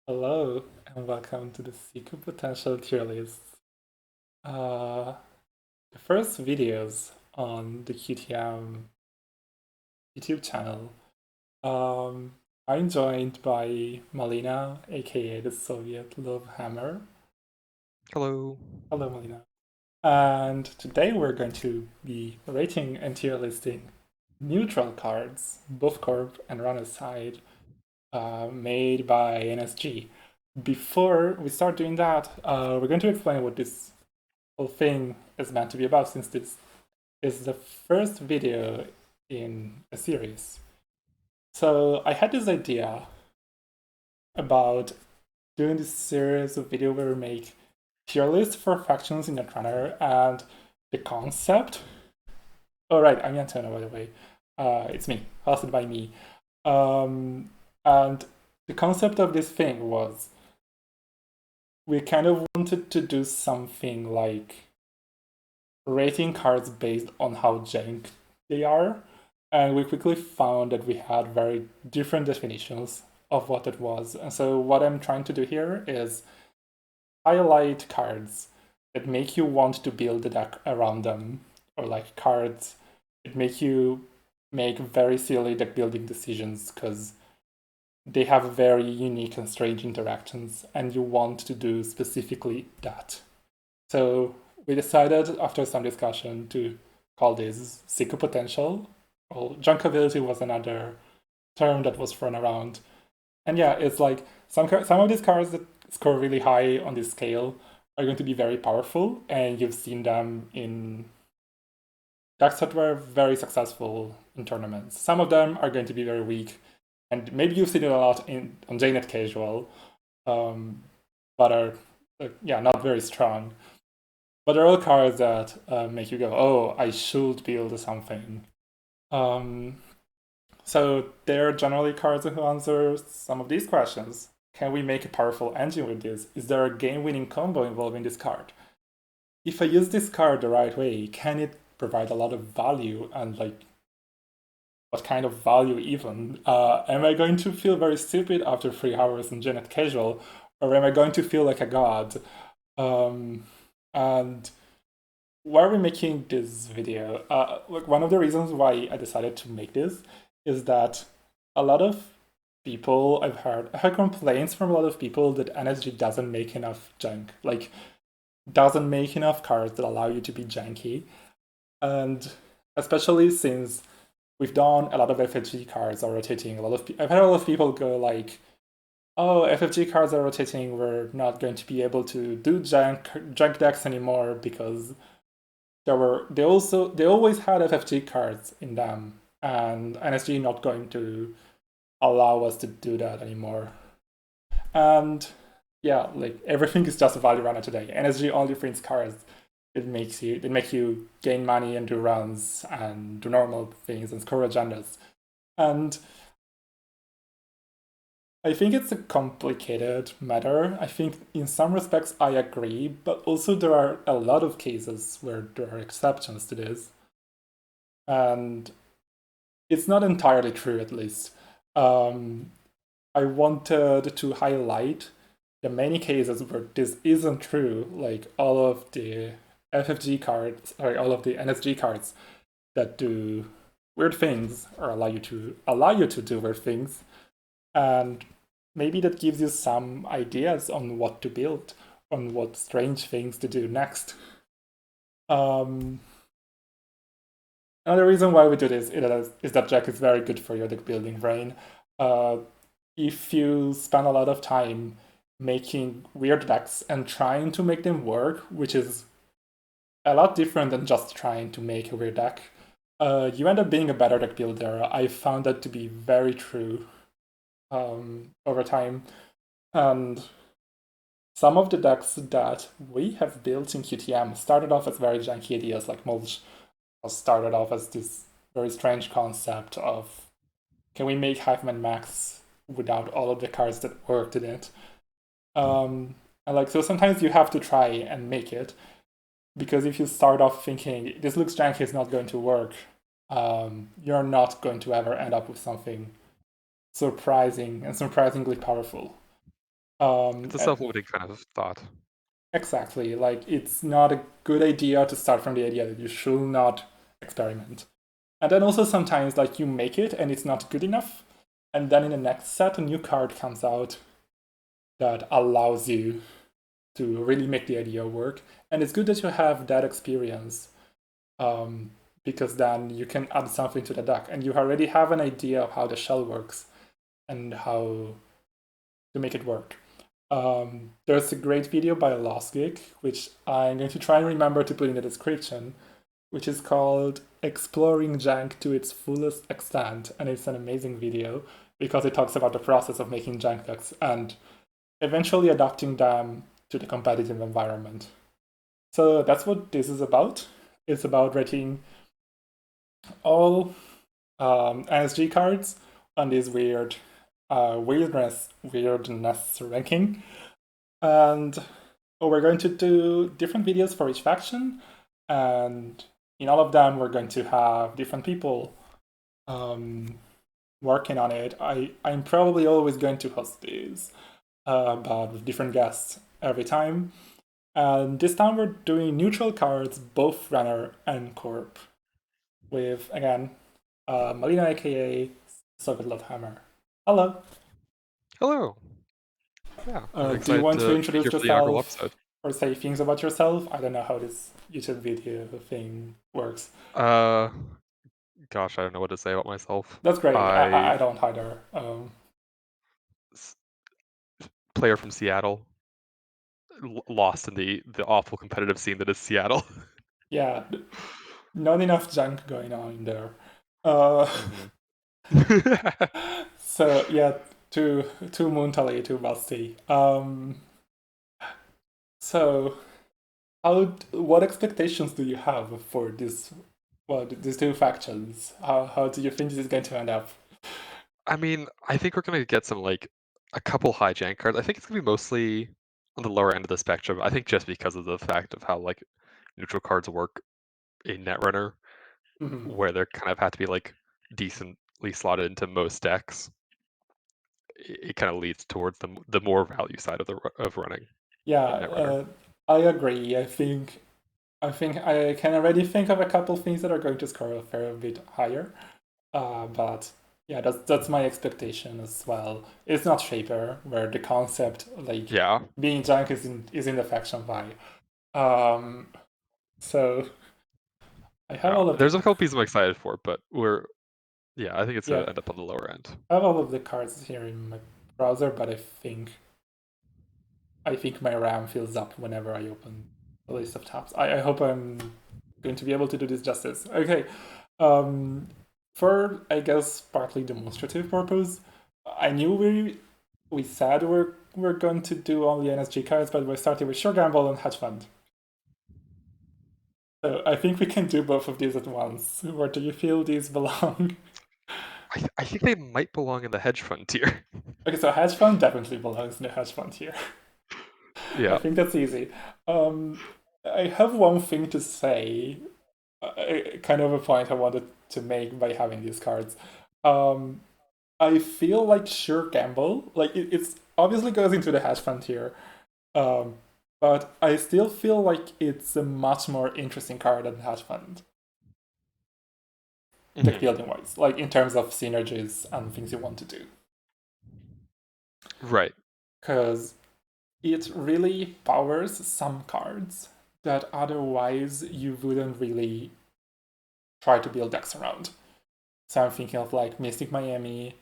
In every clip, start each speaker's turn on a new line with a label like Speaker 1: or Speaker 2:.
Speaker 1: Hello and welcome to the SICKO Potential Tier List. Uh, the first videos on the QTM YouTube channel. Um, I'm joined by Malina, aka the Soviet Love Hammer.
Speaker 2: Hello.
Speaker 1: Hello, Malina. And today we're going to be rating and tier listing neutral cards, both Corp and Runner side, made by NSG. Before we start doing that, we're going to explain what this whole thing is meant to be about, since this is the first video in a series. So I had this idea about doing this series of video where we make tier lists for factions in Netrunner, and the concept. Oh right, I'm Antonio, by the way. It's me, hosted by me. And the concept of this thing was we kind of wanted to do something like rating cards based on how jank they are. And we quickly found that we had very different definitions of what it was. And so what I'm trying to do here is highlight cards that make you want to build a deck around them, or like cards that make you make very silly deck building decisions because they have very unique and strange interactions, and you want to do specifically that. So we decided after some discussion to call this SICKO potential. Well, junkability was another term that was thrown around. And yeah, it's like some of these cards that score really high on this scale are going to be very powerful, and you've seen them in decks that were very successful in tournaments. Some of them are going to be very weak, and maybe you've seen it a lot on JNet Casual, but are yeah, not very strong. But there are all cards that make you go, oh, I should build something. Um, so they're generally cards who answer some of these questions. Can we make a powerful engine with this? Is there a game-winning combo involving this card? If I use this card the right way, can it provide a lot of value, and like what kind of value even? Am I going to feel very stupid after 3 hours in Janet Casual, or am I going to feel like a god? And why are we making this video? Like one of the reasons why I decided to make this is that a lot of people I heard complaints from a lot of people that NSG doesn't make enough junk, like doesn't make enough cards that allow you to be janky, and especially since we've done a lot of FFG cards are rotating. I've had a lot of people go like, "Oh, FFG cards are rotating. We're not going to be able to do junk decks anymore because they always had FFG cards in them, and NSG not going to allow us to do that anymore." And yeah, like everything is just a value runner today. NSG only prints cards. It make you gain money and do runs and do normal things and score agendas. And I think it's a complicated matter. I think in some respects I agree, but also there are a lot of cases where there are exceptions to this. And it's not entirely true, at least. I wanted to highlight the many cases where this isn't true, like all of the FFG cards, sorry, all of the NSG cards that do weird things or allow you to do weird things, and maybe that gives you some ideas on what to build, on what strange things to do next. Um, Another reason why we do this is that Jack is very good for your deck building brain. Uh, if you spend a lot of time making weird decks and trying to make them work, which is a lot different than just trying to make a weird deck, you end up being a better deck builder. I found that to be very true over time. And some of the decks that we have built in QTM started off as very janky ideas, like Mulch started off as this very strange concept of can we make Hiveman Max without all of the cards that worked in it? And like so sometimes you have to try and make it, because if you start off thinking this looks janky, it's not going to work, you're not going to ever end up with something surprising and surprisingly powerful.
Speaker 2: It's a
Speaker 1: And
Speaker 2: self-limiting kind of thought.
Speaker 1: exactly, like it's not a good idea to start from the idea that you should not experiment. And then also sometimes like you make it and it's not good enough, and then in the next set a new card comes out that allows you to really make the idea work. And it's good that you have that experience, because then you can add something to the deck and you already have an idea of how the shell works and how to make it work. There's a great video by Lost Geek, which I'm going to try and remember to put in the description, which is called Exploring Jank to its Fullest Extent. And it's an amazing video because it talks about the process of making jank decks and eventually adapting them to the competitive environment. So that's what this is about. It's about rating all NSG cards on this weirdness ranking. And we're going to do different videos for each faction, and in all of them we're going to have different people working on it. I'm probably always going to host these, but with different guests every time. And this time we're doing neutral cards, both Runner and Corp, with, again, Malina, aka Soviet Love Hammer. Hello.
Speaker 2: Hello. Yeah, I'm
Speaker 1: Do you
Speaker 2: excited
Speaker 1: want to
Speaker 2: to be
Speaker 1: introduce
Speaker 2: here for the inaugural
Speaker 1: yourself
Speaker 2: episode.
Speaker 1: or say things about yourself? I don't know how this YouTube video thing works.
Speaker 2: Gosh, I don't know what to say about myself.
Speaker 1: That's great.
Speaker 2: I
Speaker 1: I don't either.
Speaker 2: s- player from Seattle, lost in the awful competitive scene that is Seattle.
Speaker 1: Yeah, not enough junk going on in there. Uh, so yeah, to Muntali, to Basti. So what expectations do you have for this? Well, these two factions. How do you think this is going to end up?
Speaker 2: I mean, I think we're gonna get some a couple high jank cards. I think it's gonna be mostly on the lower end of the spectrum. I think just because of the fact of how neutral cards work in Netrunner,
Speaker 1: Mhm.
Speaker 2: where they kind of have to be decently slotted into most decks. It kind of leads towards the more value side of running
Speaker 1: Yeah,
Speaker 2: in Netrunner.
Speaker 1: I agree. I think I can already think of a couple things that are going to score a fair bit higher. But yeah, that's my expectation as well. It's not Shaper, where the concept like
Speaker 2: Yeah,
Speaker 1: being junk is in the faction buy. Um, so I have
Speaker 2: yeah.
Speaker 1: all of the
Speaker 2: There's a couple pieces I'm excited for, but I think it's
Speaker 1: yeah
Speaker 2: gonna end up on the lower end.
Speaker 1: I have all of the cards here in my browser, but I think my RAM fills up whenever I open the list of tabs. I hope I'm going to be able to do this justice. Okay. Um, for, I guess, partly demonstrative purpose, I knew we said we're going to do only NSG cards, but we're starting with Sure Gamble and Hedge Fund. So I think we can do both of these at once. Where do you feel these belong?
Speaker 2: I think they might belong in the hedge fund tier.
Speaker 1: Okay, so Hedge Fund definitely belongs in the Hedge Fund here. I
Speaker 2: Yeah.
Speaker 1: think that's easy. I have one thing to say, kind of a point I wanted to make by having these cards. Um, I feel like Sure Gamble, like it's obviously goes into the hedge fund here, um, but I still feel like it's a much more interesting card than hedge fund, deck
Speaker 2: Hmm.
Speaker 1: building wise, like in terms of synergies and things you want to do,
Speaker 2: Right.
Speaker 1: because it really powers some cards that otherwise you wouldn't really try to build decks around. So I'm thinking of like Mystic Miami,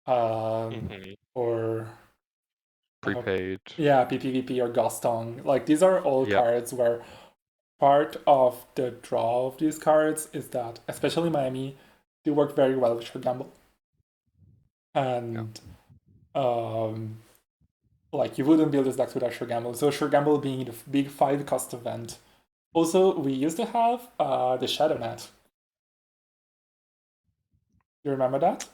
Speaker 2: Hmm.
Speaker 1: or uh,
Speaker 2: Prepaid.
Speaker 1: yeah, PPVP or Gastong. Like these are all
Speaker 2: Yep.
Speaker 1: cards where part of the draw of these cards is that, especially Miami, they work very well with Sure Gamble.
Speaker 2: Yeah.
Speaker 1: And um, like you wouldn't build this decks without Sure Gamble. So Sure Gamble being the big 5 cost event. Also, we used to have the Shadow Net. You remember that?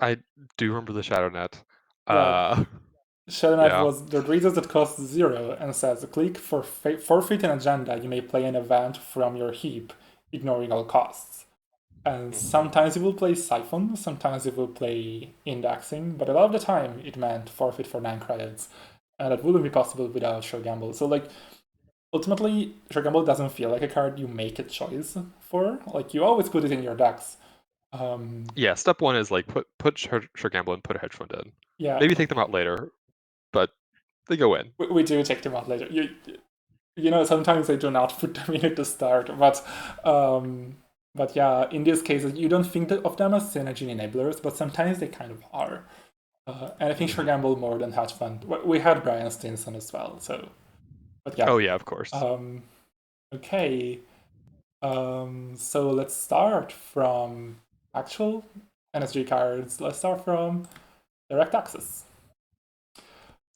Speaker 2: I do remember the Shadow Net.
Speaker 1: Yeah,
Speaker 2: Uh,
Speaker 1: Shadow Knight
Speaker 2: yeah.
Speaker 1: was the resource that costs 0 and says click for forfeit an agenda. You may play an event from your heap, ignoring all costs. And sometimes it will play siphon, sometimes it will play indexing, but a lot of the time it meant forfeit for 9 credits. And that wouldn't be possible without Sure Gamble. So like ultimately, Sure Gamble doesn't feel like a card you make a choice for. Like you always put it in your decks.
Speaker 2: Yeah, step one is like put Sure Gamble and put a hedge fund in.
Speaker 1: Yeah,
Speaker 2: Maybe take them out later, but they go in.
Speaker 1: we do take them out later. Sometimes I do not put them in at the start, but yeah, in these cases, you don't think of them as synergy enablers, but sometimes they kind of are. And I think Sure Gamble more than Hedge Fund. We had Brian Stinson as well, so. But yeah.
Speaker 2: Oh yeah, of course.
Speaker 1: Okay. So let's start from actual NSG cards. Let's start from Direct Access.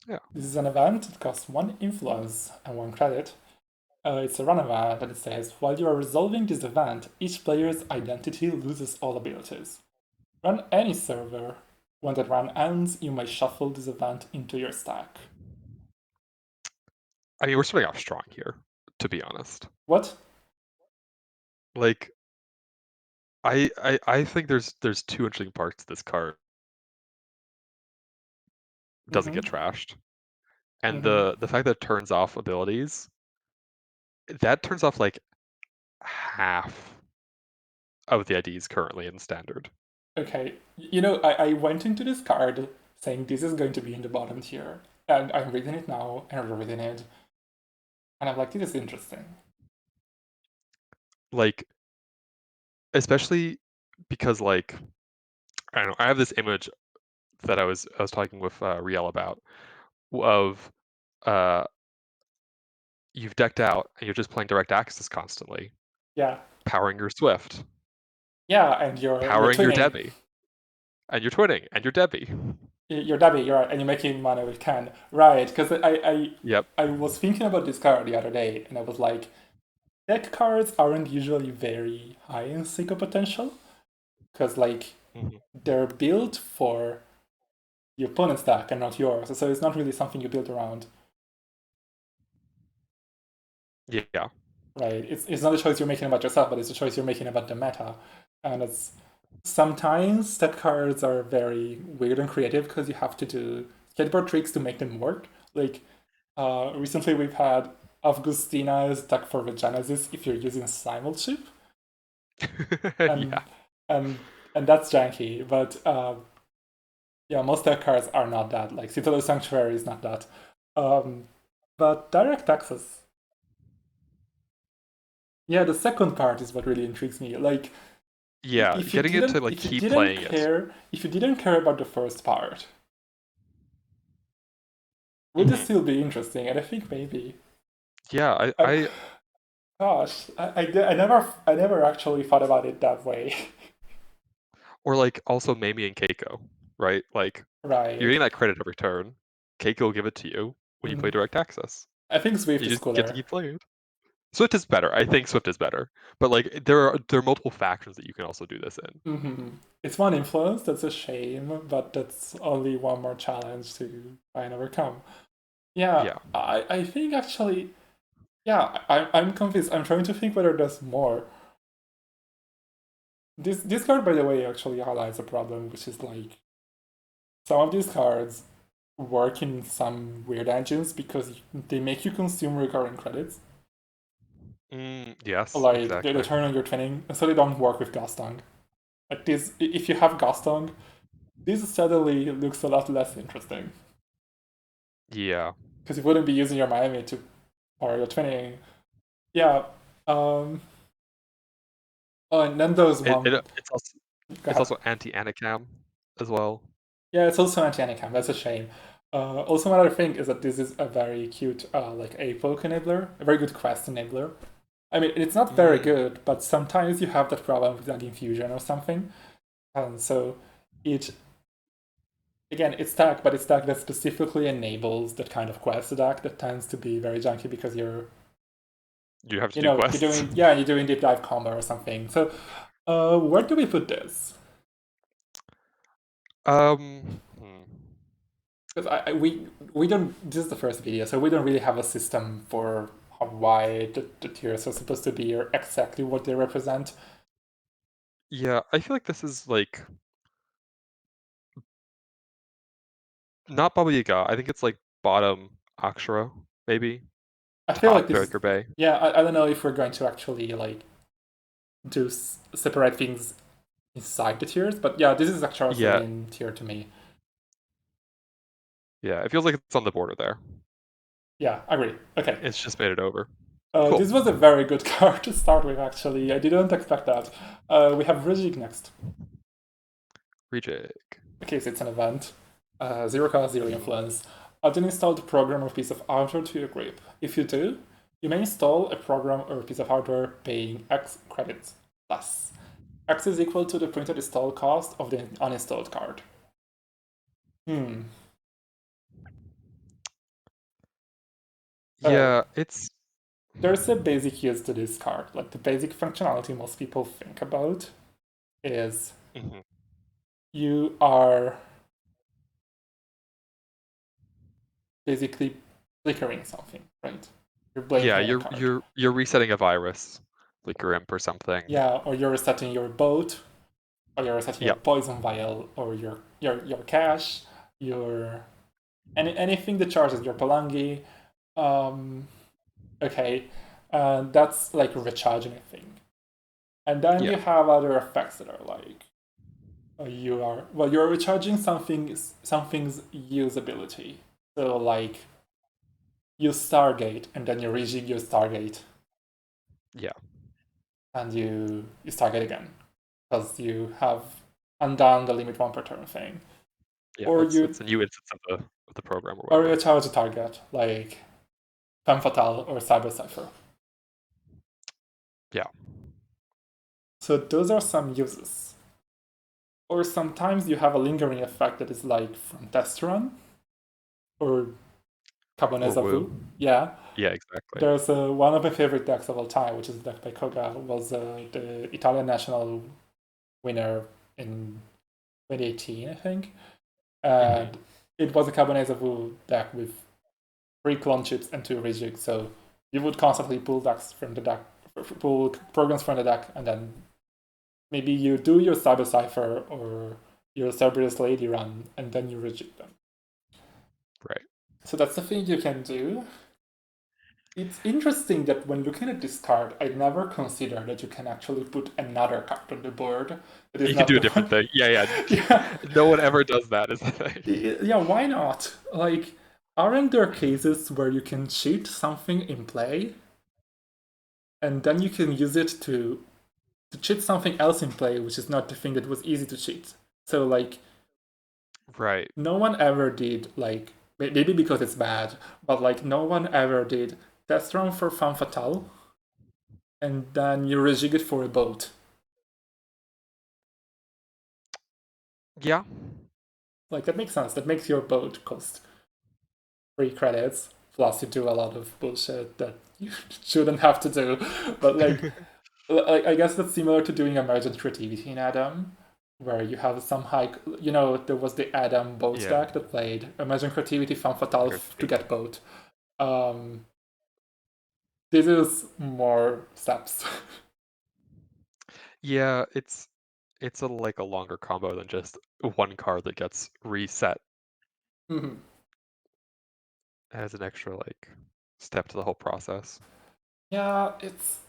Speaker 2: Yeah.
Speaker 1: This is an event that costs 1 influence and 1 credit. It's a run event, and it says, while you are resolving this event, each player's identity loses all abilities. Run any server. When that run ends, you may shuffle this event into your stack.
Speaker 2: I mean, we're starting off strong here, to be honest.
Speaker 1: What?
Speaker 2: Like, I think there's 2 interesting parts to this card. It doesn't get trashed, and the fact that it turns off abilities, that turns off like half of the IDs currently in standard.
Speaker 1: Okay, I went into this card saying this is going to be in the bottom tier, and I'm reading it now, and I'm reading it, and I'm like, this is interesting.
Speaker 2: Like, especially because like I don't know, I have this image that I was talking with Riel about of you've decked out and you're just playing direct access constantly,
Speaker 1: Yeah,
Speaker 2: powering your Swift,
Speaker 1: yeah, and you're
Speaker 2: powering your
Speaker 1: twinning.
Speaker 2: Debbie, and you're twinning, and your Debbie.
Speaker 1: You're Debbie, you're right, and you're making money with Can. Right, because
Speaker 2: Yep.
Speaker 1: I was thinking about this card the other day, and I was like, deck cards aren't usually very high in SICKO potential, because like
Speaker 2: Mhm.
Speaker 1: they're built for the opponent's deck and not yours, so it's not really something you build around.
Speaker 2: Yeah.
Speaker 1: Right? It's not a choice you're making about yourself, but it's a choice you're making about the meta. And it's sometimes deck cards are very weird and creative because you have to do skateboard tricks to make them work. Like recently we've had Augustina's deck for the Genesis if you're using Simulchip.
Speaker 2: Yeah.
Speaker 1: And and and that's janky, but yeah, most deck cards are not that. Like Citadel Sanctuary is not that. Um, but direct access. Yeah, the second part is what really intrigues me. Like
Speaker 2: Yeah. Getting it to like
Speaker 1: if you
Speaker 2: keep
Speaker 1: didn't
Speaker 2: playing it.
Speaker 1: care if you didn't care about the first part, would this
Speaker 2: Mhm.
Speaker 1: still be interesting? And I think maybe.
Speaker 2: Yeah.
Speaker 1: I, gosh, I never actually thought about it that way.
Speaker 2: Or like also Mamie and Keiko, right? Like you're
Speaker 1: Right.
Speaker 2: getting that credit every turn. Keiko will give it to you when you play
Speaker 1: Mhm.
Speaker 2: direct access.
Speaker 1: I think Swift
Speaker 2: You
Speaker 1: is
Speaker 2: just get to
Speaker 1: cooler.
Speaker 2: keep playing it. Swift is better. I think Swift is better. But like there are multiple factions that you can also do this in.
Speaker 1: It's one influence. That's a shame, but that's only one more challenge to try and overcome. Yeah,
Speaker 2: Yeah.
Speaker 1: I think actually, yeah, I'm convinced. I'm trying to think whether there's more. This card, by the way, actually highlights a problem, which is like some of these cards work in some weird engines because they make you consume recurring credits.
Speaker 2: Yes,
Speaker 1: Like they
Speaker 2: exactly.
Speaker 1: turn on your twinning, and so they don't work with Gastong. Like this, if you have Gastong, this suddenly looks a lot less interesting
Speaker 2: Yeah.
Speaker 1: because you wouldn't be using your Miami to power your twinning. Yeah. Um. Oh, and then there's one. Go
Speaker 2: It's
Speaker 1: ahead.
Speaker 2: also anti-anacam as well.
Speaker 1: Yeah, it's also anti-Anacam. That's a shame. Also, another thing is that this is a very cute, like APOC enabler, a very good quest enabler. I mean, it's not very
Speaker 2: Mm,
Speaker 1: good, but sometimes you have that problem with like infusion or something, and so it again it's tag, but it's tag that specifically enables that kind of quest attack that tends to be very junky because
Speaker 2: you have to do
Speaker 1: you're
Speaker 2: quests.
Speaker 1: doing you're doing deep dive combo or something. So, where do we put this?
Speaker 2: Hmm.
Speaker 1: Because we don't. This is the first video, so we don't really have a system for how wide the tiers are supposed to be or exactly what they represent.
Speaker 2: Yeah, I feel like this is like not Baba Yaga. I think it's like bottom Akshara, maybe
Speaker 1: I feel like
Speaker 2: top
Speaker 1: this is,
Speaker 2: Breaker Bay.
Speaker 1: yeah, I don't know if we're going to actually like do separate things inside the tiers, but yeah, this is actually also
Speaker 2: Yeah,
Speaker 1: in tier to me.
Speaker 2: yeah. It feels like it's on the border there.
Speaker 1: Yeah, I agree. Okay.
Speaker 2: It's just made it over.
Speaker 1: This
Speaker 2: Cool.
Speaker 1: was a very good card to start with, actually. I didn't expect that. We have Rejig next.
Speaker 2: Rejig.
Speaker 1: Okay, so it's an event. Zero cost, zero influence. Add an installed program or piece of hardware to your grip. If you do, you may install a program or a piece of hardware paying X credits less. X is equal to the printed install cost of the uninstalled card.
Speaker 2: Yeah, it's
Speaker 1: There's a basic use to this card. Like the basic functionality most people think about is
Speaker 2: mhm.
Speaker 1: you are basically flickering something, right? You're
Speaker 2: Yeah,
Speaker 1: blinking on a card.
Speaker 2: you're resetting a virus, like your imp or something.
Speaker 1: Yeah, or you're resetting your boat, or you're resetting your
Speaker 2: Yep.
Speaker 1: poison vial, or your cash, your anything that charges your palangi. Um, okay, that's like recharging a thing. And then
Speaker 2: Yeah.
Speaker 1: you have other effects that are like you're recharging something's usability. So like you Stargate and then you rejig your Stargate
Speaker 2: Yeah.
Speaker 1: and you Stargate again because you have undone the limit one per turn thing.
Speaker 2: Yeah.
Speaker 1: Or
Speaker 2: It's
Speaker 1: you
Speaker 2: a new instance of the program or
Speaker 1: or you
Speaker 2: whatever.
Speaker 1: charge a target like Femme Fatale or Cyber Cipher.
Speaker 2: Yeah.
Speaker 1: So those are some uses. Or sometimes you have a lingering effect that is like from Test Run or
Speaker 2: Or
Speaker 1: Cabonesa
Speaker 2: woo.
Speaker 1: Vu. Yeah.
Speaker 2: Yeah, exactly.
Speaker 1: There's one of my favorite decks of all time, which is the deck by Koga, was the Italian national winner in 2018, I think.
Speaker 2: Hmm.
Speaker 1: And it was a Cabonesa Vu deck with 3 clone chips and 2 rejigs, so you would constantly pull decks from the deck, pull programs from the deck, and then maybe you do your Cyber Cipher or your Cerberus Lady run, and then you rejig them.
Speaker 2: Right.
Speaker 1: So that's the thing you can do. It's interesting that when looking at this card, I never considered that you can actually put another card on the board that is
Speaker 2: You can
Speaker 1: not
Speaker 2: do a
Speaker 1: the
Speaker 2: different
Speaker 1: one.
Speaker 2: thing. Yeah, yeah.
Speaker 1: Yeah,
Speaker 2: No one ever does that, is the thing.
Speaker 1: yeah. Why not? Like, aren't there cases where you can cheat something in play, and then you can use it to cheat something else in play, which is not the thing that was easy to cheat. So like,
Speaker 2: Right.
Speaker 1: no one ever did like maybe because it's bad, but like no one ever did test run for Femme Fatale, and then you rejig it for a boat.
Speaker 2: Yeah.
Speaker 1: Like that makes sense. That makes your boat cost 3 credits. Plus, you do a lot of bullshit that you shouldn't have to do. But like I guess that's similar to doing emergent creativity in Adam, where you have some high. You know, there was the Adam boat
Speaker 2: Yeah.
Speaker 1: deck that played emergent creativity, femme fatale
Speaker 2: Good
Speaker 1: to
Speaker 2: speed.
Speaker 1: get boat. Um, this is more steps.
Speaker 2: Yeah, it's a like a longer combo than just one card that gets reset
Speaker 1: Mhm.
Speaker 2: as an extra like step to the whole process.
Speaker 1: Yeah, it's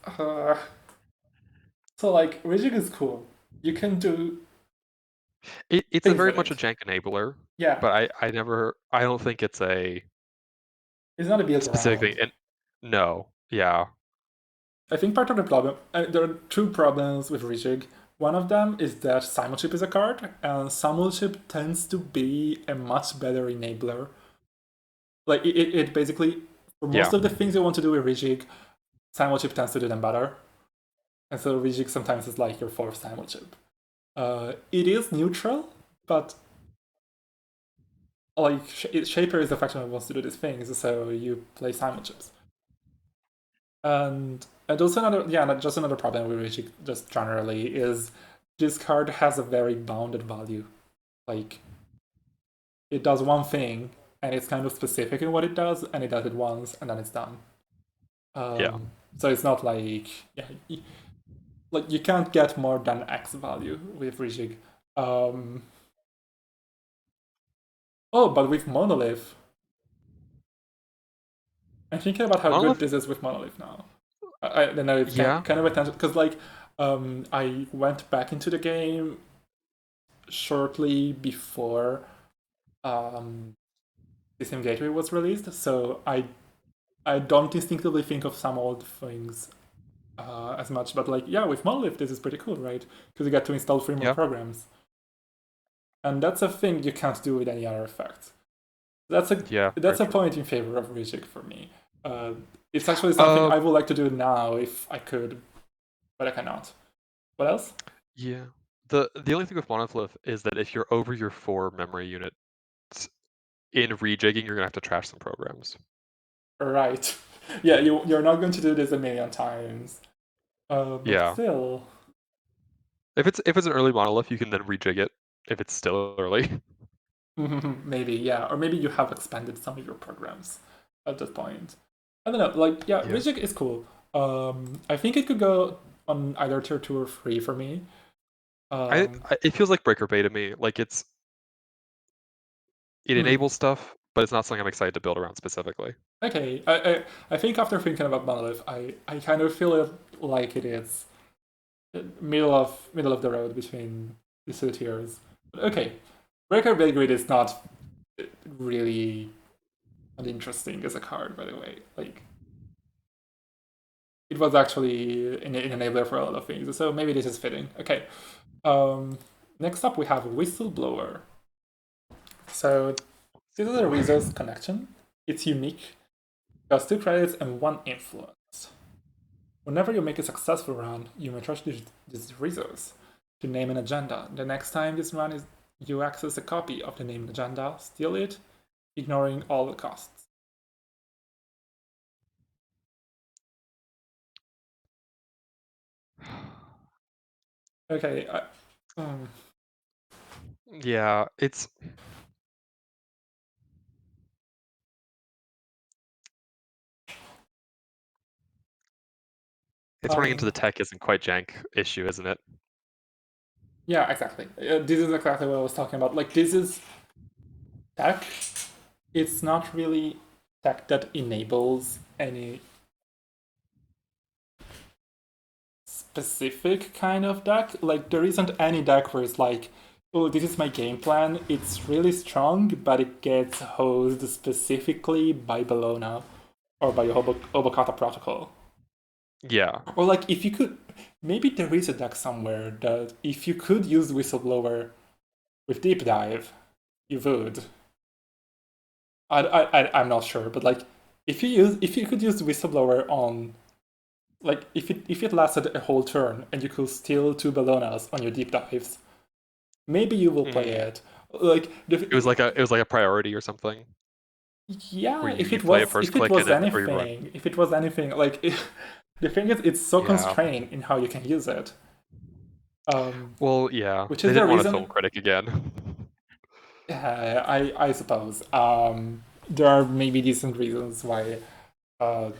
Speaker 1: so like Rejig is cool. You can do
Speaker 2: It's a
Speaker 1: things
Speaker 2: very
Speaker 1: with
Speaker 2: much a
Speaker 1: it.
Speaker 2: jank enabler,
Speaker 1: Yeah,
Speaker 2: but I don't think it's a
Speaker 1: it's not a build
Speaker 2: specific thing.
Speaker 1: around.
Speaker 2: And no, yeah,
Speaker 1: I think part of the problem, there are 2 problems with Rejig. One of them is that Simulchip is a card, and Simulchip tends to be a much better enabler. Like, it basically, for
Speaker 2: yeah,
Speaker 1: most of the things you want to do with Rejig, Simulchip tends to do them better. And so Rejig sometimes is like your fourth Simulchip. It is neutral, but like Shaper is the faction that wants to do these things, so you play Simulchips. And also not just another problem with Rejig just generally is this card has a very bounded value. Like it does one thing and it's kind of specific in what it does, and it does it once and then it's done.
Speaker 2: yeah,
Speaker 1: So it's not like yeah. like you can't get more than X value with Rejig. Um, oh, but with Monolith, I'm thinking about how good
Speaker 2: Monolith,
Speaker 1: this is with Monolith now. I don't know, it's
Speaker 2: yeah,
Speaker 1: kind of a tangent because like I went back into the game shortly before um, this Gateway was released, so I don't instinctively think of some old things as much. But like, yeah, with Monolith, this is pretty cool, right? Because you get to install 3 more
Speaker 2: yeah,
Speaker 1: programs, and that's a thing you can't do with any other effect. That's a
Speaker 2: yeah, very
Speaker 1: that's a
Speaker 2: true.
Speaker 1: point in favor of Rejig for me. Uh, it's actually something
Speaker 2: Uh,
Speaker 1: I would like to do now if I could, but I cannot. What else?
Speaker 2: yeah. The only thing with Monolith is that if you're over your 4 memory units in rejigging, you're gonna have to trash some programs.
Speaker 1: Right. Yeah, you're not going to do this a million times. But
Speaker 2: Yeah.
Speaker 1: still,
Speaker 2: If it's an early Monolith, you can then rejig it if it's still early.
Speaker 1: maybe, yeah. Or maybe you have expanded some of your programs at that point. I don't know, like, yeah,
Speaker 2: Yeah.
Speaker 1: Rejig is cool. I think it could go on either tier 2 or 3 for me. Um,
Speaker 2: It feels like breaker bait to me. Like it
Speaker 1: hmm,
Speaker 2: enables stuff, but it's not something I'm excited to build around specifically.
Speaker 1: okay, I think after thinking about Monolith, I kind of feel it like it is middle of the road between these two tiers. But okay, Breaker Belgrade is not really uninteresting as a card, by the way. Like it was actually an enabler for a lot of things, so maybe this is fitting. Okay. Um, Next up we have Whistleblower. So this is a resource connection. It's unique. It has 2 credits and 1 influence. Whenever you make a successful run, you may trust this resource to name an agenda. The next time this run is you access a copy of the named agenda, steal it, ignoring all the costs. Okay,
Speaker 2: Yeah, it's running into
Speaker 1: um,
Speaker 2: the tech isn't quite jank issue, isn't it?
Speaker 1: yeah, exactly. This is exactly what I was talking about. Like, this is tech. It's not really tech that enables any specific kind of deck. Like, there isn't any deck where it's like, oh, this is my game plan. It's really strong, but it gets hosed specifically by Bologna or by Obokata Protocol.
Speaker 2: Yeah.
Speaker 1: Or like, if you could, maybe there is a deck somewhere that if you could use Whistleblower with Deep Dive, you would. I'm not sure, but like, if you could use Whistleblower on like if it lasted a whole turn and you could steal 2 Bellonas on your deep dives, maybe you will play
Speaker 2: Mm.
Speaker 1: it. Like
Speaker 2: It was like a priority or something where
Speaker 1: yeah,
Speaker 2: you play it first
Speaker 1: if it
Speaker 2: click
Speaker 1: was
Speaker 2: and then or you run.
Speaker 1: anything, if it was anything, like the thing is, it's so
Speaker 2: Yeah.
Speaker 1: constrained in how you can use it.
Speaker 2: Well, yeah.
Speaker 1: Which
Speaker 2: They
Speaker 1: is the
Speaker 2: didn't want to film
Speaker 1: reason.
Speaker 2: critic again.
Speaker 1: I suppose there are maybe decent reasons why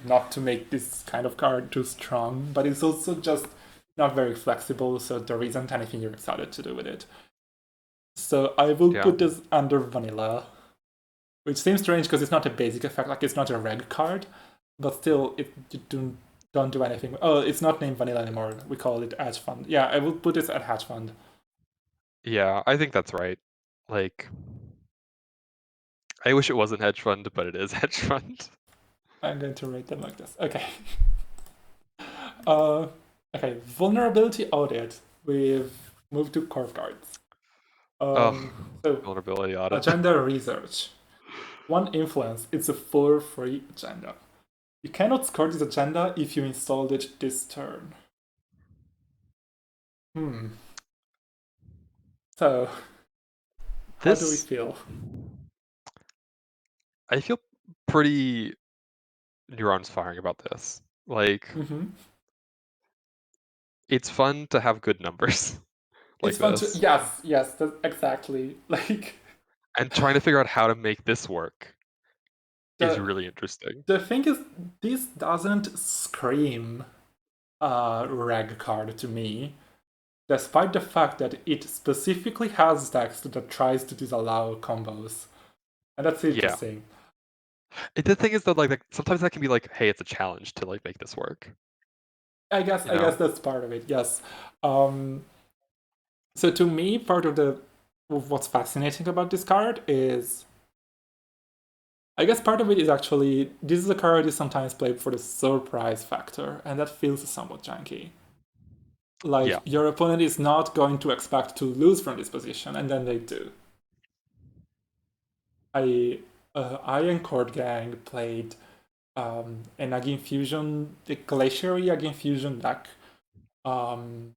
Speaker 1: not to make this kind of card too strong, but it's also just not very flexible, so there isn't anything you're excited to do with it. So I will
Speaker 2: Yeah.
Speaker 1: put this under vanilla, which seems strange because it's not a basic effect, like it's not a reg card, but still, you don't do anything. Oh, it's not named vanilla anymore. We call it Hedge Fund. Yeah, I will put this at Hedge Fund.
Speaker 2: Yeah, I think that's right. Like, I wish it wasn't hedge fund, but it is hedge fund.
Speaker 1: I'm going to rate them like this. Okay. Uh, okay, vulnerability audit. We've moved to core cards.
Speaker 2: Oh,
Speaker 1: So
Speaker 2: vulnerability audit.
Speaker 1: agenda research. 1 influence. It's a 4 free agenda. You cannot score this agenda if you installed it this turn. Hmm. So, how do we
Speaker 2: This,
Speaker 1: feel?
Speaker 2: I feel pretty neurons firing about this. Like,
Speaker 1: Mm-hmm.
Speaker 2: it's fun to have good numbers
Speaker 1: It's
Speaker 2: like
Speaker 1: fun to
Speaker 2: this.
Speaker 1: yes, that's exactly like
Speaker 2: And trying to figure out how to make this work is
Speaker 1: the
Speaker 2: really interesting.
Speaker 1: the thing is this doesn't scream reg card to me, despite the fact that it specifically has text that tries to disallow combos. And that's
Speaker 2: Yeah.
Speaker 1: interesting.
Speaker 2: The thing is that like sometimes that can be like, hey, it's a challenge to like make this work.
Speaker 1: I guess
Speaker 2: You know?
Speaker 1: that's part of it, yes. Um, so to me, part of what's fascinating about this card is, I guess part of it is actually, this is a card you sometimes play for the surprise factor, and that feels somewhat janky.
Speaker 2: Yeah.
Speaker 1: Like, your opponent is not going to expect to lose from this position, and then they do. I and Cord Gang played an Ag Infusion, the Glaciary Ag Infusion deck um,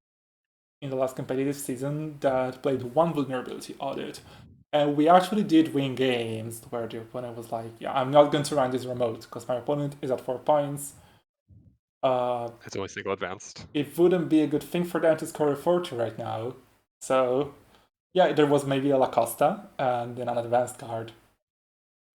Speaker 1: in the last competitive season that played one vulnerability audit. And we actually did win games where the opponent was like, yeah, I'm not going to run this remote because my opponent is at 4 points.
Speaker 2: It's only single advanced.
Speaker 1: It wouldn't be a good thing for them to score a 40 right now. So, yeah, there was maybe a La Costa and then an advanced card.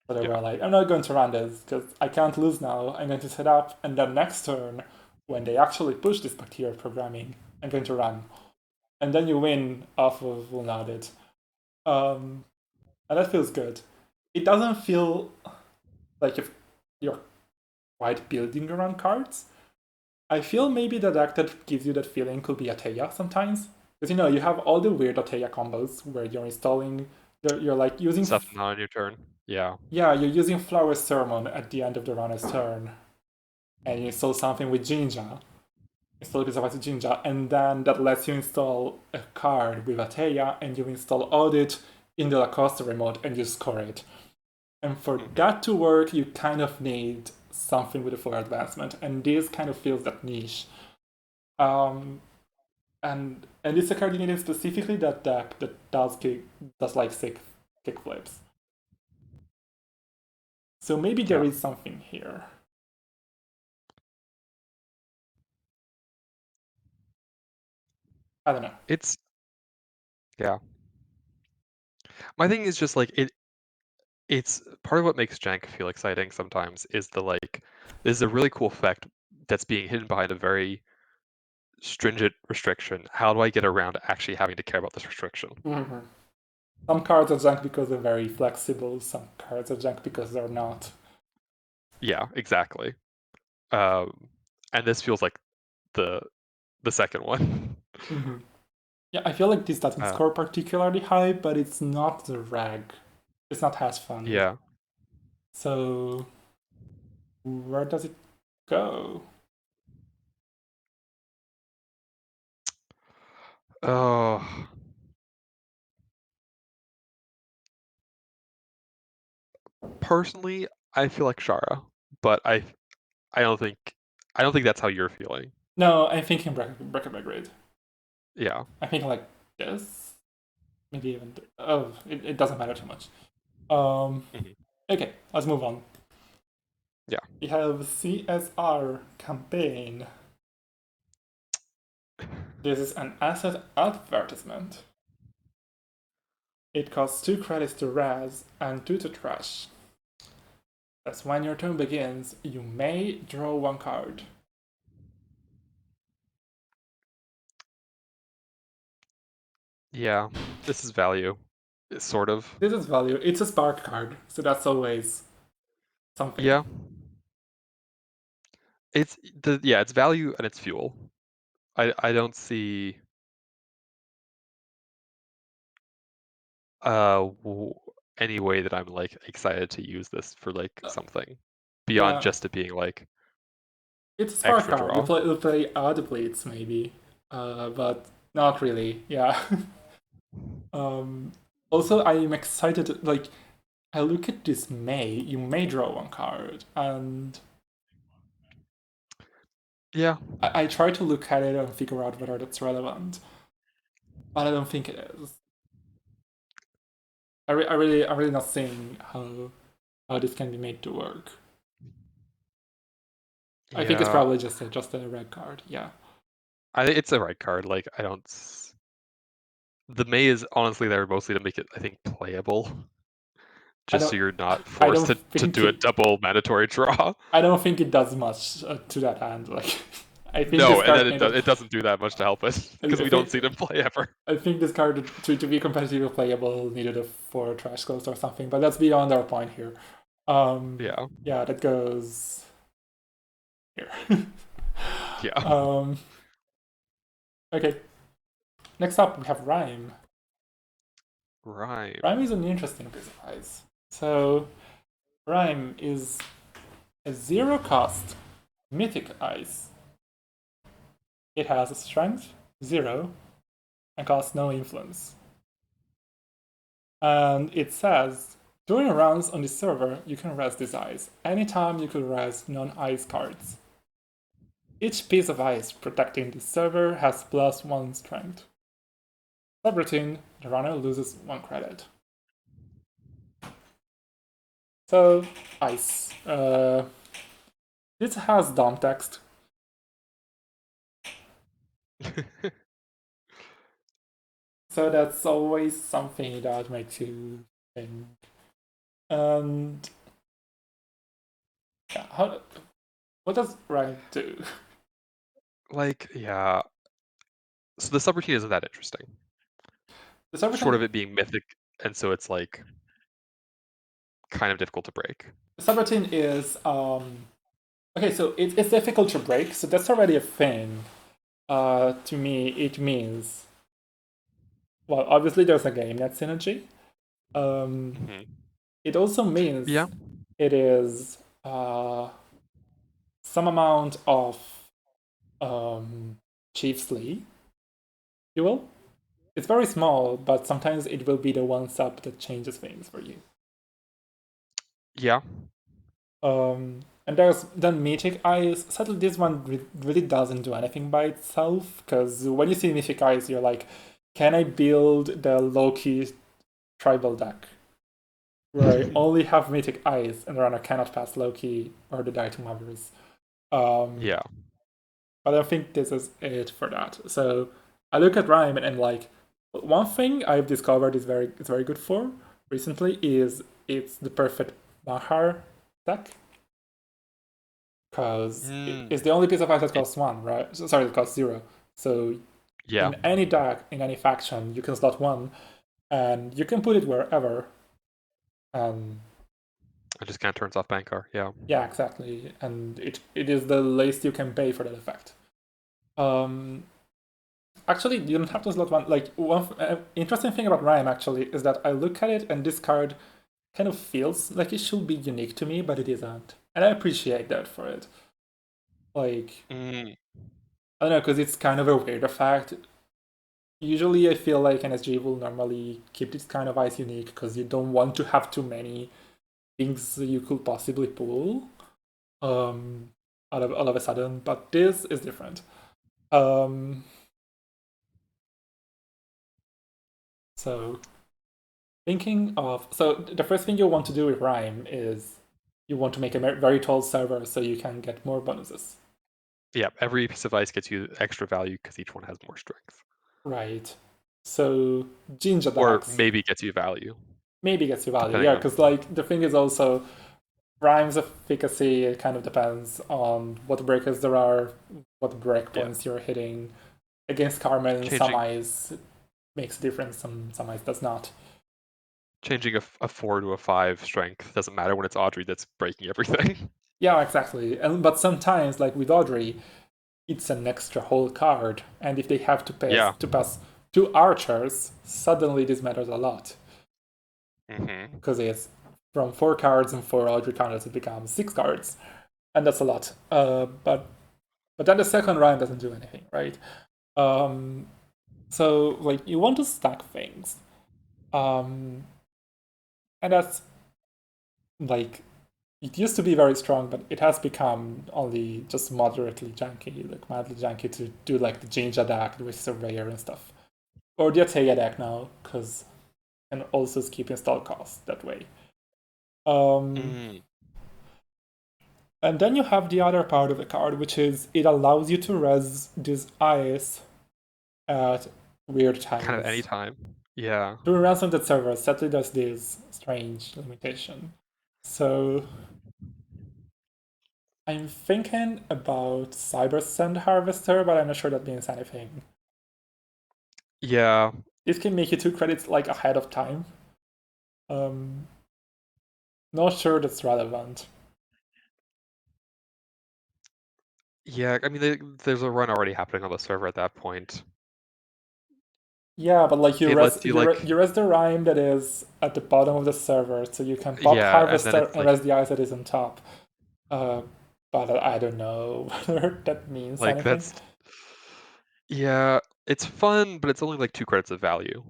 Speaker 1: So they
Speaker 2: Yeah.
Speaker 1: were like, I'm not going to run this because I can't lose now. I'm going to set up, and then next turn, when they actually push this bacterial programming, I'm going to run. And then you win off of Vulnaded. And that feels good. It doesn't feel like if you're quite building around cards. I feel maybe the deck that gives you that feeling could be Ateya sometimes. Because you have all the weird Ateya combos where you're installing, you're like using,
Speaker 2: Stuff not on your turn. Yeah.
Speaker 1: yeah, you're using Flower Sermon at the end of the runner's turn, and you install something with Jinja, install a piece of Ice Jinja, and then that lets you install a card with Ateya, and you install Audit in the Lacoste remote, and you score it. And for that to work, you kind of need something with a full advancement, and this kind of feels that niche. Um, and it's a card you need specifically that deck that does like sick kick flips. So maybe there
Speaker 2: Yeah.
Speaker 1: is something here. I don't know.
Speaker 2: It's yeah. My thing is just like it's part of what makes jank feel exciting sometimes is the like there's a really cool effect that's being hidden behind a very stringent restriction. How do I get around actually having to care about this restriction?
Speaker 1: Mm-hmm. Some cards are junk because they're very flexible. Some cards are junk because they're not.
Speaker 2: Yeah, exactly. And this feels like the second one.
Speaker 1: Mm-hmm. Yeah, I feel like this doesn't
Speaker 2: uh,
Speaker 1: score particularly high, but it's not the rag. It's not hash fund.
Speaker 2: yeah.
Speaker 1: So where does it go?
Speaker 2: Oh, personally, I feel like Shara, but I don't think that's how you're feeling.
Speaker 1: No, I'm thinking bracket by grade.
Speaker 2: Yeah.
Speaker 1: I'm thinking like this. Maybe even. Oh, it doesn't matter too much. Um,
Speaker 2: Mhm.
Speaker 1: okay, let's move on.
Speaker 2: Yeah.
Speaker 1: We have CSR campaign. This is an asset advertisement. It costs 2 credits to raz and 2 to trash. That's when your turn begins, you may draw 1 card.
Speaker 2: Yeah. This is value. Sort of.
Speaker 1: This is value. It's a spark card, so that's always something.
Speaker 2: Yeah. It's value and it's fuel. I don't see w any way that I'm like excited to use this for like something beyond
Speaker 1: Yeah,
Speaker 2: just it being like
Speaker 1: it's a spark
Speaker 2: extra
Speaker 1: card.
Speaker 2: draw.
Speaker 1: You play Odd Blitz maybe, but not really. Yeah. um, Also, I'm excited. Like, I look at this May. You may draw 1 card, and
Speaker 2: Yeah.
Speaker 1: I try to look at it and figure out whether that's relevant, but I don't think it is. I'm really not seeing how this can be made to work. I think it's
Speaker 2: Yeah.
Speaker 1: probably just a red card. Yeah.
Speaker 2: It's a right card. Like I don't. The May is honestly there mostly to make it, I think, playable,
Speaker 1: I
Speaker 2: just so
Speaker 1: don't.
Speaker 2: you're not
Speaker 1: I
Speaker 2: forced
Speaker 1: don't
Speaker 2: to
Speaker 1: think
Speaker 2: do a
Speaker 1: it.
Speaker 2: double mandatory draw.
Speaker 1: I don't think it does much to that hand. Like, I think
Speaker 2: No,
Speaker 1: this
Speaker 2: and
Speaker 1: card
Speaker 2: then
Speaker 1: kind of
Speaker 2: it doesn't do that much to help us because
Speaker 1: I
Speaker 2: we don't
Speaker 1: think
Speaker 2: see them play ever.
Speaker 1: I think this card to be competitively playable needed a 4 trash cost or something, but that's beyond our point here.
Speaker 2: Yeah.
Speaker 1: Yeah, that goes here.
Speaker 2: Yeah.
Speaker 1: Okay. Next up, we have Rhyme.
Speaker 2: Rhyme.
Speaker 1: Rhyme is an interesting piece of ice. So, Rhyme is a 0 cost mythic ice. It has a strength 0 and costs no influence. And it says during rounds on the server, you can res this ice. Anytime you could res non-ice cards. Each piece of ice protecting the server has +1 strength. Subroutine, the runner loses 1 credit. So, ice. This has DOM text. So that's always something that makes you think. And yeah, what does Rhyme do?
Speaker 2: Like, yeah. So the subroutine isn't that interesting.
Speaker 1: The
Speaker 2: Short
Speaker 1: subroutine,
Speaker 2: of it being mythic, and so it's like kind of difficult to break.
Speaker 1: the subroutine is okay. So it's difficult to break. So that's already a thing. To me, it means well, obviously there's a game net synergy.
Speaker 2: Mhm.
Speaker 1: It also means
Speaker 2: Yeah.
Speaker 1: it is some amount of Chief's Lee, you will. It's very small, but sometimes it will be the one sub that changes things for you.
Speaker 2: Yeah.
Speaker 1: And there's then Mythic Eyes. Sadly, this one really doesn't do anything by itself, because when you see Mythic Eyes, you're like, can I build the Loki tribal deck where I only have Mythic Eyes and the runner cannot pass Loki or the Dying Mothers?
Speaker 2: Yeah.
Speaker 1: But I think this is it for that. So I look at Rhyme and like, one thing I've discovered is very good for recently is it's the perfect Mahar deck. Because it's the only piece of ice that costs 1, right? Sorry, that costs 0. So
Speaker 2: Yeah.
Speaker 1: in any deck, in any faction, you can slot 1, and you can put it wherever.
Speaker 2: It just kind of turns off Bankar. Yeah.
Speaker 1: Yeah, exactly. And it is the least you can pay for that effect. Actually, you don't have to slot 1. Like, one interesting thing about Rhyme, actually, is that I look at it, and this card kind of feels like it should be unique to me, but it isn't. And I appreciate that for it. Like, I don't know, because it's kind of a weird effect. Usually, I feel like NSG will normally keep this kind of ice unique because you don't want to have too many things you could possibly pull all of a sudden, but this is different. So, so the first thing you want to do with Rhyme is you want to make a very tall server so you can get more bonuses.
Speaker 2: Yeah. Every piece of ice gets you extra value because each one has more strength.
Speaker 1: Right. So, Jinja
Speaker 2: Or
Speaker 1: decks
Speaker 2: maybe gets you value.
Speaker 1: maybe gets you value.
Speaker 2: Depending
Speaker 1: Yeah,
Speaker 2: on.
Speaker 1: because like the thing is also Rhyme's efficacy, it kind of depends on what breakers there are, what breakpoints you're hitting. Against Carmen, some
Speaker 2: Changing
Speaker 1: eyes makes a difference, some eyes does not.
Speaker 2: changing a 4 to a 5 strength doesn't matter when it's Audrey that's breaking everything.
Speaker 1: Yeah, exactly. But sometimes, like with Audrey, it's an extra whole card, and if they have to
Speaker 2: Yeah.
Speaker 1: pass 2 archers, suddenly this matters a lot.
Speaker 2: Mm-hmm.
Speaker 1: Because it's from 4 cards and 4 Audrey counters, it becomes 6 cards, and that's a lot. But then the second round doesn't do anything, right? So like you want to stack things, and that's like it used to be very strong, but it has become only just moderately janky, like mildly janky to do like the Jinja deck with Surveyor and stuff, or the Ataya deck now, because and also skip install cost that way.
Speaker 2: Mm.
Speaker 1: And then you have the other part of the card, which is it allows you to res this ice at weird
Speaker 2: Kind of
Speaker 1: times.
Speaker 2: anytime. Yeah.
Speaker 1: During ransom that server, sadly there's this strange limitation. So I'm thinking about Cyber Sand Harvester, but I'm not sure that means anything.
Speaker 2: Yeah.
Speaker 1: This can make you 2 credits like ahead of time. Um, Not sure that's relevant.
Speaker 2: Yeah, I mean, there's a run already happening on the server at that point.
Speaker 1: Yeah, but like
Speaker 2: It lets you like,
Speaker 1: you res the rhyme that is at the bottom of the server, so you can pop
Speaker 2: yeah, and then
Speaker 1: Harvester
Speaker 2: it's
Speaker 1: and
Speaker 2: like,
Speaker 1: res the ice that is on top. Uh, but I don't know whether that means anything.
Speaker 2: that's, yeah, it's fun, but it's only like 2 credits of value,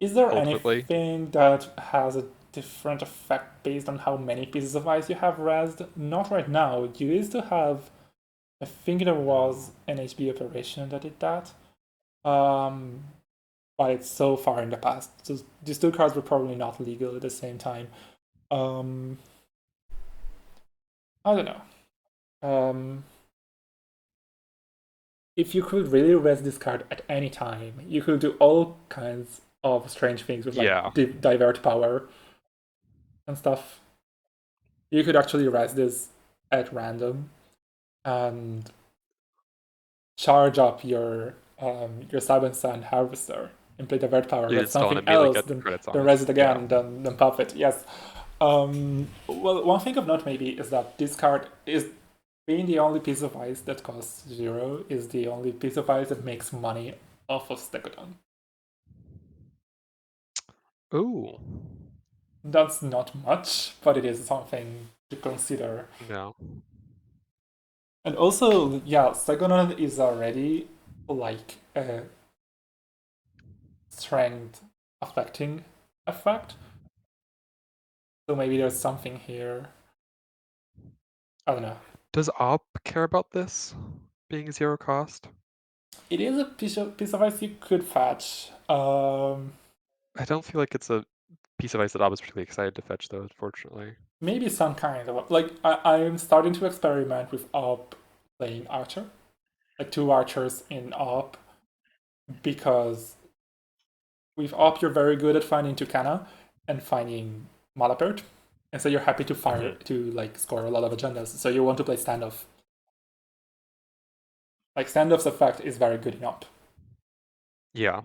Speaker 1: Is there
Speaker 2: ultimately.
Speaker 1: anything that has a different effect based on how many pieces of ice you have resed? Not right now. You used to have, I think there was an HB operation that did that. Um, but it's so far in the past. So these 2 cards were probably not legal at the same time. Um, I don't know. If you could really res this card at any time, you could do all kinds of strange things with like
Speaker 2: Yeah.
Speaker 1: divert power and stuff. You could actually res this at random and charge up your Cyber Sand Harvester and play divert power.
Speaker 2: You'd
Speaker 1: That's
Speaker 2: install and
Speaker 1: something
Speaker 2: immediately
Speaker 1: else
Speaker 2: get
Speaker 1: than
Speaker 2: credits on
Speaker 1: than
Speaker 2: it.
Speaker 1: res it
Speaker 2: Yeah.
Speaker 1: again, than pop it. Yes. Well, one thing of note maybe is that this card is being the only piece of ice that costs 0 is the only piece of ice that makes money off of Stegodon.
Speaker 2: Ooh.
Speaker 1: That's not much, but it is something to consider.
Speaker 2: No.
Speaker 1: And also, yeah, Stegodon is already like a strength affecting effect. So maybe there's something here. I don't know.
Speaker 2: Does Op care about this being 0 cost?
Speaker 1: It is a piece of ice you could fetch.
Speaker 2: I don't feel like it's a piece of ice that Op is particularly excited to fetch, though, unfortunately.
Speaker 1: Maybe some kind of like I'm starting to experiment with op playing archer, like 2 archers in op, because with op you're very good at finding Tucana and finding Malapert, and so you're happy to fire to like score a lot of agendas. So you want to play standoff. Like standoff's effect is very good in op.
Speaker 2: Yeah.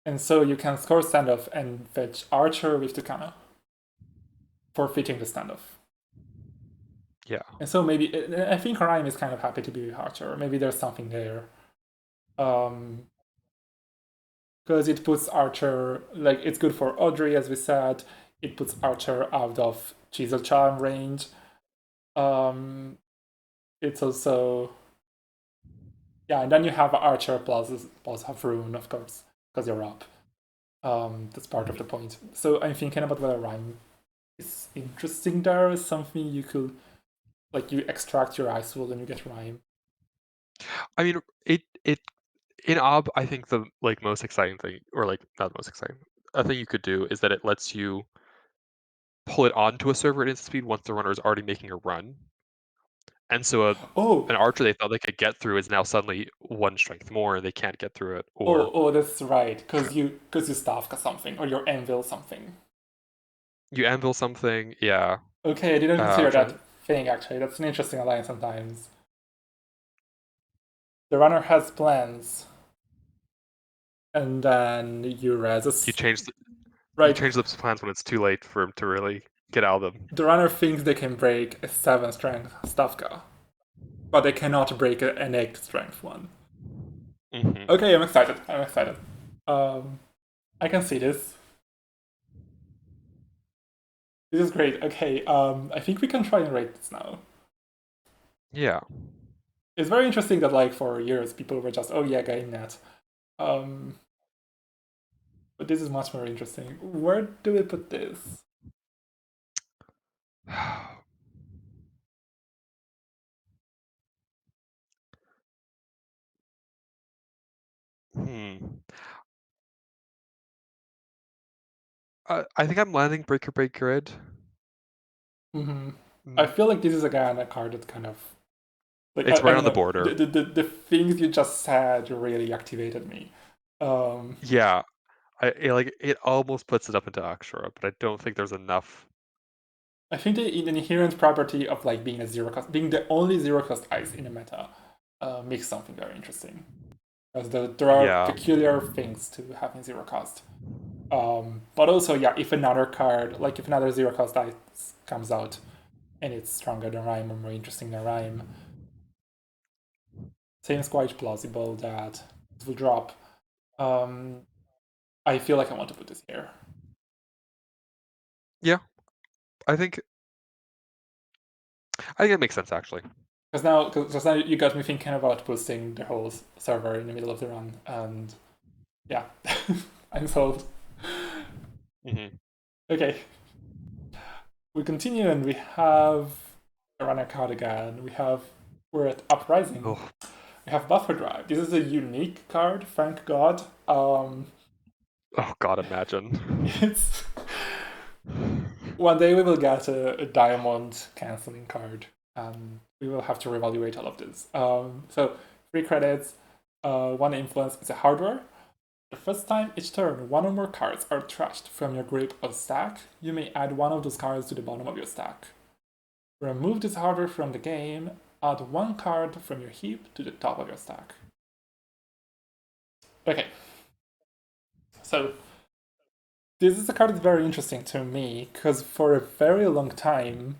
Speaker 1: And so you can score standoff and fetch archer with Tucana for fitting the standoff.
Speaker 2: Yeah.
Speaker 1: And so maybe I think Rhyme is kind of happy to be with archer. Maybe there's something there. Because it puts Archer, like, it's good for Audrey, as we said. It puts Archer out of Chisel Charm range. It's also, yeah, and then you have Archer plus have Rune, of course, because you're up. That's part of the point. So I'm thinking about whether Rhyme is interesting there, something you could, like, you extract your Ice Wall and you get Rhyme.
Speaker 2: I mean, it in Ob, I think the like most exciting thing, or like not the most exciting, a thing you could do is that it lets you pull it onto a server at instant speed once the runner is already making a run. And so
Speaker 1: Oh,
Speaker 2: an archer they thought they could get through is now suddenly 1 strength more and they can't get through it. Or
Speaker 1: that's right, because you Stavka something, or you Anvil something.
Speaker 2: you anvil something, yeah.
Speaker 1: Okay, I didn't
Speaker 2: I'm
Speaker 1: consider
Speaker 2: trying
Speaker 1: that
Speaker 2: to,
Speaker 1: thing actually. That's an interesting alliance sometimes. The runner has plans, and then you res
Speaker 2: you
Speaker 1: us.
Speaker 2: change the, you
Speaker 1: Right.
Speaker 2: change the plans when it's too late for him to really get out of them.
Speaker 1: The runner thinks they can break a 7 strength Stavka, but they cannot break an 8 strength one.
Speaker 2: Mm-hmm.
Speaker 1: Okay, I'm excited. I'm excited. I can see this. This is great. Okay, I think we can try and rate this now.
Speaker 2: Yeah.
Speaker 1: It's very interesting that like for years people were just, oh yeah, game net. Um, but this is much more interesting. Where do we put this?
Speaker 2: Hmm. I think I'm landing Breaker Break Grid.
Speaker 1: I
Speaker 2: Mm,
Speaker 1: feel like this is again a card that's kind of like
Speaker 2: It's
Speaker 1: I
Speaker 2: right on
Speaker 1: don't
Speaker 2: the
Speaker 1: know.
Speaker 2: border.
Speaker 1: The things you just said really activated me. Um,
Speaker 2: Yeah, like it almost puts it up into Akshara, but I don't think there's enough
Speaker 1: I think the inherent property of like being a zero cost, being the only zero cost ice in a meta, makes something very interesting. Because there are
Speaker 2: Yeah.
Speaker 1: peculiar things to having zero cost. But also, yeah, if another card, like if another zero cost ice comes out and it's stronger than Rhyme or more interesting than Rhyme, seems quite plausible that it will drop. Um, I feel like I want to put this here.
Speaker 2: Yeah. I think it makes sense actually.
Speaker 1: Because now you got me thinking about posting the whole server in the middle of the run, and yeah, I'm sold.
Speaker 2: Mm-hmm.
Speaker 1: Okay, we continue, and we have a runner card again. We're at Uprising.
Speaker 2: Oh,
Speaker 1: We have Buffer Drive. This is a unique card, thank God.
Speaker 2: oh God, imagine.
Speaker 1: It's one day we will get a diamond canceling card, and we will have to reevaluate all of this. So 3 credits, 1 influence. It's a hardware. The first time each turn, one or more cards are trashed from your grip or stack. You may add one of those cards to the bottom of your stack. Remove this hardware from the game. Add 1 card from your heap to the top of your stack. Okay, so this is a card that's very interesting to me because for a very long time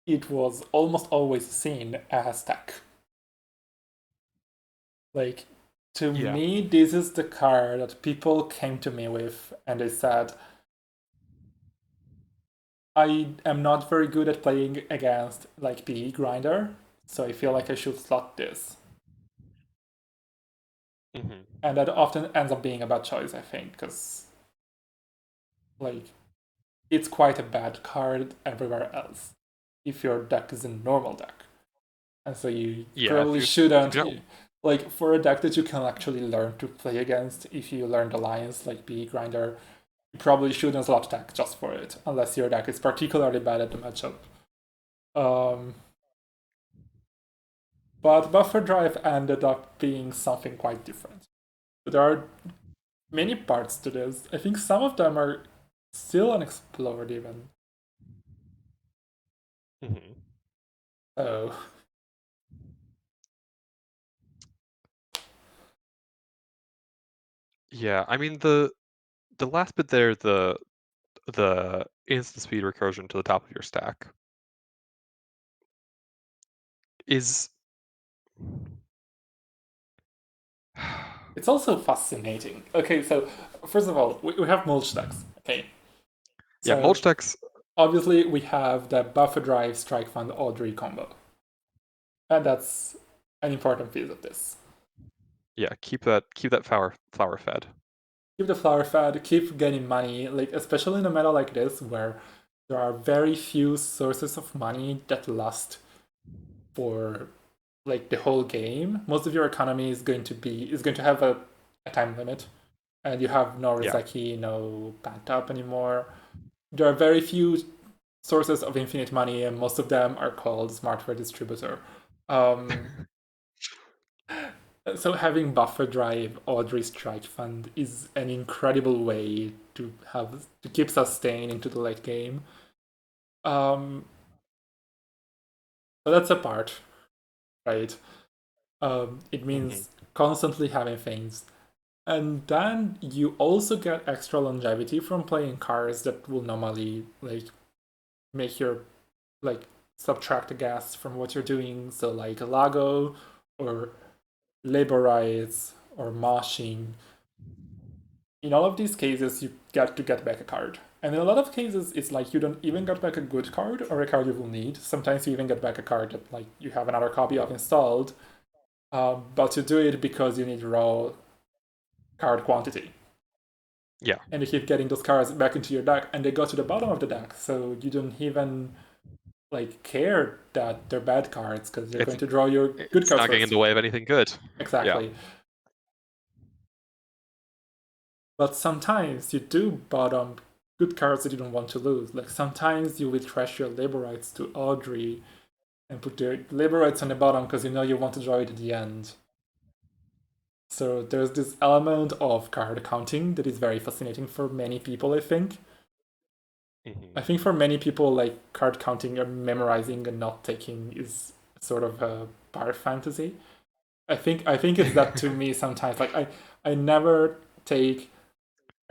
Speaker 1: it was almost always seen as tech. Like, to
Speaker 2: Yeah.
Speaker 1: me, this is the card that people came to me with and they said, I am not very good at playing against like PE grinder, so I feel like I should slot this.
Speaker 2: Mm-hmm.
Speaker 1: And that often ends up being a bad choice, I think, because like it's quite a bad card everywhere else if your deck is a normal deck. And so you
Speaker 2: Yeah.
Speaker 1: probably
Speaker 2: If
Speaker 1: shouldn't,
Speaker 2: you're not,
Speaker 1: like for a deck that you can actually learn to play against, if you learn the lines like PE grinder, you probably shouldn't slot deck just for it, unless your deck is particularly bad at the matchup. Um, but Buffer Drive ended up being something quite different. There are many parts to this. I think some of them are still unexplored even.
Speaker 2: mm-hmm.
Speaker 1: Oh,
Speaker 2: Yeah. I mean the last bit there, the instant speed recursion to the top of your stack is
Speaker 1: it's also fascinating. Okay, so first of all, we have mulch decks. Okay,
Speaker 2: yeah,
Speaker 1: so
Speaker 2: mulch decks.
Speaker 1: obviously we have the Buffer Drive Strike Fund Audrey combo, and that's an important piece of this.
Speaker 2: Yeah, keep that flower fed.
Speaker 1: Keep the flower fed, keep getting money, like especially in a meta like this where there are very few sources of money that last for like the whole game. Most of your economy is going to have a time limit, and you have no
Speaker 2: Yeah.
Speaker 1: Rizaki, no Pant Up anymore. There are very few sources of infinite money, and most of them are called Smartware Distributor. Um, so having Buffer Drive Audrey Strike Fund is an incredible way to keep sustain into the late game. Um, so that's a part, right? It
Speaker 2: Mm-hmm.
Speaker 1: means constantly having things. And then you also get extra longevity from playing cards that will normally like make your like subtract the gas from what you're doing. So like Lago or labor rights or moshing. In all of these cases, you get to get back a card. And in a lot of cases, it's like you don't even get back a good card or a card you will need. Sometimes you even get back a card that like you have another copy of installed, but you do it because you need raw card quantity.
Speaker 2: Yeah.
Speaker 1: And you keep getting those cards back into your deck, and they go to the bottom of the deck, so you don't even like care that they're bad cards because you're
Speaker 2: It's
Speaker 1: going to draw your good
Speaker 2: it's
Speaker 1: cards
Speaker 2: not getting in
Speaker 1: first.
Speaker 2: the way of anything good. Yeah.
Speaker 1: Exactly. But sometimes you do bottom good cards that you don't want to lose. Like sometimes you will trash your labor rights to Audrey and put the labor rights on the bottom because you know you want to draw it at the end. So there's this element of card counting that is very fascinating for many people, I think. I think for many people, like card counting and memorizing and not taking is sort of a part fantasy. I think it's that to me sometimes. Like I never take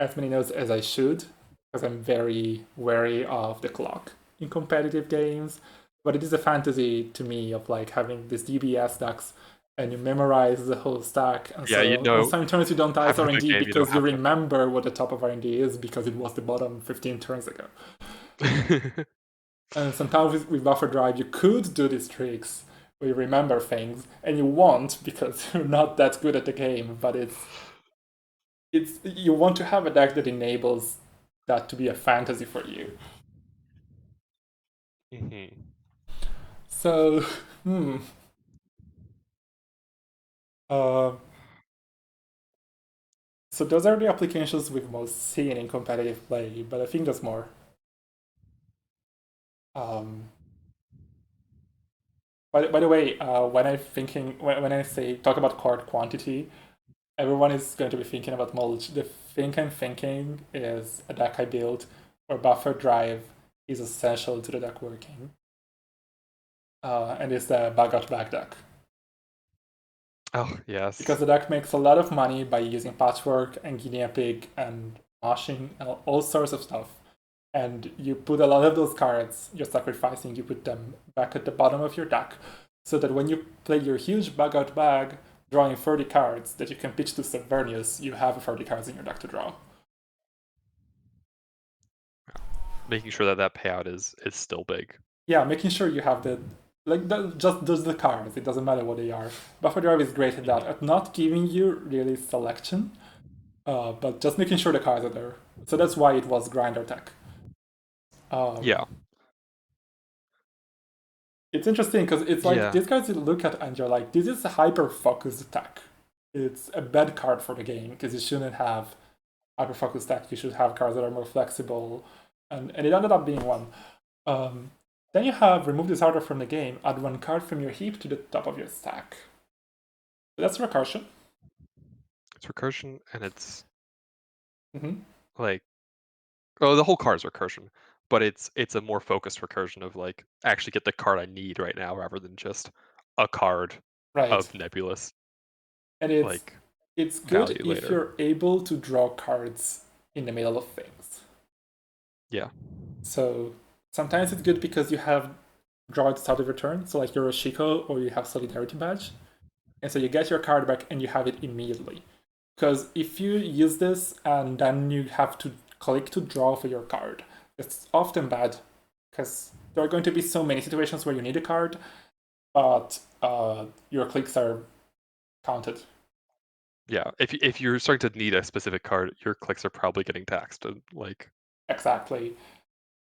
Speaker 1: as many notes as I should because I'm very wary of the clock in competitive games. But it is a fantasy to me of like having this DBS stacks and you memorize the whole stack, and
Speaker 2: Yeah,
Speaker 1: so on some turns you don't dice
Speaker 2: having a good
Speaker 1: RNG
Speaker 2: game, you don't
Speaker 1: because you
Speaker 2: have to.
Speaker 1: remember what the top of RNG is because it was the bottom 15 turns ago. And sometimes with buffer drive, you could do these tricks where you remember things, and you won't because you're not that good at the game. But it's you want to have a deck that enables that to be a fantasy for you. So, hmm. Uh, so those are the applications we've most seen in competitive play, but I think there's more. Um, by the way, when I say talk about card quantity, everyone is going to be thinking about mulch. The thing I'm thinking is a deck I built where buffer drive is essential to the deck working, and it's the bug out bag deck.
Speaker 2: Oh, yes.
Speaker 1: Because the deck makes a lot of money by using patchwork and guinea pig and moshing and all sorts of stuff. And you put a lot of those cards you're sacrificing, you put them back at the bottom of your deck, so that when you play your huge bug out bag, drawing 30 cards that you can pitch to Severnius, you have 30 cards in your deck to draw.
Speaker 2: Making sure that that payout is still big.
Speaker 1: Yeah, making sure you have just does the cards. It doesn't matter what they are. Buffer drive is great at that, at not giving you really selection, but just making sure the cards are there. So that's why it was grinder tech.
Speaker 2: Yeah.
Speaker 1: It's interesting because it's like
Speaker 2: Yeah.
Speaker 1: these guys you look at and you're like, this is a hyper focused attack. It's a bad card for the game because you shouldn't have hyper focused attack. You should have cards that are more flexible, and it ended up being one. Um, then you have remove this order from the game, add one card from your heap to the top of your stack. So that's recursion.
Speaker 2: It's recursion, and it's
Speaker 1: Mm-hmm.
Speaker 2: like, oh, the whole card's recursion, but it's a more focused recursion of like actually get the card I need right now rather than just a card
Speaker 1: Right,
Speaker 2: of nebulous
Speaker 1: and
Speaker 2: like
Speaker 1: it's good
Speaker 2: value
Speaker 1: if
Speaker 2: later.
Speaker 1: you're able to draw cards in the middle of things.
Speaker 2: Yeah.
Speaker 1: So sometimes it's good because you have draw at the start of your turn. So like you're a SICKO or you have Solidarity Badge. And so you get your card back and you have it immediately. Because if you use this and then you have to click to draw for your card, it's often bad because there are going to be so many situations where you need a card, but your clicks are counted.
Speaker 2: Yeah. If you're starting to need a specific card, your clicks are probably getting taxed. And like,
Speaker 1: Exactly.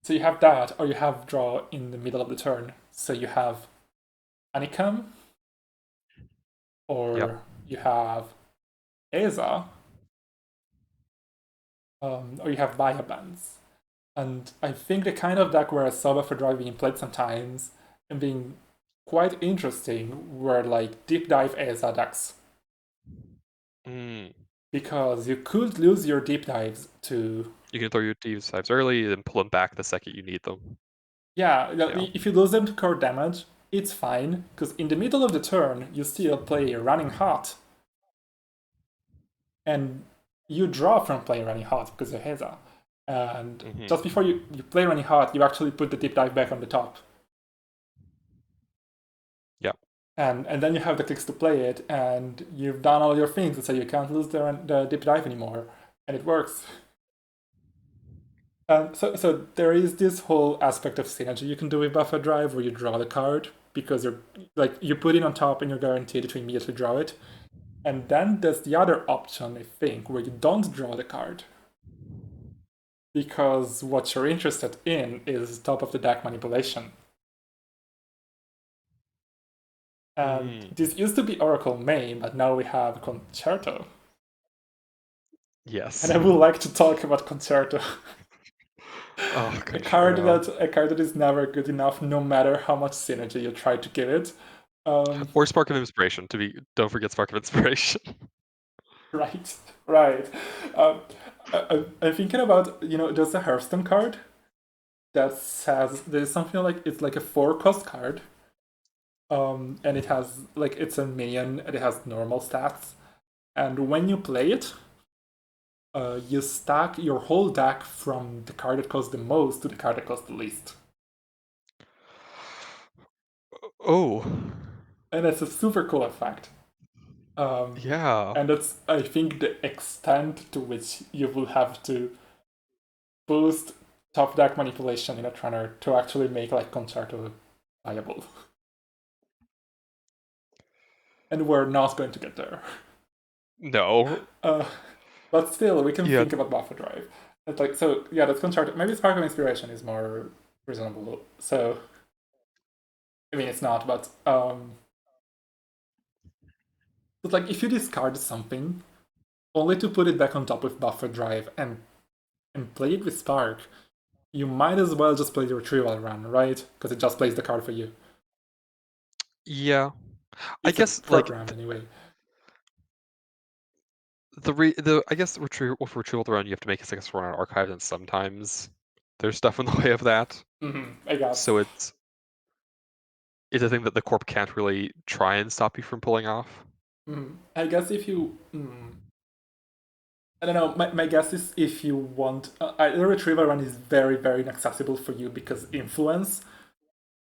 Speaker 1: So you have that, or you have draw in the middle of the turn. So you have Anikam,
Speaker 2: yep.
Speaker 1: or you have Eza, or you have Biobands. And I think the kind of deck where I saw Buffer Drive being played sometimes and being quite interesting were like deep dive Eza decks.
Speaker 2: Mm.
Speaker 1: Because you could lose your deep dives to.
Speaker 2: You can throw your D5s early and pull them back the second you need them.
Speaker 1: Yeah,
Speaker 2: Yeah.
Speaker 1: if you lose them to core damage, it's fine, because in the middle of the turn, you still play Running Hot. And you draw from playing Running Hot because of Heza. And just before you play Running Hot, you actually put the deep dive back on the top.
Speaker 2: Yeah.
Speaker 1: And then you have the clicks to play it, and you've done all your things, so you can't lose the deep dive anymore, and it works. So there is this whole aspect of synergy you can do with buffer drive where you draw the card because you're like you put it on top and you're guaranteed to immediately draw it. And then there's the other option, I think, where you don't draw the card because what you're interested in is top of the deck manipulation. And this used to be Oracle main, but now we have Concerto.
Speaker 2: Yes.
Speaker 1: And I would like to talk about Concerto.
Speaker 2: Oh,
Speaker 1: a card
Speaker 2: Concerto.
Speaker 1: that is never good enough, no matter how much synergy you try to give it.
Speaker 2: Or Spark of Inspiration. Don't forget Spark of Inspiration.
Speaker 1: Right, right. I'm thinking about there's a Hearthstone card that says there's something like it's like a 4-cost card. And it has like it's a minion and it has normal stats. And when you play it, you stack your whole deck from the card that costs the most to the card that costs the least.
Speaker 2: Oh,
Speaker 1: And it's a super cool effect.
Speaker 2: yeah.
Speaker 1: And that's, I think, the extent to which you will have to boost top deck manipulation in a runner to actually make like Concerto viable. And we're not going to get there.
Speaker 2: No.
Speaker 1: Uh, but still, we can
Speaker 2: Yeah.
Speaker 1: think about buffer drive. It's like so, yeah. That's Concerto. Maybe Spark of Inspiration is more reasonable. So, I mean, it's not, but like if you discard something only to put it back on top with buffer drive and play it with Spark, you might as well just play the retrieval run, right? Because it just plays the card for you.
Speaker 2: Yeah. I
Speaker 1: It's a
Speaker 2: guess like
Speaker 1: program anyway.
Speaker 2: the I guess retrieval around you have to make a 6 run on archive, and sometimes there's stuff in the way of that.
Speaker 1: I guess.
Speaker 2: So it's a thing that the corp can't really try and stop you from pulling off.
Speaker 1: I guess if you. I don't know. My guess is if you want. The retrieval run is very, very inaccessible for you because influence,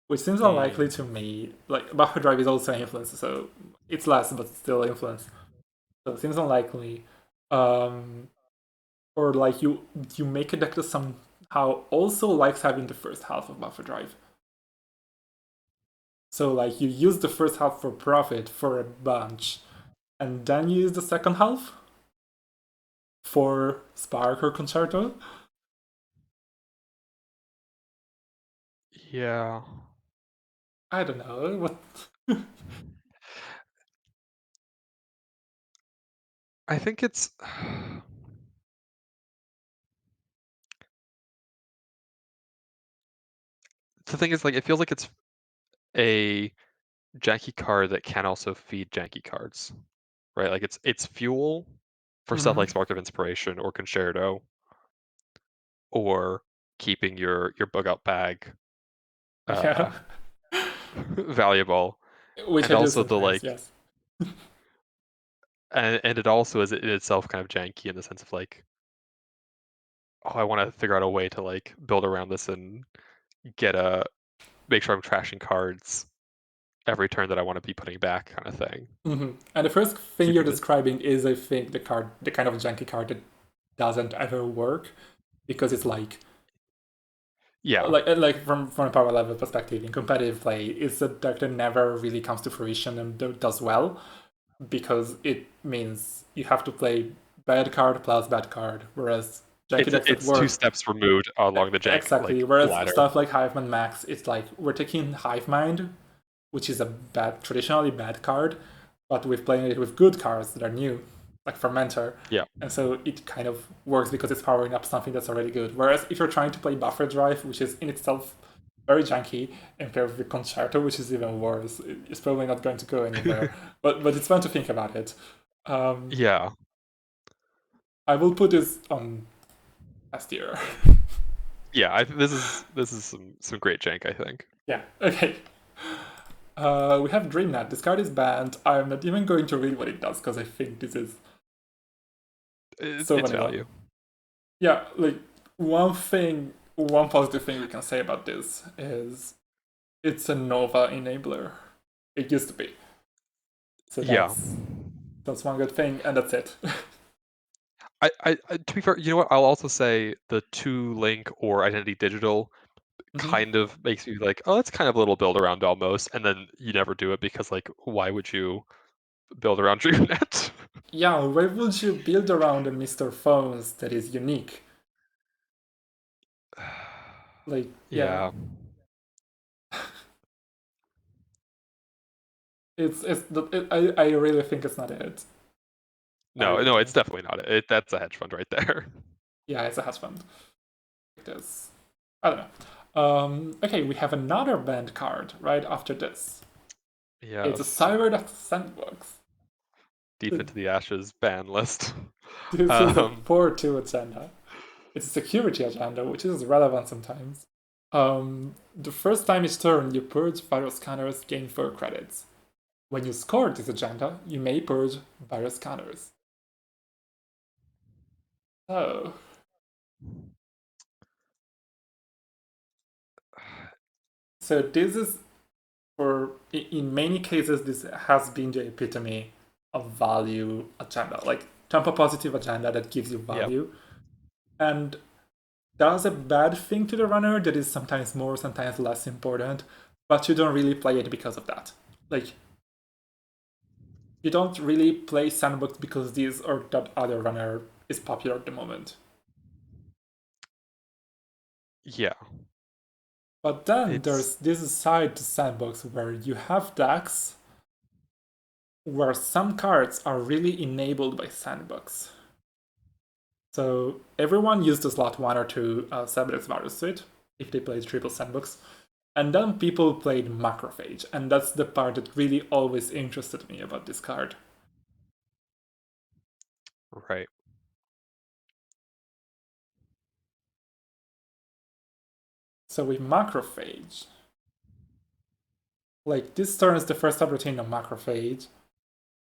Speaker 1: which seems unlikely
Speaker 2: Mm.
Speaker 1: to me. Like, buffer drive is also influence, so it's less, but still influence. So it seems unlikely. Um, or like you make a deck that somehow also likes having the first half of buffer drive. So like you use the first half for profit for a bunch, and then you use the second half for Spark or Concerto.
Speaker 2: Yeah.
Speaker 1: I don't know what.
Speaker 2: I think it's the thing is like it feels like it's a janky card that can also feed janky cards, right? Like it's fuel for stuff like Spark of Inspiration or Concerto, or keeping your bug out bag
Speaker 1: Yeah,
Speaker 2: valuable,
Speaker 1: which
Speaker 2: and
Speaker 1: I do
Speaker 2: also the
Speaker 1: sometimes.
Speaker 2: like,
Speaker 1: Yes.
Speaker 2: and it also is in itself kind of janky in the sense of like, oh, I want to figure out a way to like build around this and get a make sure I'm trashing cards every turn that I want to be putting back, kind of thing.
Speaker 1: And the first thing you're
Speaker 2: Keeping this,
Speaker 1: describing is, I think, the kind of janky card that doesn't ever work because it's
Speaker 2: yeah,
Speaker 1: like from a power level perspective in competitive play, it's a deck that never really comes to fruition and does well because it means you have to play bad card plus bad card, whereas janky decks that
Speaker 2: it's two
Speaker 1: work
Speaker 2: steps removed along the jank
Speaker 1: exactly.
Speaker 2: like
Speaker 1: Whereas
Speaker 2: ladder.
Speaker 1: stuff like Hiveman Max, it's like we're taking Hive Mind, which is a traditionally bad card, but we're playing it with good cards that are new, like Fermenter.
Speaker 2: Yeah,
Speaker 1: And so it kind of works because it's powering up something that's already good. Whereas if you're trying to play Buffer Drive, which is in itself very janky, and paired with Concerto, which is even worse, it's probably not going to go anywhere. But it's fun to think about it. Um,
Speaker 2: yeah,
Speaker 1: I will put this on S tier.
Speaker 2: yeah. This is some great jank, I think.
Speaker 1: Yeah. Okay. We have DreamNet. This card is banned. I'm not even going to read what it does because I think this is so
Speaker 2: It's
Speaker 1: vanilla.
Speaker 2: value.
Speaker 1: Yeah, like one positive thing we can say about this is it's a Nova enabler. It used to be. So
Speaker 2: Yeah.
Speaker 1: that's one good thing, and that's it.
Speaker 2: To be fair, you know what? I'll also say the two link or identity digital kind of makes me like, oh, it's kind of a little build around almost, and then you never do it because like, why would you build around DreamNet?
Speaker 1: Yeah, why would you build around a Mr. Phones that is unique? Like, yeah,
Speaker 2: Yeah.
Speaker 1: I really think it's not it. I
Speaker 2: No,
Speaker 1: really
Speaker 2: no, it's
Speaker 1: don't.
Speaker 2: definitely not it. That's a hedge fund right there.
Speaker 1: Yeah, it's a hedge fund. Like this. I don't know. Okay, we have another banned card right after this. It's a
Speaker 2: Yes.
Speaker 1: Cyberduck Sandbox.
Speaker 2: Deep into the ashes ban list.
Speaker 1: This is a
Speaker 2: Um,
Speaker 1: 4-2 agenda. It's a security agenda, which is relevant sometimes. The first time each turn, you purge virus scanners, gain 4 credits. When you score this agenda, you may purge virus scanners. Oh. So this is, in many cases, this has been the epitome of value agenda, like tempo positive agenda that gives you value. Yep. And does a bad thing to the runner that is sometimes more, sometimes less important, but you don't really play it because of that. Like, you don't really play sandbox because this or that other runner is popular at the moment.
Speaker 2: Yeah.
Speaker 1: But then there's this side to sandbox where you have decks where some cards are really enabled by sandbox. So everyone used to slot 1 or 2 Sabrex Virus Suite if they played triple sandbox. And then people played Macrophage, and that's the part that really always interested me about this card.
Speaker 2: Right.
Speaker 1: So with Macrophage, like this turn is the first subroutine of Macrophage,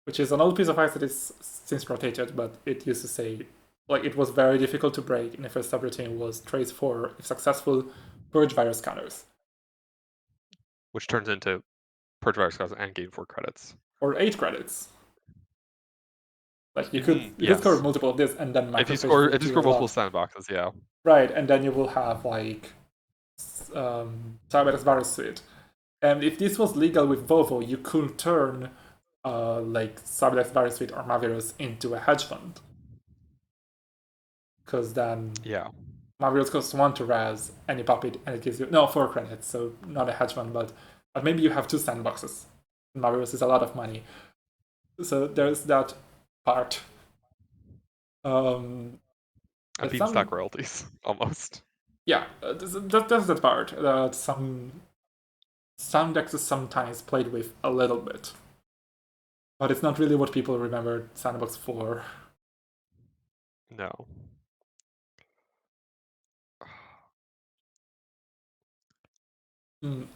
Speaker 1: which is an old piece of ice that is since rotated, but it used to say, like, it was very difficult to break in the first subroutine was trace 4, if successful, purge virus scanners.
Speaker 2: Which turns into purge virus scanners and gain 4 credits.
Speaker 1: Or 8 credits. Like you could score multiple of this and then
Speaker 2: if you score multiple sandboxes, yeah.
Speaker 1: Right, and then you will have like Cyberx Virus Suite. And if this was legal with Vovo, you could turn like Cyberx Virus Suite or Mavirus into a hedge fund. Because then Mavirus costs 1 to res, and you pop it, and it gives you 4 credits, so not a hedge fund, but maybe you have 2 sandboxes. Mavirus is a lot of money. So there's that part.
Speaker 2: Beanstalk royalties, almost.
Speaker 1: Yeah, that's that part that some decks is sometimes played with a little bit. But it's not really what people remember Sandbox for.
Speaker 2: No.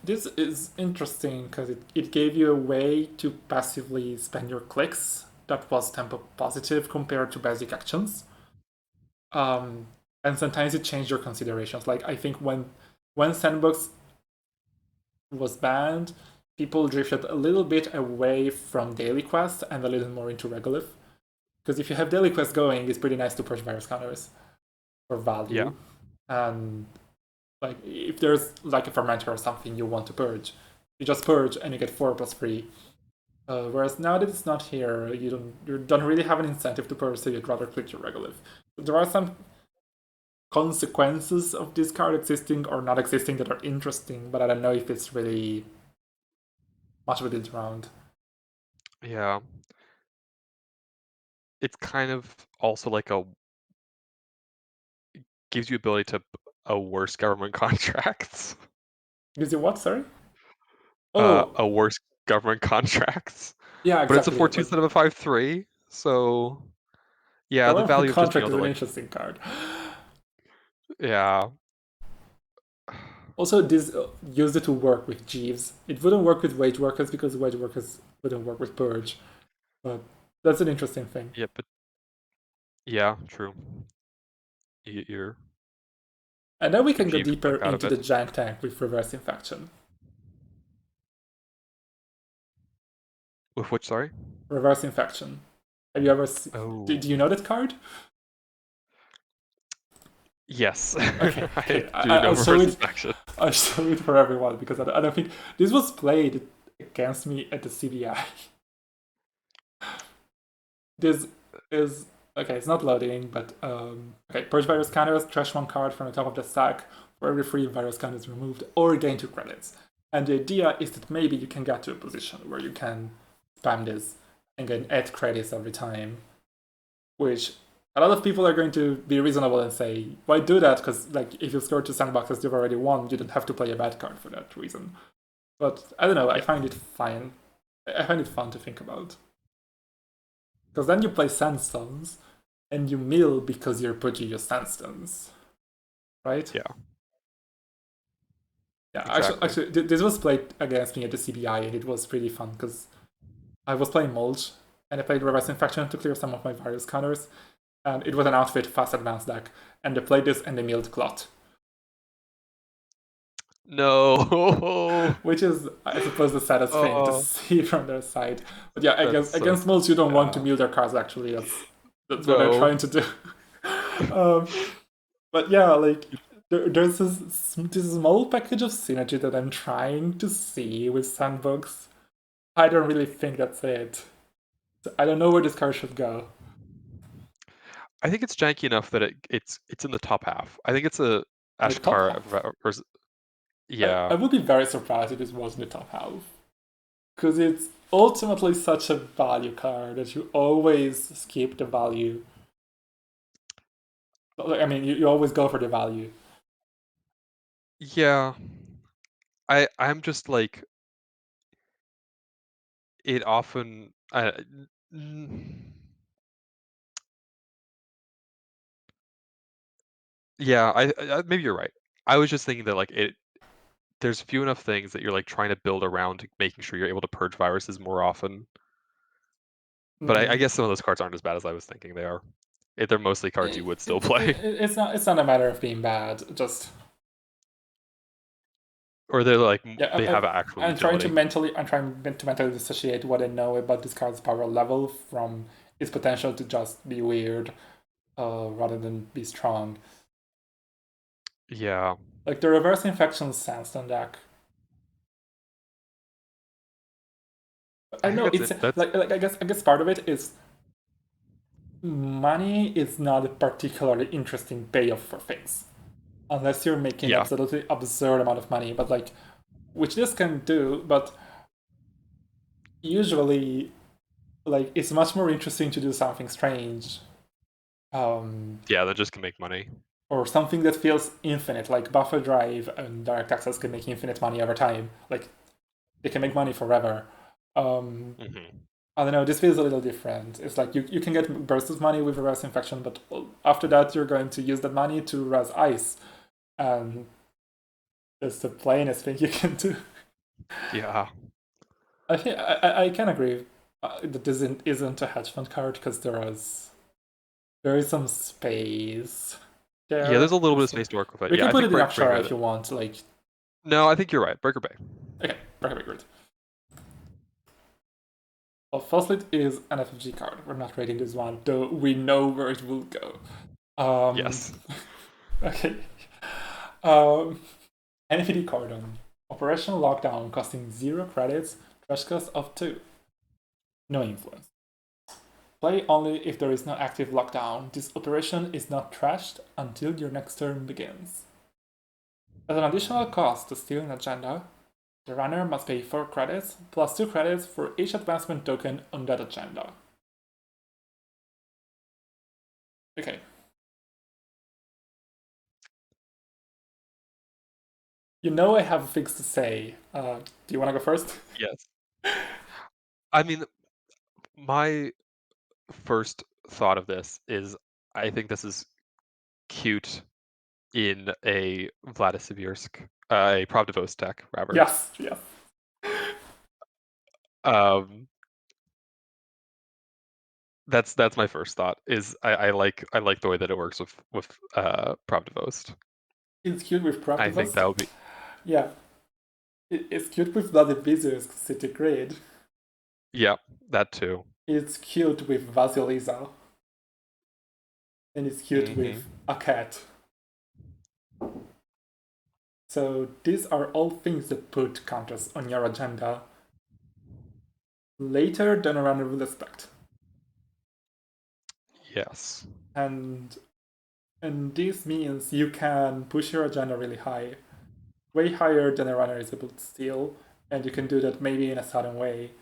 Speaker 1: This is interesting because it gave you a way to passively spend your clicks that was tempo positive compared to basic actions. And sometimes it changed your considerations. Like I think when Sandbox was banned, people drifted a little bit away from daily quest and a little more into regolith. Because if you have daily quest going, it's pretty nice to push virus counters for value. Yeah. And like if there's like a fermenter or something you want to purge, you just purge and you get 4+3. Whereas now that it's not here, you don't really have an incentive to purge, so you'd rather click your regolith. There are some consequences of this card existing or not existing that are interesting, but I don't know if it's really much of it around.
Speaker 2: Yeah. It's kind of also like gives you ability to worse government contracts.
Speaker 1: Gives you what, sorry?
Speaker 2: A worse government contracts.
Speaker 1: Yeah, exactly.
Speaker 2: But it's a 4/2 instead of a 5/3, so yeah, the value of just being able to,
Speaker 1: like, an interesting card.
Speaker 2: Yeah.
Speaker 1: Also, this used it to work with Jeeves. It wouldn't work with wage workers because wage workers wouldn't work with purge. But that's an interesting thing.
Speaker 2: Yeah, but yeah, true. You're
Speaker 1: and then we can go deeper into the jank tank with reverse infection.
Speaker 2: With which, sorry?
Speaker 1: Reverse infection. Have you ever seen?
Speaker 2: Oh.
Speaker 1: Do you know that card?
Speaker 2: Yes.
Speaker 1: Okay.
Speaker 2: I'll show
Speaker 1: it for everyone because I don't think this was played against me at the CBI. This is okay. It's not loading, but okay. Purge virus scanners. Trash 1 card from the top of the stack for every 3 virus scanners removed, or gain 2 credits. And the idea is that maybe you can get to a position where you can spam this and get 8 credits every time, which a lot of people are going to be reasonable and say, why do that? Because like if you score 2 sandboxes you've already won, you don't have to play a bad card for that reason. But I don't know, I find it fine. I find it fun to think about. Because then you play sandstones, and you mill because you're putting your sandstones. Right?
Speaker 2: Yeah.
Speaker 1: Yeah,
Speaker 2: Exactly.
Speaker 1: this was played against me at the CBI, and it was pretty fun because I was playing Mulch, and I played Reverse Infection to clear some of my various counters, and it was an outfit fast advanced deck, and they played this and they milled Clot,
Speaker 2: No.
Speaker 1: which is, I suppose, the saddest thing to
Speaker 2: Oh,
Speaker 1: see from their side. But yeah,
Speaker 2: that's so
Speaker 1: against Mulch, you don't want to
Speaker 2: yeah.
Speaker 1: mill their cards. Actually, that's what they're
Speaker 2: No.
Speaker 1: trying to do. um, but yeah, like there's this small package of synergy that I'm trying to see with Sandbox. I don't really think that's it. So I don't know where this card should go.
Speaker 2: I think it's janky enough that it's in the top half. I think it's a
Speaker 1: In the top
Speaker 2: Ashtar
Speaker 1: half,
Speaker 2: versus
Speaker 1: I
Speaker 2: yeah.
Speaker 1: would be very surprised if this was in the top half. Because it's ultimately such a value card that you always skip the value. I mean, you always go for the value.
Speaker 2: Yeah. I'm just like it often mm, yeah, maybe you're right. I was just thinking that like there's few enough things that you're like trying to build around making sure you're able to purge viruses more often. But I
Speaker 1: Mm.
Speaker 2: guess some of those cards aren't as bad as I was thinking they are. They're mostly cards you would still play.
Speaker 1: It's not a matter of being bad. Just
Speaker 2: Or they're like
Speaker 1: yeah,
Speaker 2: they have actual utility.
Speaker 1: I'm trying to mentally dissociate what I know about this card's power level from its potential to just be weird, rather than be strong.
Speaker 2: Yeah.
Speaker 1: Like the reverse infection Sandstorm deck. I
Speaker 2: I think
Speaker 1: know it's
Speaker 2: that's
Speaker 1: I guess part of it is money is not a particularly interesting payoff for things unless you're making
Speaker 2: yeah.
Speaker 1: absolutely absurd amount of money. But like, which this can do, but usually like it's much more interesting to do something strange, um,
Speaker 2: Yeah, that just can make money.
Speaker 1: or something that feels infinite, like buffer drive and direct access can make infinite money over time. Like they can make money forever. Um,
Speaker 2: Hmm.
Speaker 1: I don't know. This feels a little different. It's like you can get bursts of money with reverse infection, but after that you're going to use that money to res ice, and that's the plainest thing you can do.
Speaker 2: Yeah.
Speaker 1: I think I can agree that this isn't a hedge fund card because there is some space
Speaker 2: Yeah, there's
Speaker 1: there.
Speaker 2: a little bit of space to work with it.
Speaker 1: We
Speaker 2: Yeah,
Speaker 1: can
Speaker 2: I
Speaker 1: put
Speaker 2: think
Speaker 1: it in Akshara
Speaker 2: Breaker.
Speaker 1: if you want. Like,
Speaker 2: No, I think you're right. Breaker Bay.
Speaker 1: okay, very good. Well, Foslit is an FFG card. We're not rating this one, though we know where it will go. Um,
Speaker 2: Yes.
Speaker 1: okay. Um, NFD Cordon. Operational lockdown costing 0 credits, trash cost of 2. No influence. Play only if there is no active lockdown. This operation is not trashed until your next turn begins. As an additional cost to steal an agenda, the runner must pay 4 credits plus 2 credits for each advancement token on that agenda. Okay. You know I have things to say. Do you want to go first?
Speaker 2: Yes. I mean, my first thought of this is I think this is cute in a Vladisibirsk, a Pravdivos deck, rather.
Speaker 1: Yes, yes.
Speaker 2: Um, that's my first thought. Is I like the way that it works with Pravdivos.
Speaker 1: It's cute with
Speaker 2: I think that
Speaker 1: Practivus.
Speaker 2: would be
Speaker 1: Yeah, it's cute with Bloody Vizier's City Grid.
Speaker 2: yeah, that too.
Speaker 1: It's cute with Vasilisa. And it's cute
Speaker 2: Hmm.
Speaker 1: with a cat. So these are all things that put counters on your agenda later than a runner will expect.
Speaker 2: Yes.
Speaker 1: And this means you can push your agenda really high, way higher than a runner is able to steal, and you can do that maybe in a sudden way,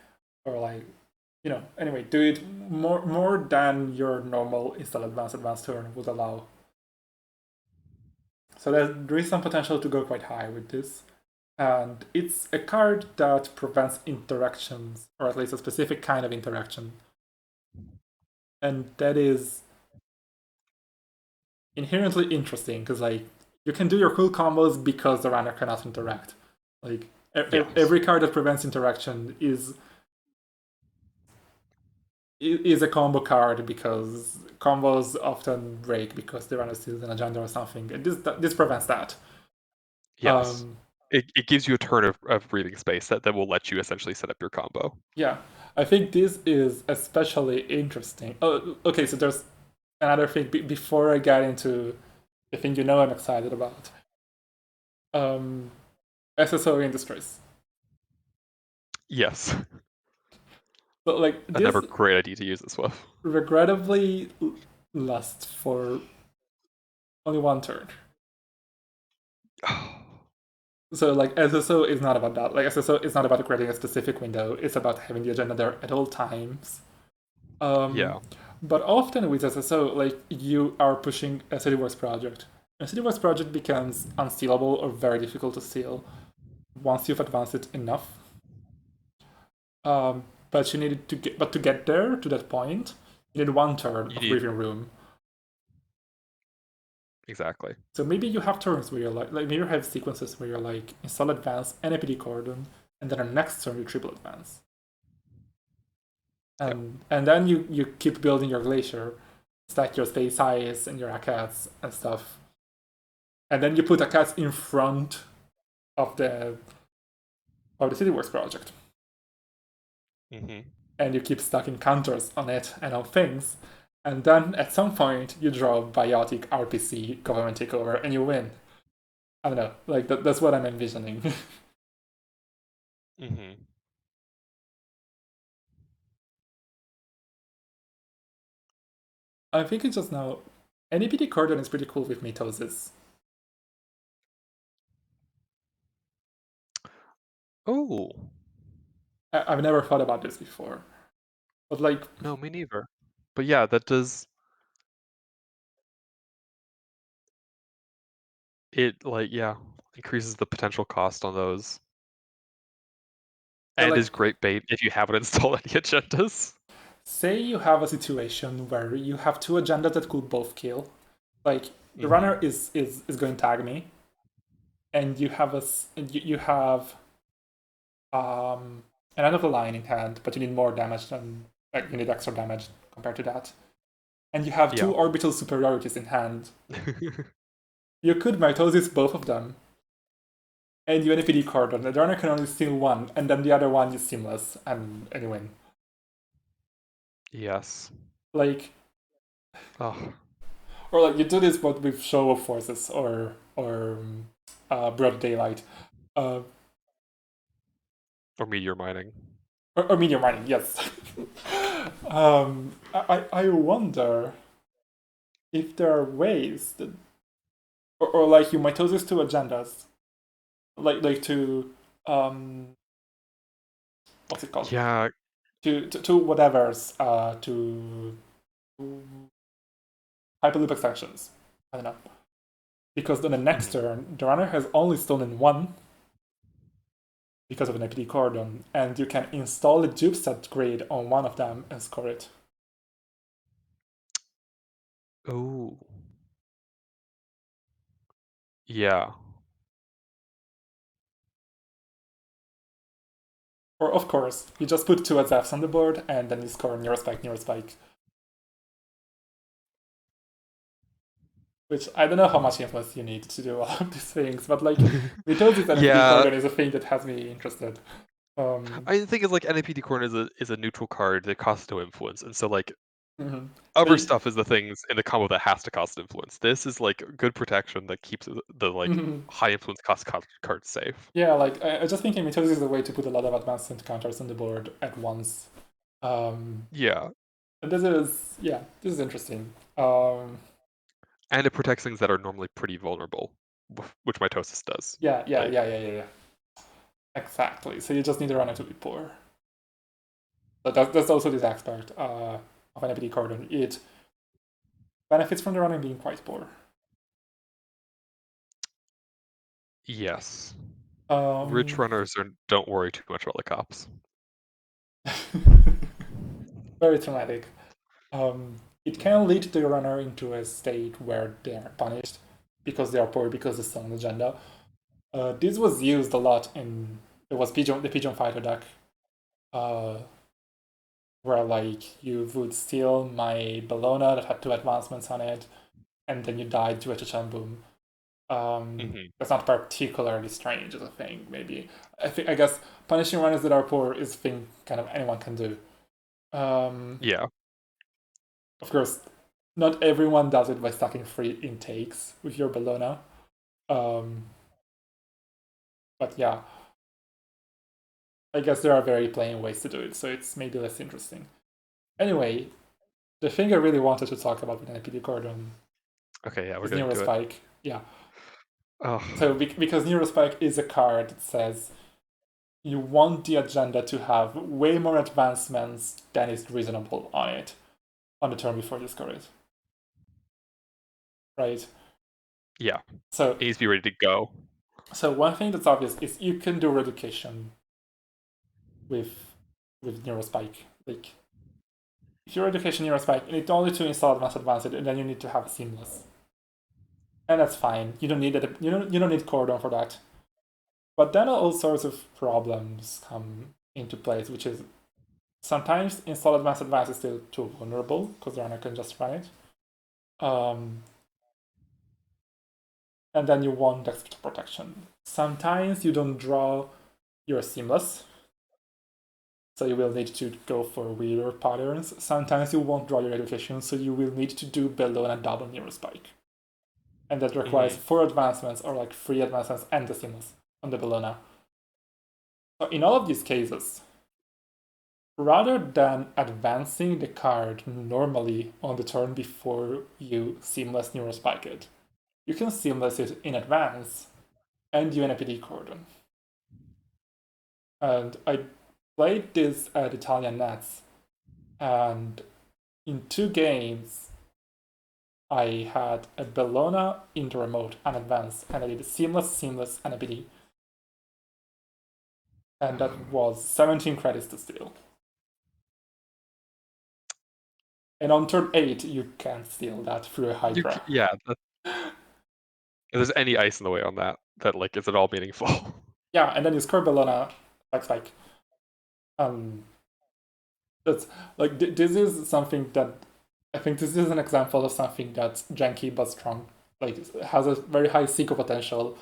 Speaker 1: or like, anyway, do it more than your normal install advanced turn would allow. So there is some potential to go quite high with this. And it's a card that prevents interactions, or at least a specific kind of interaction. And that is inherently interesting because, like, you can do your cool combos because the runner cannot interact. Like
Speaker 2: Yes.
Speaker 1: every card that prevents interaction is a combo card because combos often break because the runner steals an agenda or something. And this prevents that.
Speaker 2: Yes.
Speaker 1: Um,
Speaker 2: It gives you a turn of breathing space that will let you essentially set up your combo.
Speaker 1: yeah, I think this is especially interesting. Oh, okay. So there's another thing before I get into the thing I'm excited about. Um, SSO industries.
Speaker 2: Yes.
Speaker 1: But like
Speaker 2: Another
Speaker 1: this
Speaker 2: great idea to use this with.
Speaker 1: regrettably lasts for only one turn. So like SSO is not about that. Like SSO is not about creating a specific window. It's about having the agenda there at all times. Um,
Speaker 2: Yeah.
Speaker 1: but often with SSO, like you are pushing a CityWorks project. A CityWorks project becomes unstealable or very difficult to steal once you've advanced it enough. But you needed to get there to that point, you need one turn
Speaker 2: You
Speaker 1: of
Speaker 2: need
Speaker 1: breathing room.
Speaker 2: exactly.
Speaker 1: So maybe you have turns where you're like maybe you have sequences where you're like install advance NAPD cordon, and then the next turn you triple advance.
Speaker 2: Yeah.
Speaker 1: And then you keep building your glacier, stack your space size and your ACATs and stuff. And then you put ACATs in front of the CityWorks project.
Speaker 2: Hmm.
Speaker 1: And you keep stacking counters on it and on things. And then at some point you draw biotic RPC government takeover and you win. I don't know, like that's what I'm envisioning.
Speaker 2: Hmm.
Speaker 1: I think it's just now NAPD Cordon is pretty cool with mitosis.
Speaker 2: Oh.
Speaker 1: I've never thought about this before. But like
Speaker 2: No, me neither. But yeah, that does it like yeah, increases the potential cost on those.
Speaker 1: but
Speaker 2: And is
Speaker 1: like
Speaker 2: great bait if you haven't installed any agendas.
Speaker 1: say you have a situation where you have two agendas that could both kill. Like the runner
Speaker 2: Hmm.
Speaker 1: is going to tag me, and you have you have um an end of the line in hand, but you need more damage than like you need extra damage compared to that. And you have
Speaker 2: Yeah.
Speaker 1: two orbital superiorities in hand. You could mitosis both of them, and you NFD cordon. The runner can only steal one, and then the other one is seamless, and you win.
Speaker 2: Yes.
Speaker 1: Like
Speaker 2: Oh.
Speaker 1: or like you do this but with show of forces or broad daylight. Uh,
Speaker 2: Or meteor mining.
Speaker 1: or medium mining, yes. I wonder if there are ways that, or like you mitosis two agendas, like to what's it called?
Speaker 2: Yeah.
Speaker 1: To whatever's to hyperloop extensions. I don't know because on the next
Speaker 2: Mhm.
Speaker 1: turn the runner has only stolen one because of an APD cordon, and you can install a dupe set grid on one of them and score it.
Speaker 2: Oh. Yeah.
Speaker 1: Or of course, you just put two SFs on the board and then you score near spike. Which I don't know how much influence you need to do all of these things, but like mitosis and APD
Speaker 2: Yeah.
Speaker 1: cordon is a thing that has me interested.
Speaker 2: I think it's like NAPD Corn is a neutral card that costs no influence, and so like
Speaker 1: Mhm.
Speaker 2: other
Speaker 1: Like,
Speaker 2: stuff is the things in the combo that has to cost influence. This is like good protection that keeps the like
Speaker 1: mhm.
Speaker 2: high influence cost cards safe.
Speaker 1: Yeah, like I just thinking mitosis is a way to put a lot of advanced counters on the board at once. Um,
Speaker 2: Yeah,
Speaker 1: and this is interesting.
Speaker 2: and it protects things that are normally pretty vulnerable, which mitosis does. Like
Speaker 1: Yeah. Exactly. So you just need the runner to be poor. But that's also this aspect of an APD cordon. It benefits from the runner being quite poor.
Speaker 2: yes, rich
Speaker 1: Um,
Speaker 2: runners don't worry too much about the cops.
Speaker 1: very traumatic. It can lead the runner into a state where they are punished because they are poor because of some agenda. This was used a lot in it was the Pigeon Fighter deck, uh, where like you would steal my Bellona that had 2 advancements on it, and then you died to a Chachan Boom. That's not particularly strange as a thing. Maybe I guess punishing runners that are poor is a thing kind of anyone can do.
Speaker 2: Yeah.
Speaker 1: Of course, not everyone does it by stacking 3 intakes with your Bellona. Um, but yeah, I guess there are very plain ways to do it, so it's maybe less interesting. Anyway, the thing I really wanted to talk about with NPD Cordon
Speaker 2: Okay, yeah, we're
Speaker 1: is
Speaker 2: getting to it.
Speaker 1: Neurospike. Yeah.
Speaker 2: Oh.
Speaker 1: So because Neurospike is a card that says you want the agenda to have way more advancements than is reasonable on it on the turn before you score it. Right?
Speaker 2: Yeah.
Speaker 1: So
Speaker 2: It needs to be ready to go.
Speaker 1: so one thing that's obvious is you can do reducation with Neurospike. Like if your education Neurospike, you need only to install advanced, and then you need to have a seamless. And that's fine. You don't need it. You don't need Cordon for that. But then all sorts of problems come into place, which is sometimes install advanced is still too vulnerable because the runner can just run it. And then you want extra protection. Sometimes you don't draw your seamless, so you will need to go for weirder patterns. Sometimes you won't draw your education, so you will need to do below and a double Neurospike. And that requires 4 advancements or like 3 advancements and the seamless on the Bellona. So in all of these cases, rather than advancing the card normally on the turn before you seamless Neurospike it, you can seamless it in advance and do an NPD Cordon. And I played this at Italian Nets, and in 2 games, I had a Bellona in the remote and advanced, and I did seamless, and NPD. And that was 17 credits to steal. And on turn 8, you can't steal that through a Hydra.
Speaker 2: Yeah. If there's any ice in the way on that like is at all meaningful.
Speaker 1: Yeah, and then you score Bellona, like that's like this is something that I think this is an example of something that's janky but strong. Like has a very high SICKO potential,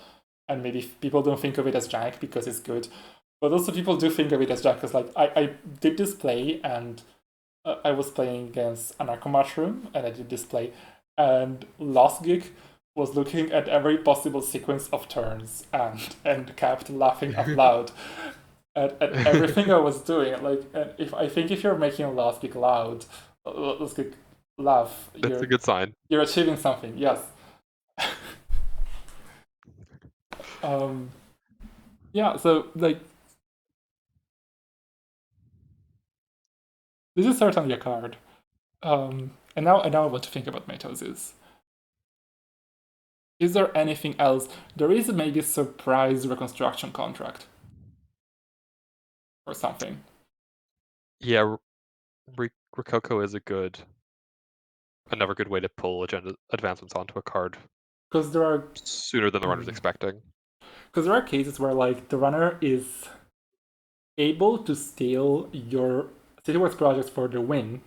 Speaker 1: and maybe people don't think of it as jank because it's good, but also people do think of it as jank because like I did this play and I was playing against Anarcho Mushroom and I did this play, and Lost Geek was looking at every possible sequence of turns and kept laughing out loud at everything I was doing. Like, if I think if you're making Lost Geek loud, Lost Geek laugh,
Speaker 2: That's a good sign.
Speaker 1: you're achieving something. Yes. Yeah. So like, this is certainly a card. And now I want to think about mitosis. Is there anything else? There is maybe a surprise reconstruction contract or something.
Speaker 2: Yeah, Rococo is another good way to pull agenda advancements onto a card
Speaker 1: Because there are
Speaker 2: sooner than the runner's expecting.
Speaker 1: Because there are cases where like the runner is able to steal your CityWorks projects for the win,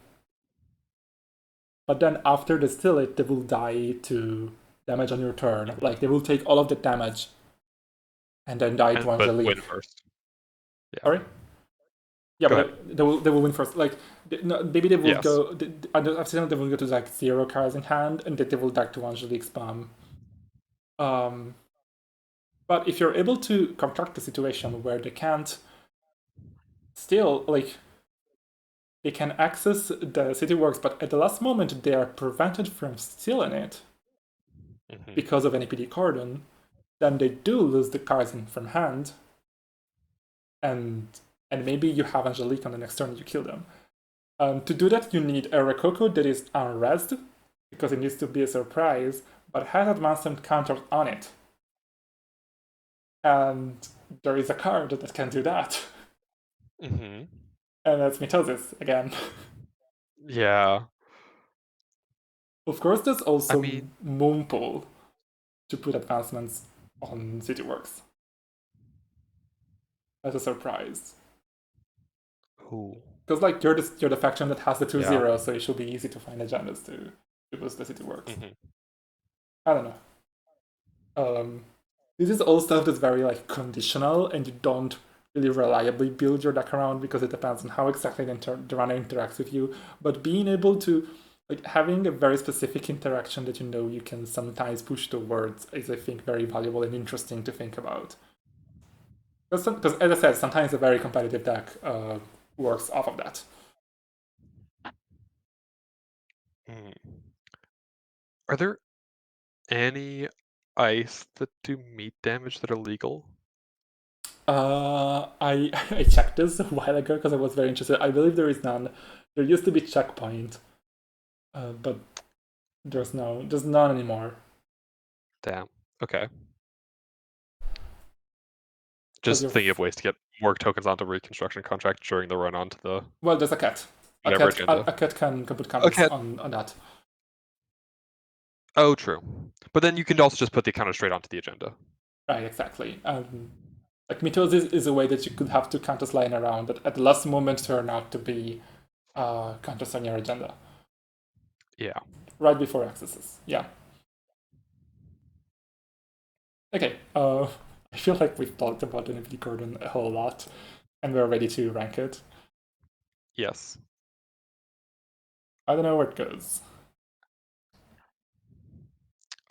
Speaker 1: but then after they steal it, they will die to damage on your turn. Like they will take all of the damage and then die to
Speaker 2: But
Speaker 1: Angelique.
Speaker 2: win first. Yeah.
Speaker 1: Sorry? Yeah,
Speaker 2: Go
Speaker 1: but they will win first. Like maybe they will
Speaker 2: Yes.
Speaker 1: go. I've seen them. They will go to like 0 cards in hand, and then they will die to Angelique spam. But if you're able to construct a situation where they can't steal, like they can access the CityWorks, but at the last moment they are prevented from stealing it because of an APD Cordon, then they do lose the cards from hand, and maybe you have Angelique on the next turn and you kill them. To do that, you need a Rococo that is unrezzed, because it needs to be a surprise, but has advancement counters on it. And there is a card that can do that. And that's Mitosis again.
Speaker 2: Yeah.
Speaker 1: Of course, there's also Moonpool to put advancements on CityWorks. as a surprise.
Speaker 2: Ooh.
Speaker 1: Because like you're the faction that has the two
Speaker 2: Yeah.
Speaker 1: zeros, so it should be easy to find agendas to boost the city works.
Speaker 2: Mhm.
Speaker 1: I don't know. This is all stuff that's very like conditional, and you don't really reliably build your deck around because it depends on how exactly the runner interacts with you. But being able to like having a very specific interaction that you know you can sometimes push towards is, I think, very valuable and interesting to think about. Because as I said, sometimes a very competitive deck works off of that.
Speaker 2: Mm. Are there any ice that do meat damage that are legal?
Speaker 1: I checked this a while ago because I was very interested. I believe there is none. There used to be checkpoint, but there's none anymore.
Speaker 2: Damn. Okay.
Speaker 1: Because
Speaker 2: Just
Speaker 1: you're
Speaker 2: thinking of ways to get more tokens onto reconstruction contract during the run onto the
Speaker 1: well, there's a cat.
Speaker 2: whatever agenda.
Speaker 1: A cat can put counters
Speaker 2: Okay.
Speaker 1: on that.
Speaker 2: Oh, true. But then you can also just put the counter straight onto the agenda.
Speaker 1: Right, exactly. Like mitosis is a way that you could have two counters lying around that at the last moment turn out to be counters on your agenda.
Speaker 2: Yeah.
Speaker 1: Right before accesses. Yeah. Okay. I feel like we've talked about NFT Cordon a whole lot, and we're ready to rank it.
Speaker 2: Yes.
Speaker 1: I don't know where it goes.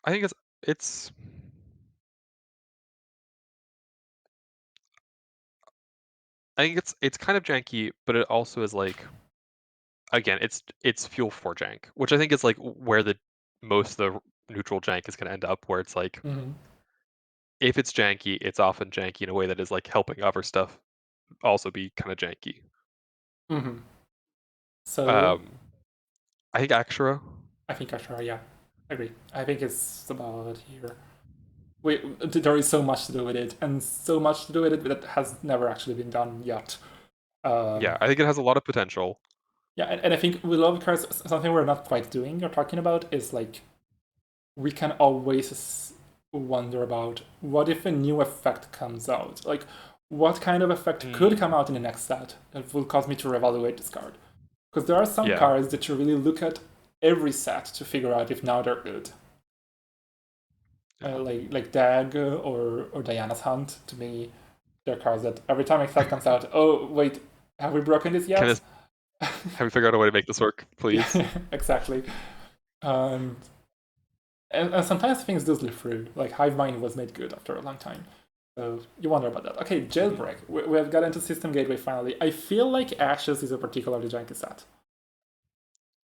Speaker 2: I think it's I think it's kind of janky, but it also is like again, it's fuel for jank, which I think is like where the most of the neutral jank is going to end up, where it's like
Speaker 1: Mm-hmm.
Speaker 2: if it's janky, it's often janky in a way that is like helping other stuff also be kind of janky.
Speaker 1: Mm-hmm. So
Speaker 2: Um, I think Akshara.
Speaker 1: I think Ashura, yeah, I agree. I think it's about here. There is so much to do with it, and so much to do with it that has never actually been done yet.
Speaker 2: Yeah, I think it has a lot of potential.
Speaker 1: Yeah, and I think with love cards, something we're not quite doing or talking about is like we can always wonder about what if a new effect comes out? Like, what kind of effect could come out in the next set that will cause me to reevaluate this card? Because there are some
Speaker 2: Yeah.
Speaker 1: cards that you really look at every set to figure out if now they're good.
Speaker 2: Yeah.
Speaker 1: Like Dag or Diana's Hunt, to me, they're cards that every time a set comes out, oh wait, have we broken this
Speaker 2: Can
Speaker 1: yet?
Speaker 2: have we figured out a way to make this work, please?
Speaker 1: Yeah, exactly. And, and sometimes things do slip through. Like Hive Mind was made good after a long time. So you wonder about that. Okay, Jailbreak. We have got into System Gateway finally. I feel like Ashes is a particularly janky set.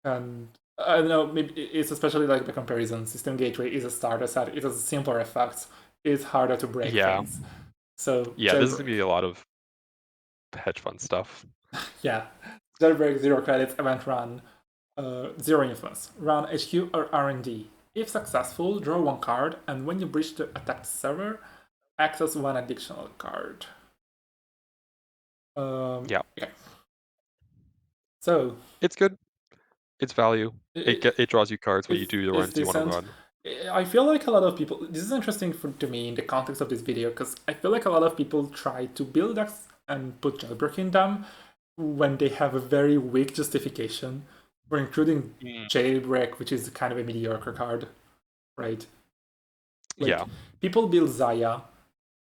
Speaker 1: And I don't know, maybe it's especially like the comparison. System Gateway is a starter set. It has simpler effects. It's harder to break
Speaker 2: Yeah.
Speaker 1: things. So
Speaker 2: Yeah, this is gonna
Speaker 1: Jailbreak.
Speaker 2: be a lot of hedge fund stuff.
Speaker 1: Yeah. Jailbreak, 0 credits, event run, 0 influence. Run HQ or R&D. If successful, draw 1 card, and when you breach the attacked server, access 1 additional card.
Speaker 2: Yeah.
Speaker 1: Okay. So
Speaker 2: It's good. It's value. It draws you cards when you
Speaker 1: it's,
Speaker 2: do the
Speaker 1: it's
Speaker 2: runs you want to
Speaker 1: decent.
Speaker 2: run.
Speaker 1: I feel like a lot of people. This is interesting to me in the context of this video because I feel like a lot of people try to build decks and put jailbreak in them when they have a very weak justification for including jailbreak, which is kind of a mediocre card, right? Like
Speaker 2: Yeah.
Speaker 1: people build Zaya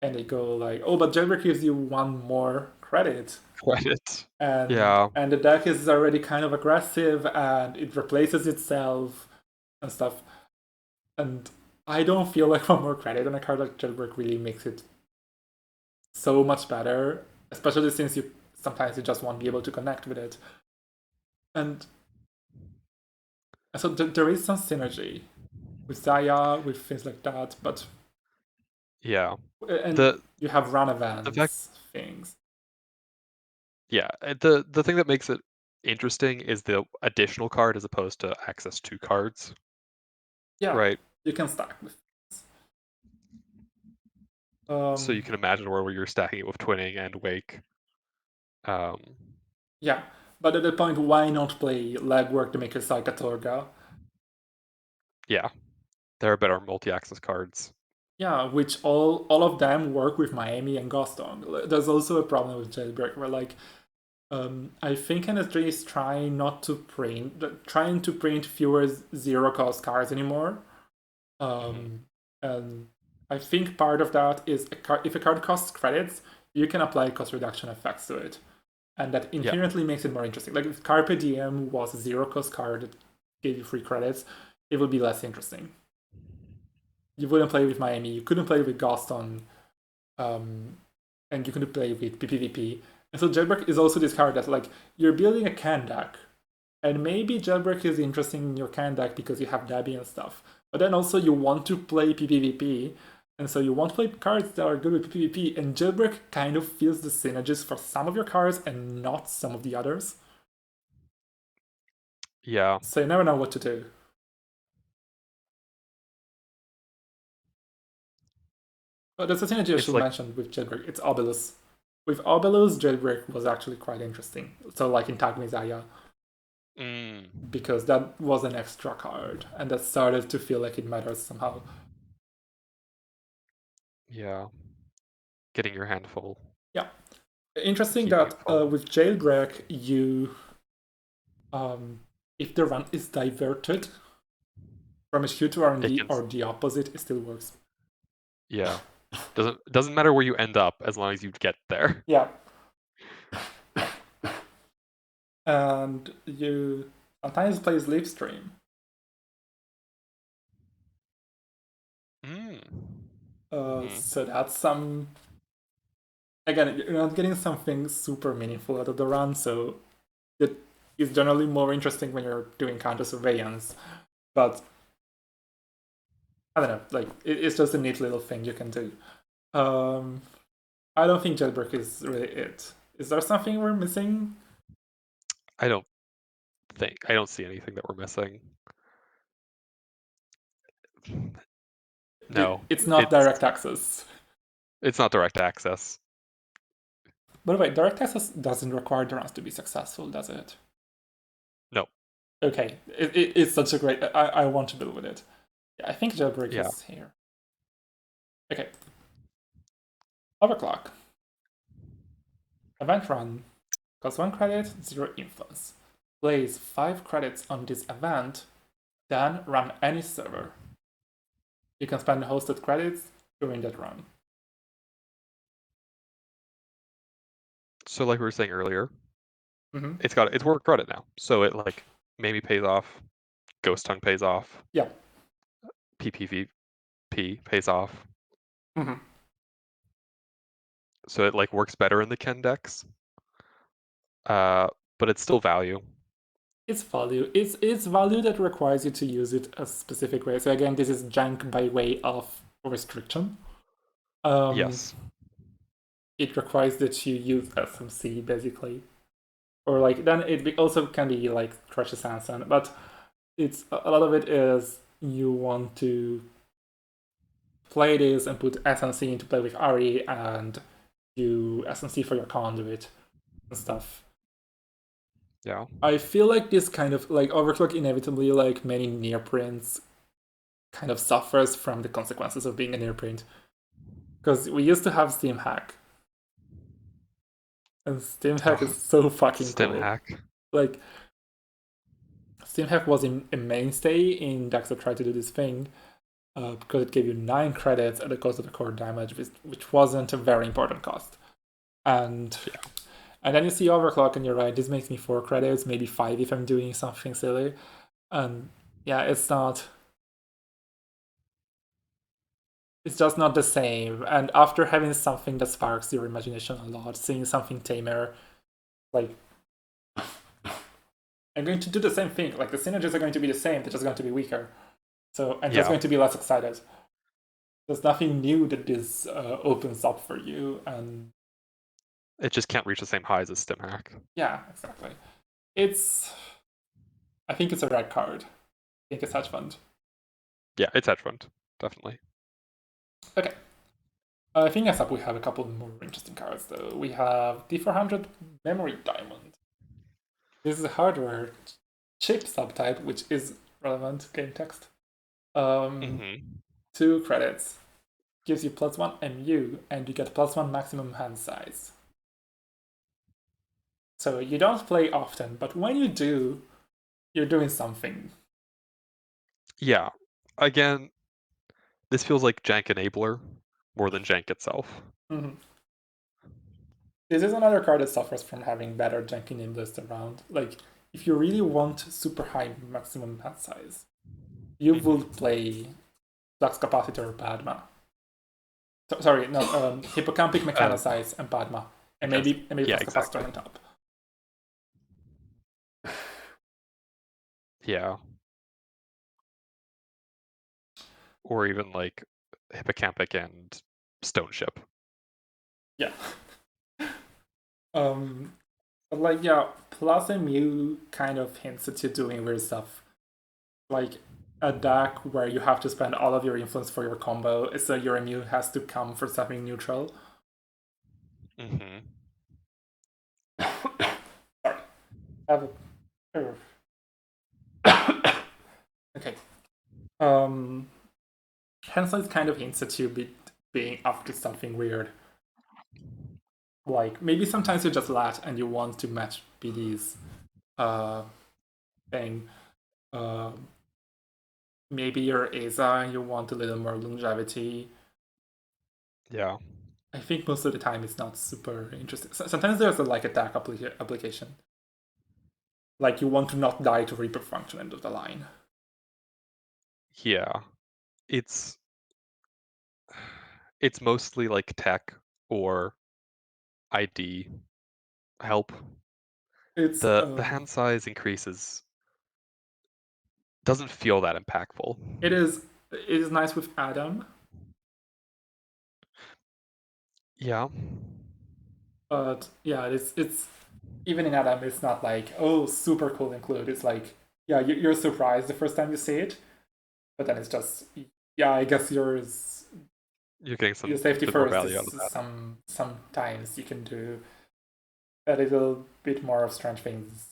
Speaker 1: and they go like, oh, but jailbreak gives you 1 more credit.
Speaker 2: Credit.
Speaker 1: And
Speaker 2: Yeah.
Speaker 1: the deck is already kind of aggressive and it replaces itself and stuff. And I don't feel like 1 more credit on a card like Jailbreak really makes it so much better, especially since you sometimes you just won't be able to connect with it. And so there is some synergy with Zaya, with things like that, but
Speaker 2: Yeah.
Speaker 1: and
Speaker 2: The
Speaker 1: you have run
Speaker 2: the fact
Speaker 1: events things.
Speaker 2: yeah, the thing that makes it interesting is the additional card as opposed to access to cards,
Speaker 1: Yeah,
Speaker 2: right?
Speaker 1: you can stack with.
Speaker 2: So you can imagine where you're stacking it with twinning and wake. Um,
Speaker 1: Yeah, but at that point, why not play legwork to make a Psychotorga?
Speaker 2: yeah, there are better multi-access cards.
Speaker 1: Yeah, which all of them work with Miami and Goston. There's also a problem with Jailbreak where like I think NSG is trying to print fewer zero cost cards anymore. And I think part of that is if a card costs credits, you can apply cost reduction effects to it, and that
Speaker 2: Yeah.
Speaker 1: inherently makes it more interesting. Like if Carpe Diem was a zero cost card that gave you free credits, it would be less interesting. You wouldn't play with Miami, you couldn't play with Gaston, and you couldn't play with PPVP. And so Jailbreak is also this card that like you're building a can deck, and maybe Jailbreak is interesting in your can deck because you have Debbie and stuff. But then also you want to play PPVP, and so you want to play cards that are good with PPVP, and Jailbreak kind of feels the synergies for some of your cards and not some of the others.
Speaker 2: Yeah.
Speaker 1: So you never know what to do. But there's a synergy I
Speaker 2: It's
Speaker 1: should
Speaker 2: like,
Speaker 1: mention with Jailbreak. It's Obelus. With Obelus, Jailbreak was actually quite interesting. So like in Tag Mizaya, because that was an extra card, and that started to feel like it matters somehow.
Speaker 2: yeah, getting your hand full,
Speaker 1: Yeah. Interesting
Speaker 2: keeping it
Speaker 1: that
Speaker 2: full.
Speaker 1: with Jailbreak, you if the run is diverted from HQ to
Speaker 2: It
Speaker 1: R&D
Speaker 2: can,
Speaker 1: or the opposite, it still works.
Speaker 2: yeah. Doesn't matter where you end up as long as you get there.
Speaker 1: Yeah. And you sometimes play Slipstream.
Speaker 2: Mm-hmm.
Speaker 1: So that's some. Again, you're not getting something super meaningful out of the run, so it is generally more interesting when you're doing counter surveillance. But I don't know, like it's just a neat little thing you can do. Um, I don't think Jailbreak is really it. Is there something we're missing?
Speaker 2: I don't see anything that we're missing. No,
Speaker 1: It's not direct access.
Speaker 2: it's not direct access.
Speaker 1: By the way, direct access doesn't require the runs to be successful, does it?
Speaker 2: No.
Speaker 1: Okay, it's such a great. I want to build with it. Yeah, I think Jailbreak
Speaker 2: Yeah.
Speaker 1: is here. Okay. Overclock. Event run. Costs 1 credit, 0 influence. Place 5 credits on this event, then run any server. You can spend hosted credits during that run.
Speaker 2: So like we were saying earlier,
Speaker 1: Mm-hmm.
Speaker 2: it's work credit now. So it like maybe pays off, Ghost Tongue pays off,
Speaker 1: Yeah.
Speaker 2: PPVP pays off.
Speaker 1: Mm-hmm.
Speaker 2: So it like works better in the Ken decks. But it's still value.
Speaker 1: It's value. It's value that requires you to use it a specific way. So again, this is jank by way of restriction.
Speaker 2: Yes.
Speaker 1: It requires that you use SMC basically, or like then it also can be like Crush Sanson, but it's a lot of it is you want to play this and put SMC into play with Ari and do SMC for your conduit and stuff.
Speaker 2: Yeah.
Speaker 1: I feel like this kind of like Overclock inevitably, like many nearprints, kind of suffers from the consequences of being a nearprint. Because we used to have Steam Hack, and Steam Hack is so fucking
Speaker 2: Stim
Speaker 1: cool.
Speaker 2: hack.
Speaker 1: Like Steam Hack was a mainstay in decks that tried to do this thing because it gave you 9 credits at the cost of the core damage, which wasn't a very important cost. And
Speaker 2: Yeah.
Speaker 1: and then you see Overclock, and you're right. This makes me 4 credits, maybe 5 if I'm doing something silly. And yeah, it's not. It's just not the same. And after having something that sparks your imagination a lot, seeing something tamer, like I'm going to do the same thing. Like the synergies are going to be the same, they're just going to be weaker. So I'm just
Speaker 2: Yeah.
Speaker 1: going to be less excited. There's nothing new that this opens up for you, and
Speaker 2: It just can't reach the same highs as Stim hack.
Speaker 1: yeah, exactly. It's. I think it's a red card. I think it's hedge fund.
Speaker 2: Yeah, it's hedge fund. Definitely.
Speaker 1: Okay. I think next up we have a couple more interesting cards though. We have D400 Memory Diamond. This is a hardware chip subtype, which is relevant game text.
Speaker 2: Mm-hmm.
Speaker 1: 2 credits. gives you +1 MU, and you get +1 maximum hand size. So you don't play often, but when you do, you're doing something.
Speaker 2: Yeah. Again, this feels like jank enabler more than jank itself.
Speaker 1: Mm-hmm. This is another card that suffers from having better janky name list around. Like, if you really want super high maximum hand size, you would play Flux Capacitor Padma. Sorry, no, Hippocampic Mechanicize and Padma. And maybe Flux Capacitor on top.
Speaker 2: Yeah. Or even like Hippocampic and Stone Ship.
Speaker 1: Yeah. But like, yeah, plus MU kind of hints at you doing weird stuff. Like a deck where you have to spend all of your influence for your combo, so your MU has to come for something neutral.
Speaker 2: Mm-hmm.
Speaker 1: Sorry. Okay. Henslice kind of hints at you being up to something weird. Like, maybe sometimes you just lat and you want to match BD's thing. Maybe you're Aza and you want a little more longevity.
Speaker 2: Yeah.
Speaker 1: I think most of the time it's not super interesting. Sometimes there's like attack application. Like you want to not die to Reaper function end of the line.
Speaker 2: Yeah. It's mostly like tech or ID help.
Speaker 1: It's
Speaker 2: The hand size increases doesn't feel that impactful.
Speaker 1: It is nice with Adam.
Speaker 2: Yeah.
Speaker 1: But yeah, it's even in Adam, it's not like, oh, super cool include. It's like, yeah, you're surprised the first time you see it, but then it's just, yeah, I guess
Speaker 2: You're getting
Speaker 1: your
Speaker 2: some
Speaker 1: safety
Speaker 2: bit more
Speaker 1: first
Speaker 2: value out
Speaker 1: is
Speaker 2: of that.
Speaker 1: sometimes you can do a little bit more of strange things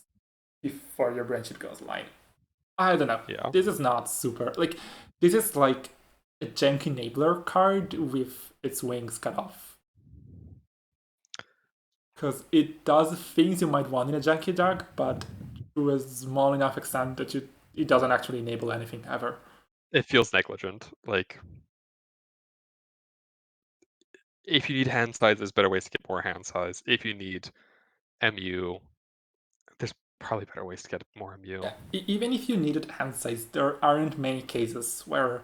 Speaker 1: before your brain chip goes online. I don't know.
Speaker 2: Yeah.
Speaker 1: This is not super like this is like a jank enabler card with its wings cut off. Because it does things you might want in a janky deck, but to a small enough extent that it doesn't actually enable anything ever.
Speaker 2: It feels negligent. Like if you need hand size, there's better ways to get more hand size. If you need MU, there's probably better ways to get more MU.
Speaker 1: Yeah. Even if you needed hand size, there aren't many cases where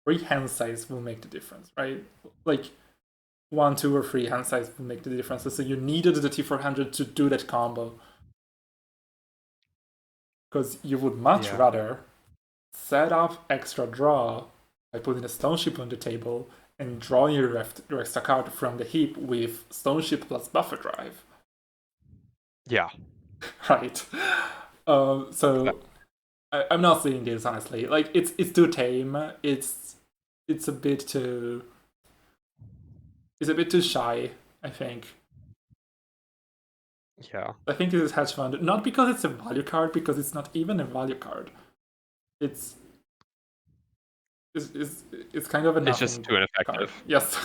Speaker 1: 3 hand size will make the difference, right? Like 1, 2, or 3 hand size will make the difference. So you needed the D400 to do that combo. Because you would much rather set up extra draw by putting a stone ship on the table and drawing your extra card from the heap with stone ship plus buffer drive.
Speaker 2: Yeah.
Speaker 1: Right. So I'm not seeing this honestly. Like it's too tame. It's a bit too. It's a bit too shy. I think.
Speaker 2: Yeah.
Speaker 1: I think this is hedge fund not because it's a value card, because it's not even a value card. It's it's kind of a nothing.
Speaker 2: It's just too ineffective.
Speaker 1: Card. Yes.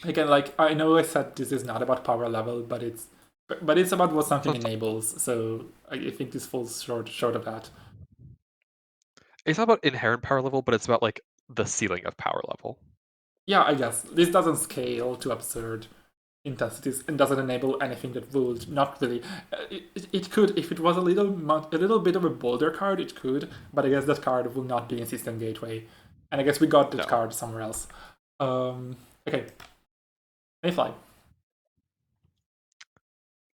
Speaker 1: Again, like I know I said this is not about power level, but it's about what something enables. So I think this falls short of that.
Speaker 2: It's not about inherent power level, but it's about like the ceiling of power level.
Speaker 1: Yeah, I guess this doesn't scale to absurd intensities and doesn't enable anything that would. Not really. It could if it was a little bit of a bolder card. It could, but I guess that card will not be in System Gateway, and I guess we got that card somewhere else. Okay, Mayfly.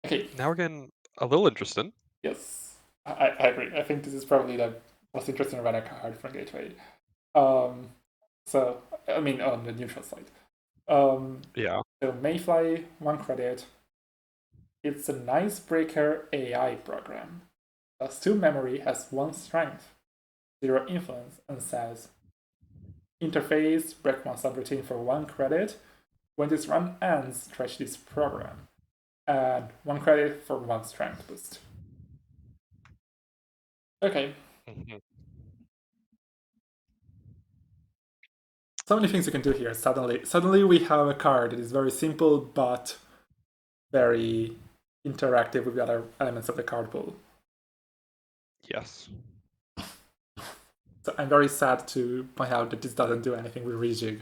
Speaker 1: Okay.
Speaker 2: Now we're getting a little interesting.
Speaker 1: Yes, I agree. I think this is probably the most interesting runner card from Gateway. So I mean on the neutral side.
Speaker 2: Yeah.
Speaker 1: So Mayfly, 1 credit. It's an icebreaker AI program. Plus 2 memory, has 1 strength, 0 influence, and says interface, break 1 subroutine for 1 credit. When this run ends, stretch this program. And 1 credit for 1 strength boost. Okay.
Speaker 2: Mm-hmm.
Speaker 1: so many things you can do here. Suddenly we have a card that is very simple but very interactive with the other elements of the card pool.
Speaker 2: Yes.
Speaker 1: So I'm very sad to point out that this doesn't do anything with Rejig.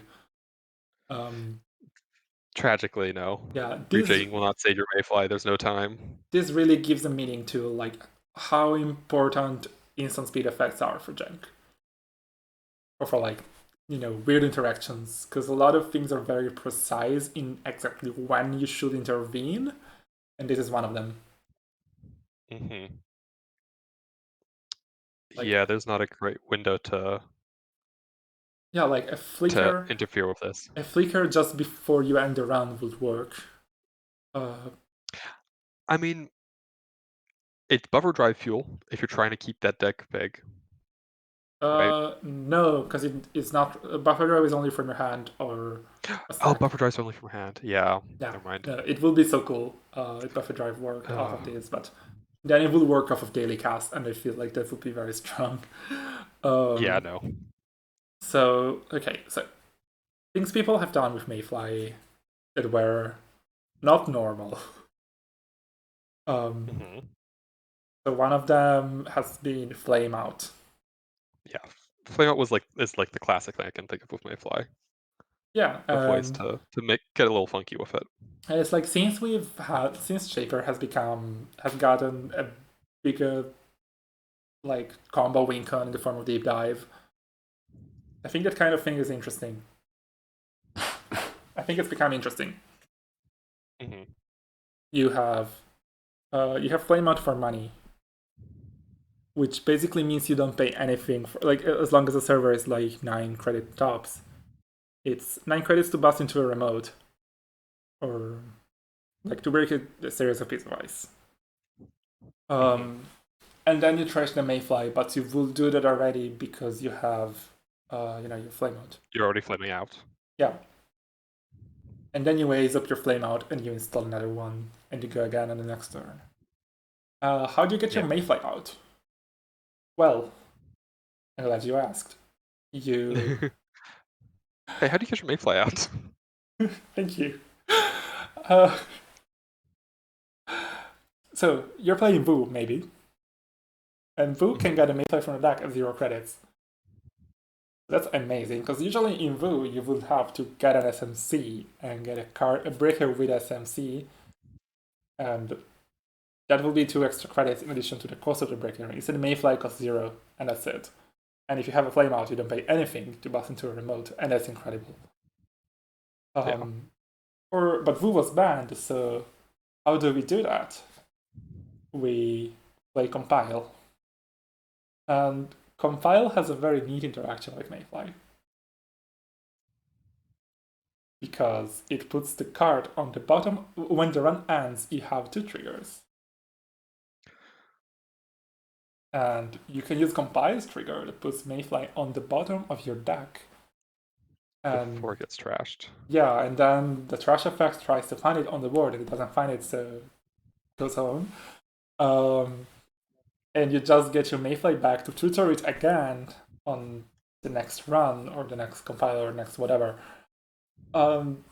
Speaker 2: Tragically, no.
Speaker 1: Yeah,
Speaker 2: Rejigging will not save your Mayfly. There's no time.
Speaker 1: this really gives a meaning to like how important instant speed effects are for jank, or for like weird interactions, because a lot of things are very precise in exactly when you should intervene, and this is one of them.
Speaker 2: Mm-hmm.
Speaker 1: Like,
Speaker 2: yeah, there's not a great window to
Speaker 1: like a flicker
Speaker 2: interfere with this.
Speaker 1: A flicker just before you end the round would work.
Speaker 2: I mean, it's buffer drive fuel if you're trying to keep that deck big. Right?
Speaker 1: No, because it's not. Buffer drive is only from your hand or a stack.
Speaker 2: Oh, buffer drive's only from hand. Yeah.
Speaker 1: Yeah,
Speaker 2: Never mind.
Speaker 1: it will be so cool if buffer drive worked off of this, but then it will work off of daily cast, and I feel like that would be very strong.
Speaker 2: Yeah, no.
Speaker 1: So okay, so things people have done with Mayfly that were not normal.
Speaker 2: Mm-hmm.
Speaker 1: So one of them has been flame out.
Speaker 2: Yeah. Flame out is like the classic thing I can think of with Mayfly.
Speaker 1: Yeah,
Speaker 2: Of ways to get a little funky with it.
Speaker 1: it's like since Shaper has gotten a bigger like combo win con in the form of deep dive. I think that kind of thing is interesting. I think it's become interesting.
Speaker 2: Mm-hmm.
Speaker 1: You have flame out for money, which basically means you don't pay anything for, like, as long as the server is like 9 credit tops. It's 9 credits to bust into a remote, or like to break a series of piece of ice. And then you trash the Mayfly, but you will do that already because you have, your flame out.
Speaker 2: You're already flaming out.
Speaker 1: Yeah. And then you raise up your flame out and you install another one, and you go again on the next turn. How do you get your Mayfly out? Well, I'm glad you asked. You.
Speaker 2: Hey, how do you get your Mayfly out?
Speaker 1: Thank you. So you're playing Vu, maybe, and Vu can get a Mayfly from the deck at 0 credits. That's amazing, because usually in Vu you would have to get an SMC and get a breaker with SMC, and that will be 2 extra credits in addition to the cost of the breaker. Instead, Mayfly costs 0, and that's it. And if you have a flame out, you don't pay anything to bust into a remote, and that's incredible. But Vu was banned, so how do we do that? We play Compile. And Compile has a very neat interaction with Mayfly, because it puts the card on the bottom. When the run ends, you have 2 triggers. And you can use Compile's trigger that puts Mayfly on the bottom of your deck. And
Speaker 2: before it gets trashed.
Speaker 1: Yeah, and then the trash effect tries to find it on the board, and it doesn't find it, so it goes home. And you just get your Mayfly back to tutor it again on the next run, or the next compile, or next whatever. And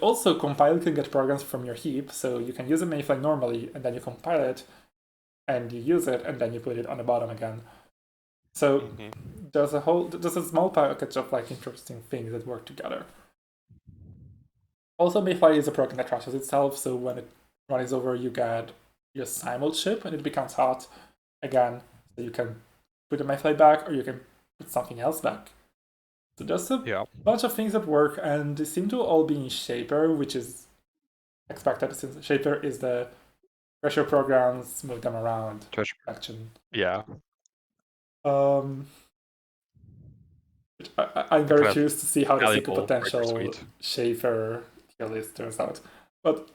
Speaker 1: also, Compile can get programs from your heap, so you can use a Mayfly normally, and then you compile it, and you use it, and then you put it on the bottom again. So there's a small package of like interesting things that work together. Also, Mayfly is a program that trashes itself, so when it runs over, you get your simul chip, and it becomes hot again, so you can put the Mayfly back, or you can put something else back. So there's a bunch of things that work, and they seem to all be in Shaper, which is expected since Shaper is the pressure programs, move them around action.
Speaker 2: Yeah.
Speaker 1: I'm very curious to see how the SICKO potential Shaper tier list turns out. But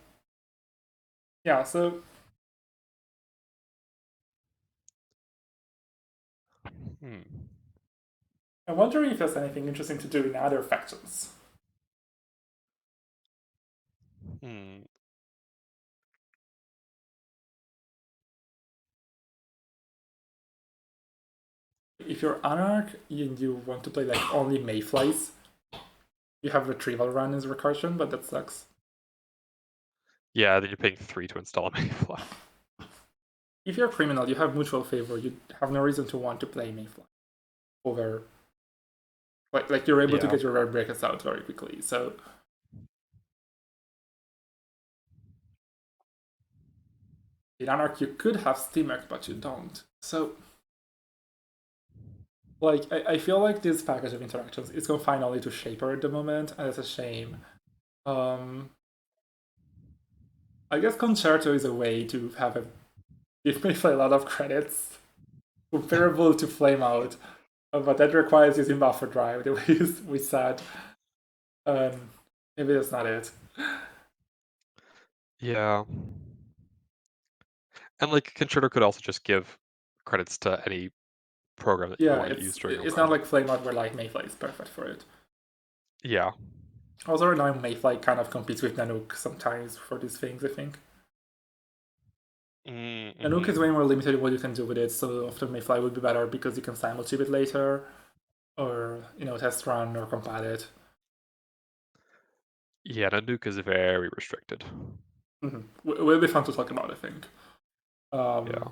Speaker 1: yeah, so I'm wondering if there's anything interesting to do in other factions. If you're Anarch and you want to play like only Mayflies, You have retrieval run as recursion, but that sucks.
Speaker 2: Yeah, then you're paying 3 to install a Mayfly.
Speaker 1: If you're a criminal, you have mutual favor. You have no reason to want to play Mayfly over. Like you're able to
Speaker 2: Yeah.
Speaker 1: get your rare breakers out very quickly. So in Anarch, you could have Steamx, but you don't. So like I feel like this package of interactions is confined only to Shaper at the moment, and it's a shame. I guess Concerto is a way to have a give Mayfly a lot of credits comparable to Flameout, but that requires using buffer drive the way we said. Maybe that's not it.
Speaker 2: Yeah. And like Concerto could also just give credits to any program that you
Speaker 1: Yeah,
Speaker 2: want to use during a
Speaker 1: it's not
Speaker 2: run.
Speaker 1: like Flameout where like Mayfly is perfect for it.
Speaker 2: Yeah.
Speaker 1: Also, right now Mayfly kind of competes with Nanook sometimes for these things, I think. Nanook is way more limited in what you can do with it, so often Mayfly would be better because you can simulchip it later, or test run or compile it.
Speaker 2: Yeah, Nanook is very restricted.
Speaker 1: Will be fun to talk about, I think.
Speaker 2: Yeah.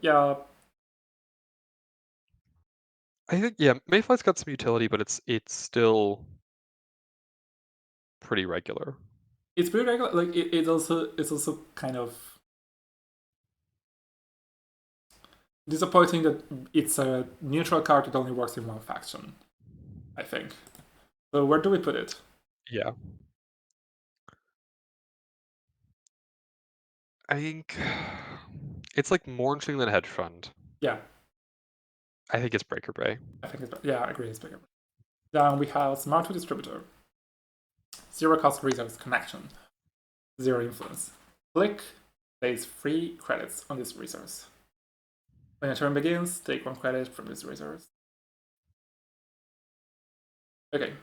Speaker 1: Yeah,
Speaker 2: I think Mayfly's got some utility, but it's still pretty regular.
Speaker 1: it's pretty regular. Like it's also kind of disappointing that it's a neutral card that only works in one faction, I think. So where do we put it?
Speaker 2: Yeah. I think it's like more interesting than Hedge Fund.
Speaker 1: Yeah,
Speaker 2: I think it's Breaker Bay.
Speaker 1: I think it's yeah, I agree. It's bigger. Then we have Smart to Distributor, zero cost resource connection, zero influence. Click pays 3 credits on this resource. When your turn begins, take 1 credit from this resource. Okay.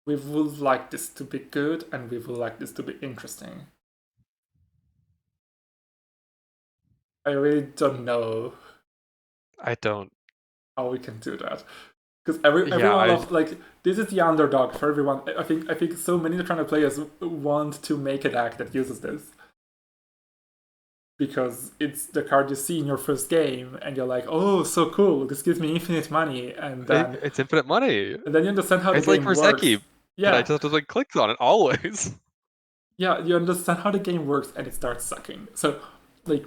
Speaker 1: We would like this to be good, and we would like this to be interesting. I really don't know
Speaker 2: I don't.
Speaker 1: how we can do that. Because
Speaker 2: Yeah,
Speaker 1: everyone loves, like, this is the underdog for everyone. I think so many trying to players want to make a deck that uses this. Because it's the card you see in your first game, and you're like, oh, so cool, this gives me infinite money,
Speaker 2: it's infinite money.
Speaker 1: and then you understand how the
Speaker 2: It's like
Speaker 1: game
Speaker 2: for
Speaker 1: works.
Speaker 2: Zeki, but I
Speaker 1: Yeah,
Speaker 2: just like clicked on it always.
Speaker 1: yeah, you understand how the game works, and it starts sucking. So, like,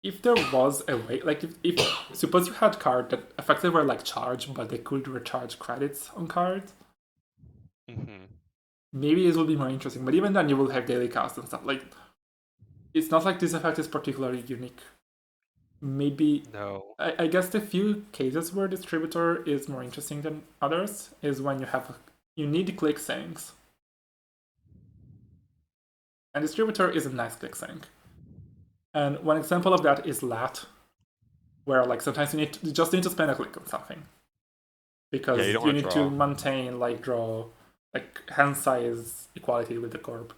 Speaker 1: if there was a way, like, if suppose you had cards that effectively were like charged, but they could recharge credits on cards, maybe it will be more interesting. But even then, you will have daily cast and stuff. Like, it's not like this effect is particularly unique. Maybe
Speaker 2: No.
Speaker 1: I guess the few cases where distributor is more interesting than others is when you need click sinks, and distributor is a nice click sink. And one example of that is lat, where like sometimes you just need to spend a click on something
Speaker 2: Yeah, you
Speaker 1: because
Speaker 2: don't
Speaker 1: you
Speaker 2: want to
Speaker 1: need to
Speaker 2: draw.
Speaker 1: maintain like draw like hand size equality with the corp.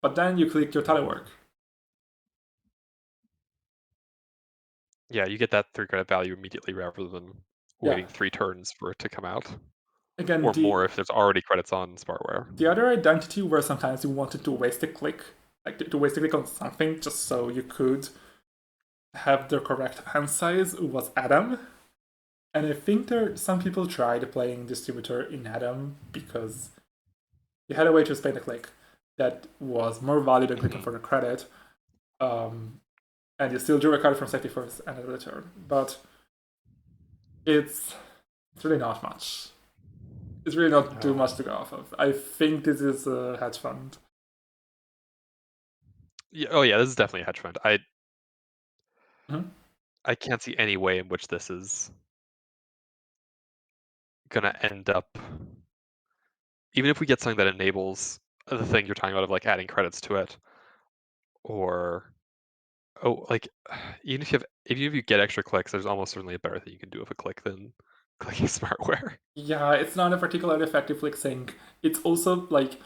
Speaker 1: But then you click your telework.
Speaker 2: Yeah, you get that 3 credit value immediately rather than
Speaker 1: Yeah.
Speaker 2: waiting 3 turns for it to come out.
Speaker 1: Again,
Speaker 2: Or more if there's already credits on Smartware.
Speaker 1: the other identity where sometimes you wanted to waste a click, like to waste a click on something just so you could have the correct hand size was Adam. And I think some people tried playing distributor in Adam because you had a way to spend a click that was more value than clicking for the credit. And you still drew a card from safety first and a return. But it's really not much. It's really not too much to go off of. I think this is a hedge fund.
Speaker 2: Yeah, oh yeah, this is definitely a hedge fund.
Speaker 1: Mhm.
Speaker 2: I can't see any way in which this is gonna end up. Even if we get something that enables the thing you're talking about of like adding credits to it, or like even if you get extra clicks, there's almost certainly a better thing you can do with a click than clicking Smartware.
Speaker 1: Yeah, it's not a particularly effective click sync. It's also like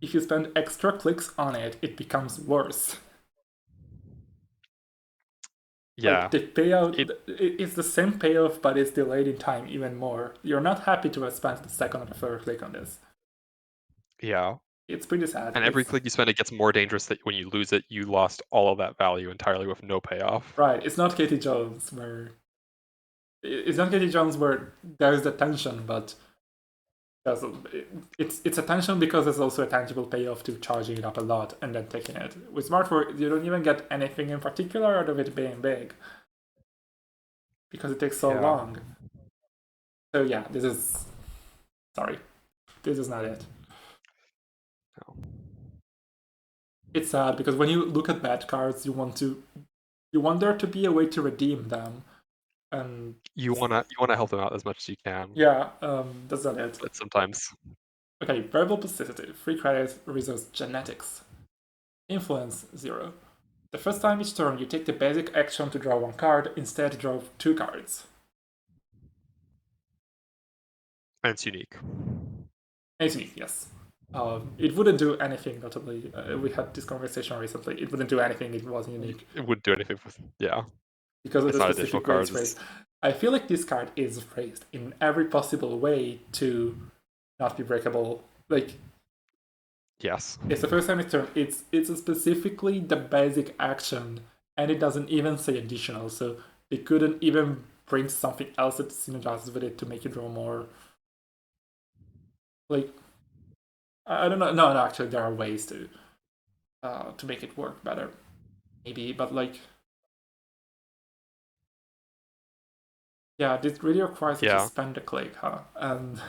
Speaker 1: if you spend extra clicks on it, it becomes worse.
Speaker 2: Yeah.
Speaker 1: Like the payout,
Speaker 2: It
Speaker 1: it's the same payoff, but it's delayed in time even more. You're not happy to have spent the second or the third click on this.
Speaker 2: yeah.
Speaker 1: It's pretty sad.
Speaker 2: And every
Speaker 1: It's
Speaker 2: click you spend, it gets more dangerous that when you lose it, you lost all of that value entirely with no payoff.
Speaker 1: right. It's not Katie Jones where there's the tension, but it's a tension because there's also a tangible payoff to charging it up a lot and then taking it. With Smartwork, you don't even get anything in particular out of it being big because it takes so
Speaker 2: Yeah.
Speaker 1: long. So yeah, this is not it.
Speaker 2: No.
Speaker 1: It's sad because when you look at bad cards, you want there to be a way to redeem them, and
Speaker 2: You wanna help them out as much as you can,
Speaker 1: yeah, that's not it.
Speaker 2: but sometimes
Speaker 1: Okay, variable plasticity, free credit, resource genetics, influence 0. The first time each turn, you take the basic action to draw one card, instead draw 2 cards.
Speaker 2: and it's unique.
Speaker 1: It's unique, yes. It wouldn't do anything, notably. We had this conversation recently. It wouldn't do anything, it wasn't unique.
Speaker 2: It wouldn't do anything with
Speaker 1: Because of
Speaker 2: it's
Speaker 1: the
Speaker 2: not additional
Speaker 1: specific way it's
Speaker 2: cards.
Speaker 1: phrased. I feel like this card is phrased in every possible way to not be breakable. Like,
Speaker 2: Yes.
Speaker 1: it's the first time it's turned. It's specifically the basic action, and it doesn't even say additional, so they couldn't even bring something else that synergizes with it to make you draw more. Like, I don't know. No, actually, there are ways to make it work better, maybe. But like, yeah, this really requires you to
Speaker 2: Yeah.
Speaker 1: spend a click, huh? And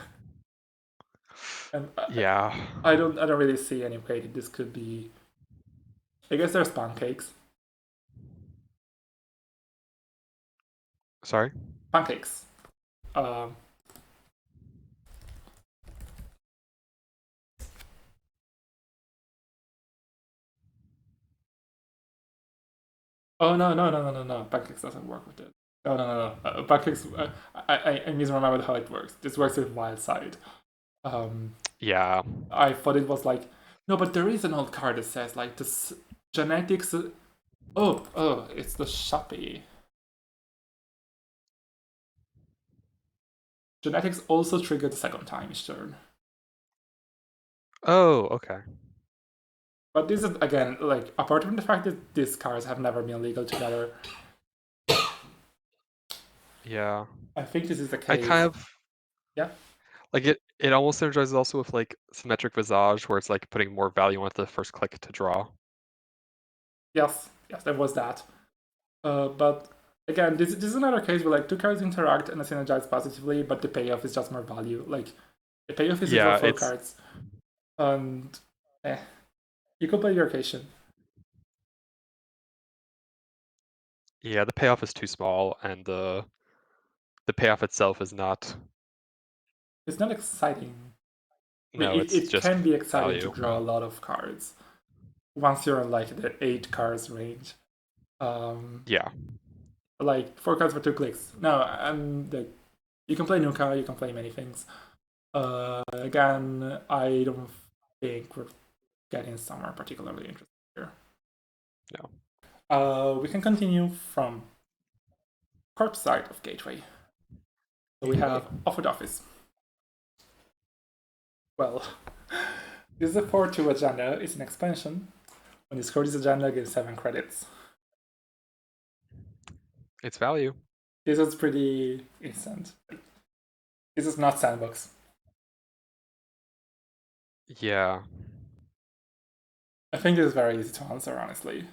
Speaker 2: Yeah.
Speaker 1: I don't really see any way that this could be. I guess there's pancakes.
Speaker 2: Sorry?
Speaker 1: Pancakes. Um, oh no! Pancakes doesn't work with it. No. Pancakes. I misremembered how it works. This works with Wild Side. Um,
Speaker 2: Yeah.
Speaker 1: I thought it was like no, but there is an old card that says like this genetics. Oh, it's the Shopee. Genetics also trigger the second time each turn.
Speaker 2: Oh, okay.
Speaker 1: But this is again like apart from the fact that these cards have never been legal together,
Speaker 2: Yeah.
Speaker 1: I think this is the
Speaker 2: I kind
Speaker 1: case.
Speaker 2: of
Speaker 1: Yeah.
Speaker 2: like it almost synergizes also with like symmetric visage where it's like putting more value onto the first click to draw.
Speaker 1: Yes, there was that. But again, this is another case where like 2 cards interact and synergize positively, but the payoff is just more value. Like the payoff is you draw
Speaker 2: Yeah,
Speaker 1: 4
Speaker 2: it's
Speaker 1: cards, and you could play your occasion.
Speaker 2: yeah, the payoff is too small and the payoff itself is not
Speaker 1: It's not exciting. I mean,
Speaker 2: no, it's
Speaker 1: it
Speaker 2: just
Speaker 1: can be exciting to
Speaker 2: value.
Speaker 1: draw a lot of cards once you're in like the 8 cards range.
Speaker 2: Yeah.
Speaker 1: Like 4 cards for 2 clicks. No, and like you can play Nuka, you can play many things. Again, I don't think we're getting somewhere particularly interesting here.
Speaker 2: No.
Speaker 1: We can continue from corp side of Gateway. So we have Offered Office. Well, this is a 4-2 agenda. It's an expansion. When you score this agenda, get 7 credits.
Speaker 2: It's value.
Speaker 1: This is pretty instant. This is not sandbox.
Speaker 2: Yeah.
Speaker 1: I think this is very easy to answer, honestly.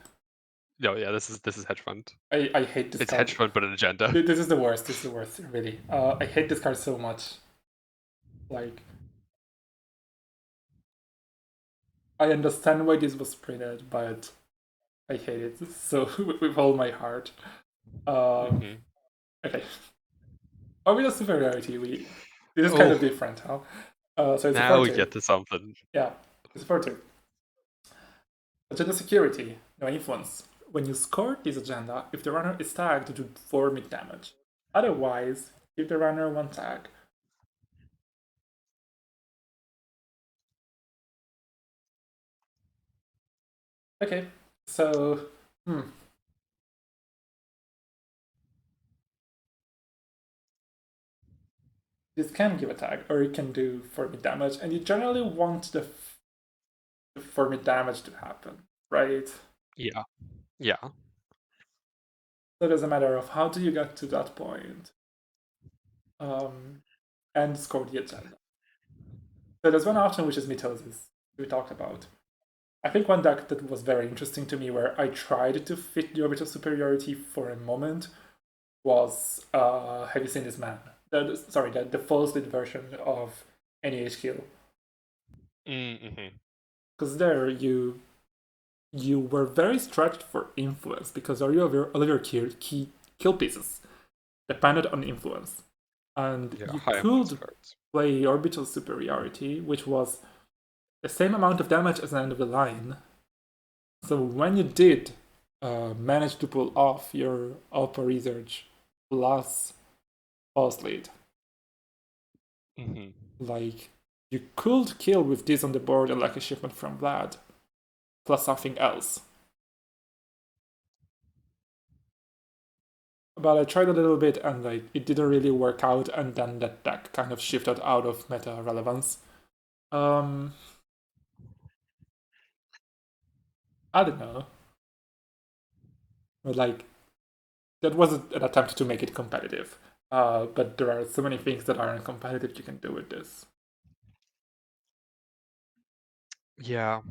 Speaker 2: No, yeah, this is hedge fund.
Speaker 1: I hate this
Speaker 2: It's
Speaker 1: card.
Speaker 2: hedge fund but an agenda.
Speaker 1: This is the worst. This is the worst, really. I hate this card so much. Like, I understand why this was printed, but I hate it so with all my heart.
Speaker 2: Mhm.
Speaker 1: Okay. Orbital superiority. This is kind of
Speaker 2: Oh,
Speaker 1: different, huh? So it's a
Speaker 2: now
Speaker 1: 4
Speaker 2: we
Speaker 1: 2.
Speaker 2: get to something.
Speaker 1: Yeah, it's a 4 2. Agenda security, no influence. When you score this agenda, if the runner is tagged, do 4 mid damage. Otherwise, give the runner 1 tag. Okay, so this can give a tag, or it can do for-me damage, and you generally want the for-me damage to happen, right?
Speaker 2: Yeah. Yeah.
Speaker 1: So there's a matter of how do you get to that point, and score the agenda. So there's one option which is mitosis, we talked about. I think one deck that was very interesting to me, where I tried to fit the orbital superiority for a moment, was have you seen this man? The full split version of NEH Kill.
Speaker 2: Mm-hmm.
Speaker 1: Because there you were very stretched for influence, because all of your key kill pieces depended on influence. And
Speaker 2: Yeah,
Speaker 1: you
Speaker 2: high influence
Speaker 1: could
Speaker 2: cards.
Speaker 1: play orbital superiority, which was the same amount of damage as the end of the line. So when you did manage to pull off your Alpha Research plus False Lead,
Speaker 2: Mm-hmm.
Speaker 1: like, you could kill with this on the board and like a shipment from Vlad, plus something else. But I tried a little bit and like it didn't really work out, and then that deck kind of shifted out of meta relevance. I don't know. But like, that was an attempt to make it competitive. But there are so many things that aren't competitive you can do with this.
Speaker 2: Yeah.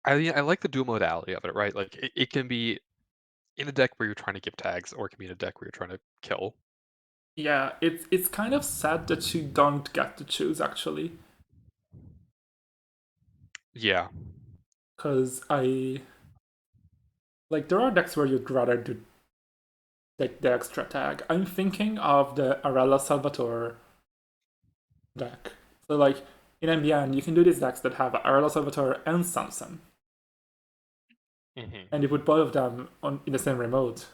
Speaker 2: I like the dual modality of it, right? Like it can be in a deck where you're trying to give tags, or it can be in a deck where you're trying to kill.
Speaker 1: Yeah, it's kind of sad that you don't get to choose actually,
Speaker 2: Yeah.
Speaker 1: because I like there are decks where you'd rather do the extra tag. I'm thinking of the Arella Salvatore deck. So like in NBN, you can do these decks that have Arella Salvatore and Samson,
Speaker 2: Mm-hmm.
Speaker 1: and you put both of them on in the same remote,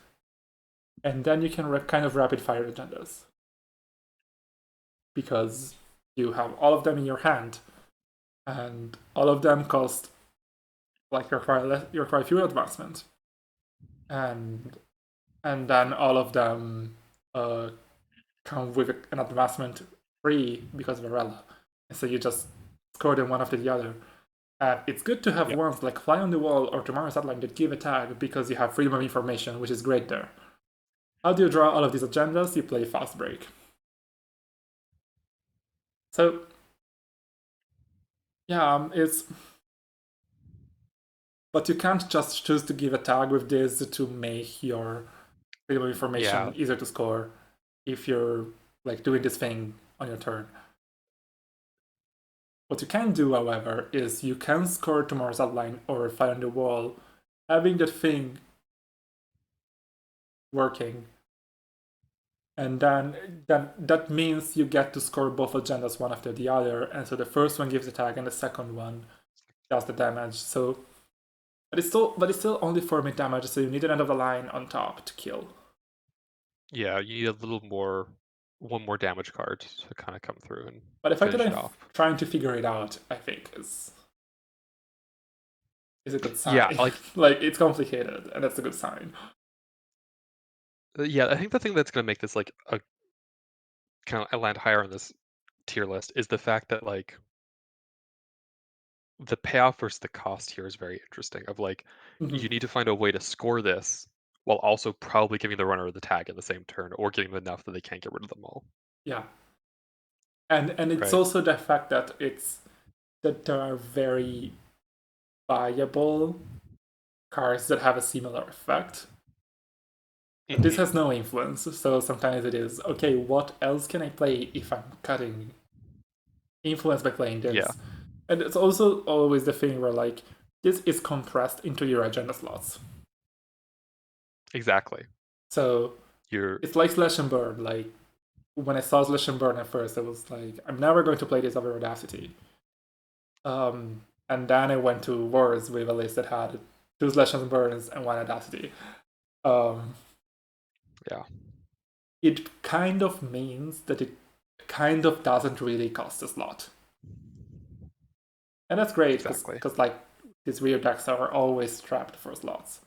Speaker 1: and then you can kind of rapid fire agendas, because you have all of them in your hand, and all of them cost like require fewer advancement, and then all of them uh, come with an advancement free because of Arella. And so you just score them one after the other. It's good to have
Speaker 2: Yeah.
Speaker 1: ones like Fly on the Wall or Tomorrow's Outline that give a tag, because you have freedom of information, which is great there. How do you draw all of these agendas? You play Fast Break. So, yeah, it's. But you can't just choose to give a tag with this to make your freedom of
Speaker 2: Yeah.
Speaker 1: information easier to score if you're like doing this thing on your turn. What you can do, however, is you can score Tomorrow's Outline or Fire on the Wall, having that thing working, and then that means you get to score both agendas one after the other, and so the first one gives the tag and the second one does the damage. So, but it's still only 4 mid damage, so you need an end of the line on top to kill.
Speaker 2: Yeah, you need a little more, one more damage card to kind of come through and
Speaker 1: But the fact that
Speaker 2: finish
Speaker 1: I'm
Speaker 2: it off.
Speaker 1: trying to figure it out, I think, is a good
Speaker 2: Yeah,
Speaker 1: sign.
Speaker 2: like
Speaker 1: Like, it's complicated, and that's a good sign.
Speaker 2: yeah, I think the thing that's gonna make this like a kind of land higher on this tier list is the fact that like the payoff versus the cost here is very interesting. Of like,
Speaker 1: Mhm.
Speaker 2: you need to find a way to score this while also probably giving the runner the tag in the same turn, or giving them enough that they can't get rid of them all.
Speaker 1: Yeah, and it's
Speaker 2: Right?
Speaker 1: also the fact that there are very viable cards that have a similar effect. But this
Speaker 2: Mm-hmm.
Speaker 1: has no influence, so sometimes it is okay. What else can I play if I'm cutting influence by playing
Speaker 2: Yeah,
Speaker 1: this? And it's also always the thing where like this is compressed into your agenda slots.
Speaker 2: exactly.
Speaker 1: So
Speaker 2: You're
Speaker 1: it's like Slash and Burn. Like when I saw Slash and Burn at first, I was like, I'm never going to play this over Audacity. And then I went to Wars with a list that had 2 Slash and Burns and 1 Audacity. Um,
Speaker 2: yeah,
Speaker 1: it kind of means that it kind of doesn't really cost a slot. And that's great,
Speaker 2: exactly.
Speaker 1: because like these weird decks are always trapped for slots.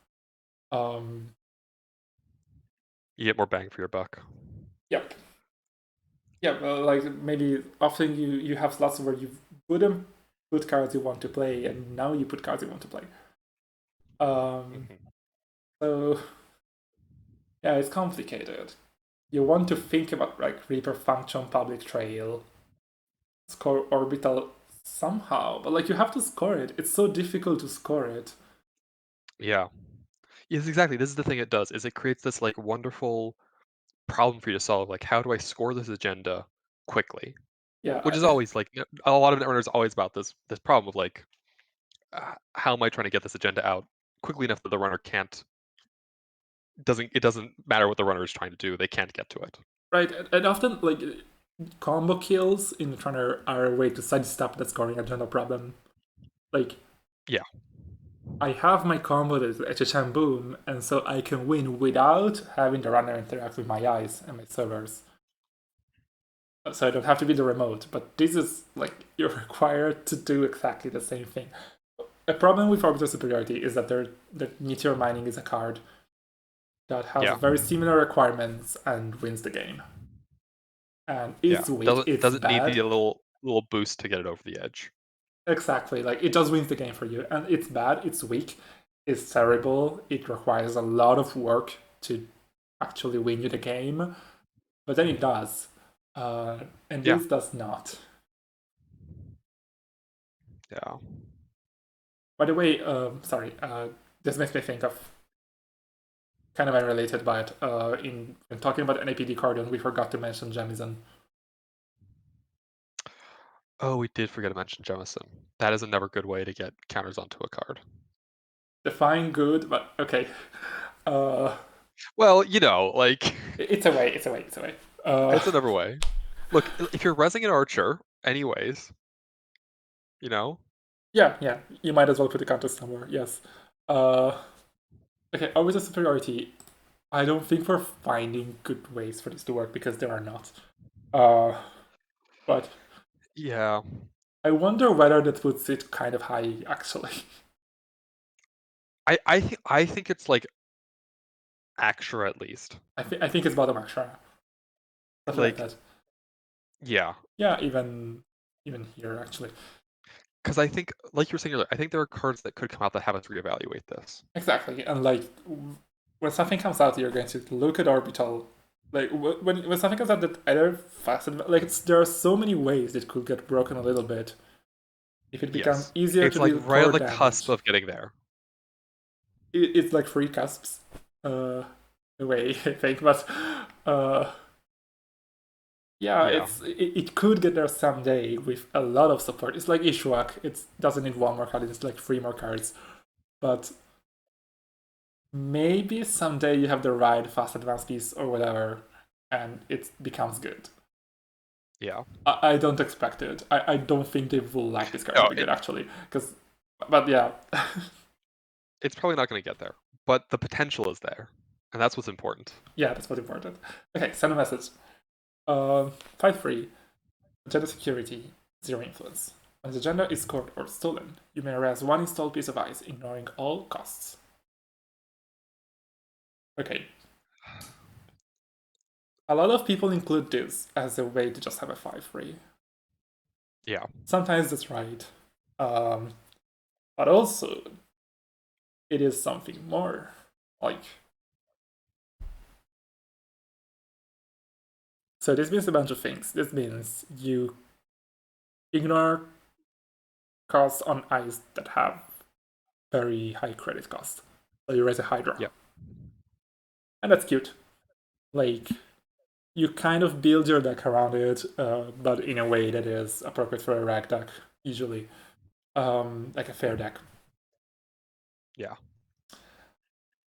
Speaker 1: Um,
Speaker 2: You get more bang for your buck.
Speaker 1: Yep. Yeah, well, like maybe often you have slots where you wouldn't put cards you want to play, and now you put cards you want to play.
Speaker 2: Mhm.
Speaker 1: So yeah, it's complicated. You want to think about like Reaper function, public trail, score orbital somehow, but like you have to score it. It's so difficult to score it.
Speaker 2: Yeah. Yes, exactly. This is the thing it does, is it creates this like wonderful problem for you to solve. Like, how do I score this agenda quickly?
Speaker 1: Yeah,
Speaker 2: Which is always like a lot of netrunners always about this problem of like, how am I trying to get this agenda out quickly enough that the runner can't doesn't matter what the runner is trying to do, they can't get to it.
Speaker 1: right. And often like combo kills in the Runner are a way to sidestep that scoring agenda problem. Like
Speaker 2: Yeah.
Speaker 1: I have my combo that is HHM boom, and so I can win without having the runner interact with my eyes and my servers. So I don't have to be the remote, but this is like you're required to do exactly the same thing. A problem with Orbital Superiority is that that Meteor Mining is a card that has
Speaker 2: Yeah.
Speaker 1: very similar requirements and wins the game. And
Speaker 2: Yeah.
Speaker 1: it's weak, it's
Speaker 2: Doesn't need the
Speaker 1: bad.
Speaker 2: little boost to get it over the edge.
Speaker 1: Exactly, like it just wins the game for you. And it's bad, it's weak, it's terrible, it requires a lot of work to actually win you the game, but then it does. And
Speaker 2: Yeah.
Speaker 1: this does not.
Speaker 2: Yeah.
Speaker 1: By the way, sorry, this makes me think of kind of unrelated, but in talking about NAPD Cordon, we forgot to mention Jamison.
Speaker 2: Oh, we did forget to mention Jemison. That is a never good way to get counters onto a card.
Speaker 1: Define good, but okay. Uh,
Speaker 2: Well, you know, like
Speaker 1: it's a way, it's a way, it's a way.
Speaker 2: it's another way. Look, if you're resing an archer, anyways, you know,
Speaker 1: yeah, yeah, you might as well put the counter somewhere, yes. Uh, okay, always a superiority. I don't think we're finding good ways for this to work because there are not. Uh, but
Speaker 2: yeah.
Speaker 1: I wonder whether that puts it kind of high, actually.
Speaker 2: I think it's like Actra at least.
Speaker 1: I think it's bottom extra. Something like
Speaker 2: Like,
Speaker 1: that.
Speaker 2: yeah.
Speaker 1: Yeah, even here, actually.
Speaker 2: Because I think, like you were saying earlier, I think there are cards that could come out that have us reevaluate this.
Speaker 1: Exactly. And like when something comes out, you're going to look at orbital. Like when something comes out that either fast, like there are so many ways it could get broken a little bit if it becomes
Speaker 2: Yes.
Speaker 1: easier
Speaker 2: It's
Speaker 1: to
Speaker 2: like
Speaker 1: deal
Speaker 2: right on
Speaker 1: core
Speaker 2: the cusp
Speaker 1: damage.
Speaker 2: of getting there.
Speaker 1: It's like free cusps, the way I think, but uh, yeah,
Speaker 2: Yeah.
Speaker 1: it could get there someday with a lot of support. It's like Ishwak. It doesn't need one more card. It's like three more cards, but maybe someday you have the right fast advance piece or whatever, and it becomes good.
Speaker 2: Yeah.
Speaker 1: I don't expect it. I don't think they will like this card to
Speaker 2: No,
Speaker 1: be good actually, because but yeah,
Speaker 2: it's probably not going to get there, but the potential is there, and that's what's important.
Speaker 1: yeah, that's what's important. Okay, send a message. 5-3. Agenda security, zero influence. When the agenda is scored or stolen, you may erase one installed piece of ice, ignoring all costs. Okay. A lot of people include this as a way to just have a 5-3.
Speaker 2: Yeah.
Speaker 1: Sometimes that's right. But also, it is something more. Like, so this means a bunch of things. This means you ignore costs on ice that have very high credit cost. So you raise a Hydra.
Speaker 2: Yep.
Speaker 1: And that's cute. Like, you kind of build your deck around it, but in a way that is appropriate for a rag deck, usually. Like a fair deck.
Speaker 2: Yeah.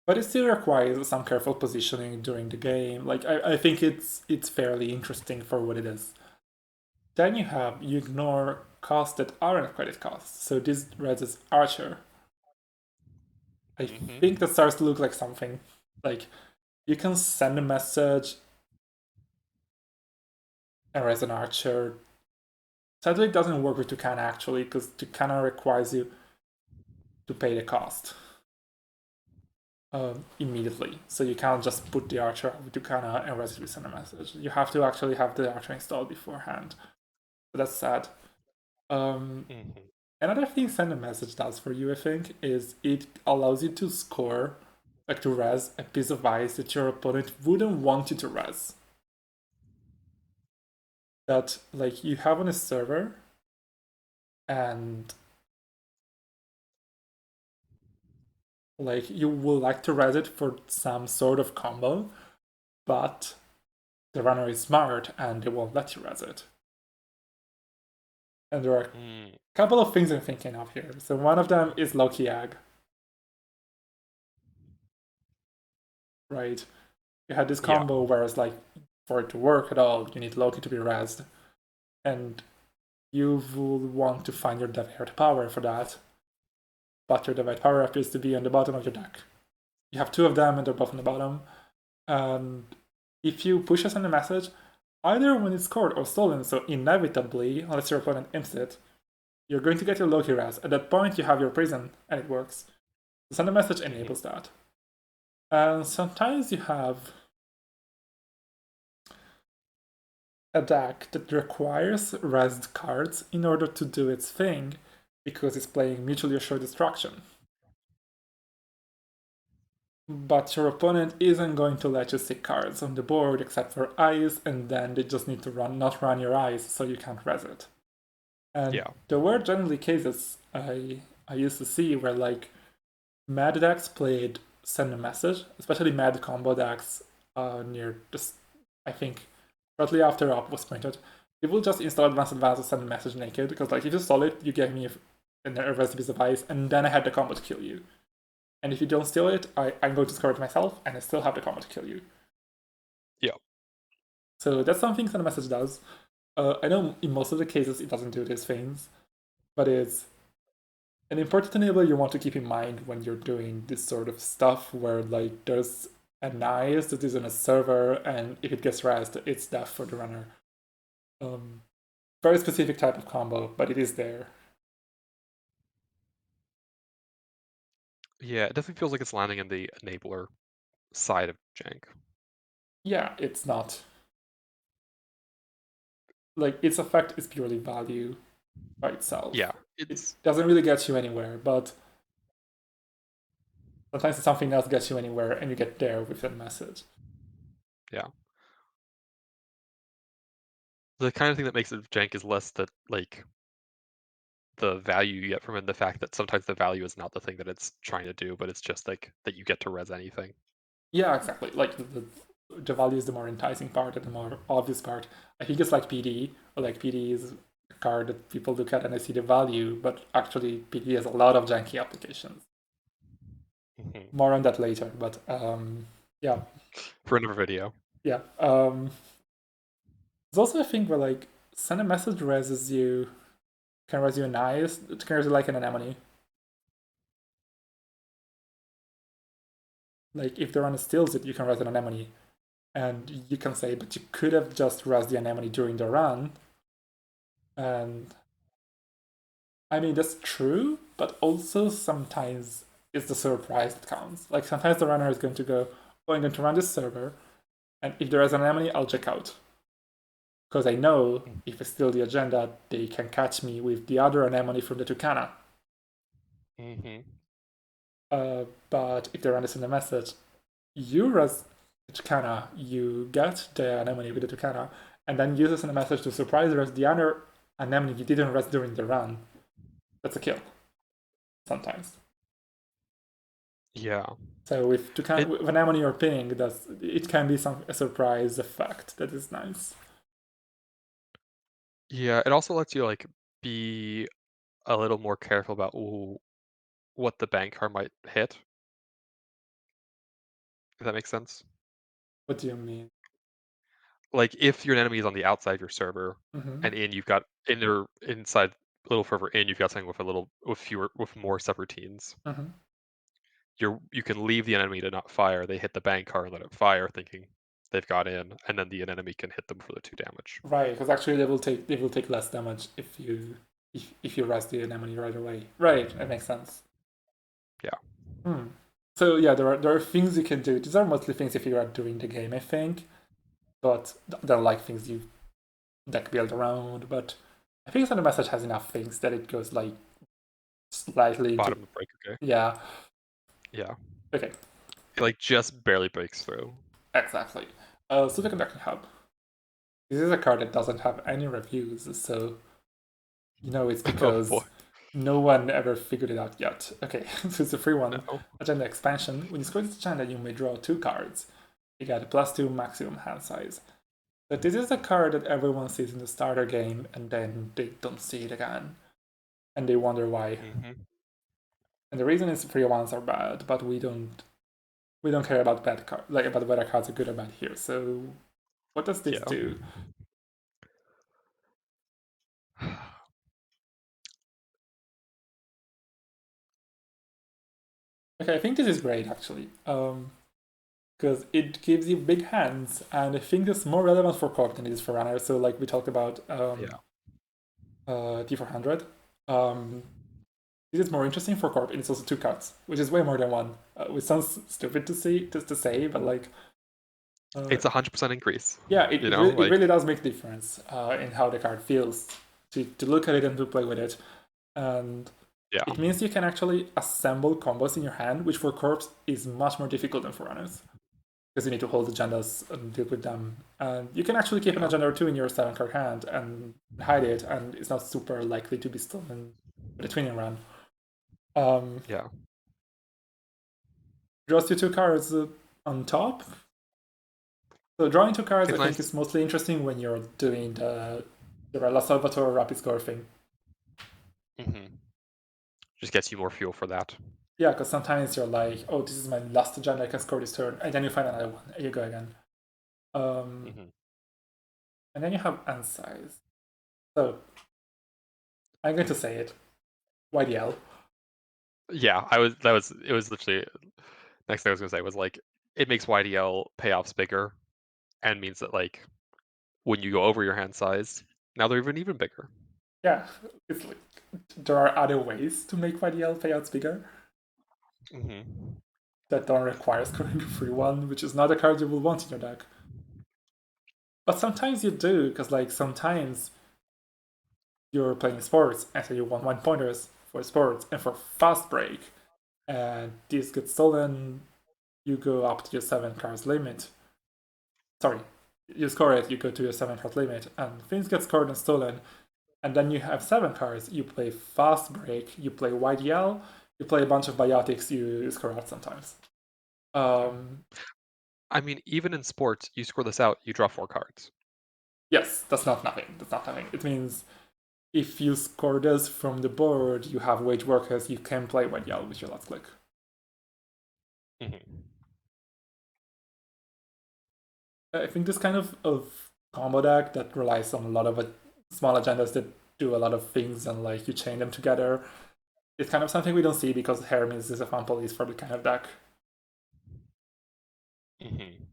Speaker 1: But it still requires some careful positioning during the game. Like I think it's fairly interesting for what it is. Then you ignore costs that aren't credit costs. So this raises Archer. I think that
Speaker 2: Hmm.
Speaker 1: starts to look like something. Like you can send a message and raise an Archer. Sadly, it doesn't work with Tucana actually, because Tucana requires you to pay the cost. immediately. So you can't just put the Archer with Tucana and residue send a message. You have to actually have the Archer installed beforehand. So that's sad.
Speaker 2: Mm-hmm.
Speaker 1: Another thing send a message does for you, I think, is it allows you to score, like to res a piece of ice that your opponent wouldn't want you to res. That like you have on a server and like you will like to res it for some sort of combo, but the runner is smart and they won't let you res it. And there are a couple of things I'm thinking of here. So one of them is Loki Ag. Right? You had this
Speaker 2: Yeah.
Speaker 1: combo where it's like, for it to work at all, you need Loki to be rezzed. And you will want to find your Deviate power for that. But your Deviate power appears to be on the bottom of your deck. You have two of them and they're both on the bottom. And if you push us on the message, either when it's scored or stolen, so inevitably, unless your opponent imps it, you're going to get your Loki res. At that point, you have your prison, and it works. The send a message enables that. And sometimes you have a deck that requires rezzed cards in order to do its thing, because it's playing mutually assured destruction. But your opponent isn't going to let you see cards on the board except for eyes, and then they just need to not run your eyes, so you can't res it. And there were generally cases I used to see where like mad decks played send a message, especially mad combo decks near just I think shortly after up was printed. They will just install advanced to send a message naked, because like if you stole it, you gave me a recipe of ice, and then I had the combo to kill you. And if you don't steal it, I'm going to score it myself, and I still have the combo to kill you.
Speaker 2: Yeah.
Speaker 1: So that's something send a message does. I know in most of the cases it doesn't do these things, but it's an important enabler you want to keep in mind when you're doing this sort of stuff where like there's a nice that is on a server, and if it gets rezzed, it's death for the runner. Very specific type of combo, but it is there.
Speaker 2: Yeah, it definitely feels like it's landing in the enabler side of jank.
Speaker 1: Yeah, it's not. Like, its effect is purely value by itself.
Speaker 2: Yeah,
Speaker 1: it doesn't really get you anywhere, but sometimes something else gets you anywhere, and you get there with that message.
Speaker 2: Yeah. The kind of thing that makes it jank is less that like the value you get from it, and the fact that sometimes the value is not the thing that it's trying to do, but it's just like that you get to res anything.
Speaker 1: Yeah, exactly. Like the value is the more enticing part and the more obvious part. I think it's like PD, or like PD is a card that people look at and they see the value, but actually PD has a lot of janky applications. More on that later, but yeah.
Speaker 2: For another video.
Speaker 1: Yeah. There's also a thing where like send a message reses you, can res you an ice, it can res you like an anemone. Like if the runner steals it, you can res an anemone. And you can say, but you could have just res the anemone during the run. And I mean, that's true, but also sometimes it's the surprise that counts. Like sometimes the runner is going to go, oh, I'm going to run this server, and if there is an anemone, I'll check out. Because I know if I steal the agenda, they can catch me with the other anemone from the Tucana. But if they run this in the message, you res the Tucana, you get the anemone with the Tucana, and then use this in the message to surprise res the other anemone you didn't res during the run. That's a kill. Sometimes.
Speaker 2: Yeah.
Speaker 1: So with anemone or ping, it can be a surprise effect that is nice.
Speaker 2: Yeah, it also lets you like be a little more careful about what the bank card might hit. If that makes sense.
Speaker 1: What do you mean?
Speaker 2: Like if your enemy is on the outside of your server,
Speaker 1: Mm-hmm.
Speaker 2: and you've got inside a little further in, you've got something with more subroutines.
Speaker 1: Mm-hmm.
Speaker 2: You can leave the enemy to not fire. They hit the bank card and let it fire, thinking they've got in, and then the enemy can hit them for the 2 damage.
Speaker 1: Right, because actually they will take less damage if you res the anemone right away. Right, that makes sense.
Speaker 2: Yeah.
Speaker 1: So yeah, there are things you can do. These are mostly things you figure out during the game, I think. But they're like things you deck build around. But I think Thunder Message has enough things that it goes like slightly into
Speaker 2: Bottom of break, okay.
Speaker 1: yeah.
Speaker 2: Yeah.
Speaker 1: Okay.
Speaker 2: It like just barely breaks through.
Speaker 1: Exactly. Superconducting Hub. This is a card that doesn't have any reviews, so you know it's
Speaker 2: Oh boy.
Speaker 1: because no one ever figured it out yet. Okay, so it's a free one.
Speaker 2: No.
Speaker 1: Agenda expansion. When you score this agenda, you may draw 2 cards. You get a +2 maximum hand size. But this is a card that everyone sees in the starter game and then they don't see it again. And they wonder why.
Speaker 2: Mm-hmm.
Speaker 1: And the reason is free ones are bad, but we don't care about bad cards, like about whether cards are good or bad here. So what does this do? Okay, I think this is great actually. Because it gives you big hands, and I think it's more relevant for Corp than it is for Runner. So like we talked about D400. This is more interesting for Corp, and it's also 2 cards, which is way more than 1. Which sounds stupid to say, but like
Speaker 2: it's 100% increase.
Speaker 1: yeah,
Speaker 2: You know,
Speaker 1: it really does make a difference in how the card feels to look at it and to play with it, and
Speaker 2: yeah.
Speaker 1: it means you can actually assemble combos in your hand, which for Corps is much more difficult than for Runners. Because you need to hold agendas and deal with them. And you can actually keep an agenda or 2 in your 7-card hand and hide it, and it's not super likely to be stolen with a twinning run.
Speaker 2: Yeah.
Speaker 1: Draws you 2 cards on top. So drawing 2 cards,
Speaker 2: It's
Speaker 1: I think,
Speaker 2: nice.
Speaker 1: is mostly interesting when you're doing the La Salvatore rapid score thing.
Speaker 2: Mm-hmm. Just gets you more fuel for that.
Speaker 1: Yeah, because sometimes you're like, oh, this is my last agenda, I can score this turn, and then you find another one, and you go again.
Speaker 2: Mm-hmm.
Speaker 1: And then you have end size. So I'm going to say it. YDL.
Speaker 2: Yeah, it was literally next thing I was gonna say was like it makes YDL payoffs bigger and means that like when you go over your hand size, now they're even bigger.
Speaker 1: Yeah, it's like there are other ways to make YDL payouts bigger
Speaker 2: Mm-hmm.
Speaker 1: that don't require scoring a free one, which is not a card you will want in your deck. But sometimes you do, because like sometimes you're playing sports and so you want 1-pointers for sports and for fast break, and this gets stolen, you go up to your 7 cards limit. Sorry, you score it, you go to your 7-card limit, and things get scored and stolen, and then you have 7 cards. You play fast break, you play YDL, you play a bunch of biotics, you score out sometimes.
Speaker 2: I mean, even in sports, you score this out, you draw 4 cards.
Speaker 1: Yes, that's not nothing. That's not nothing. It means if you score this from the board, you have wage workers, you can play YDL with your last click.
Speaker 2: Mm-hmm.
Speaker 1: I think this kind of combo deck that relies on a lot of small agendas that do a lot of things and like you chain them together, it's kind of something we don't see because Hermes is a fun police for the kind of deck.
Speaker 2: Mm-hmm.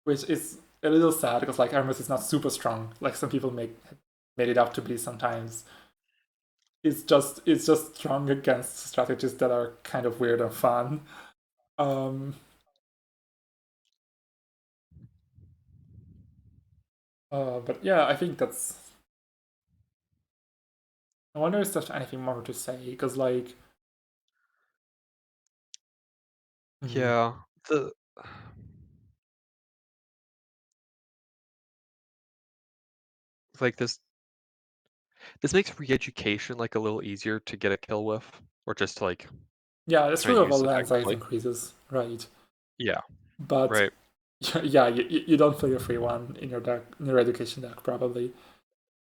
Speaker 1: Which is a little sad because like Hermes is not super strong. Like some people made it up to be sometimes. It's just strong against strategies that are kind of weird and fun. Um, but yeah, I think that's. I wonder if there's anything more to say because like.
Speaker 2: Yeah. The like this makes re-education like a little easier to get a kill with, or just to, like
Speaker 1: Yeah, that's
Speaker 2: kind
Speaker 1: true
Speaker 2: of
Speaker 1: of all
Speaker 2: use
Speaker 1: land size
Speaker 2: effectively.
Speaker 1: increases, right?
Speaker 2: Yeah.
Speaker 1: But
Speaker 2: Right.
Speaker 1: yeah, you don't play a free one in your deck, in your education deck probably.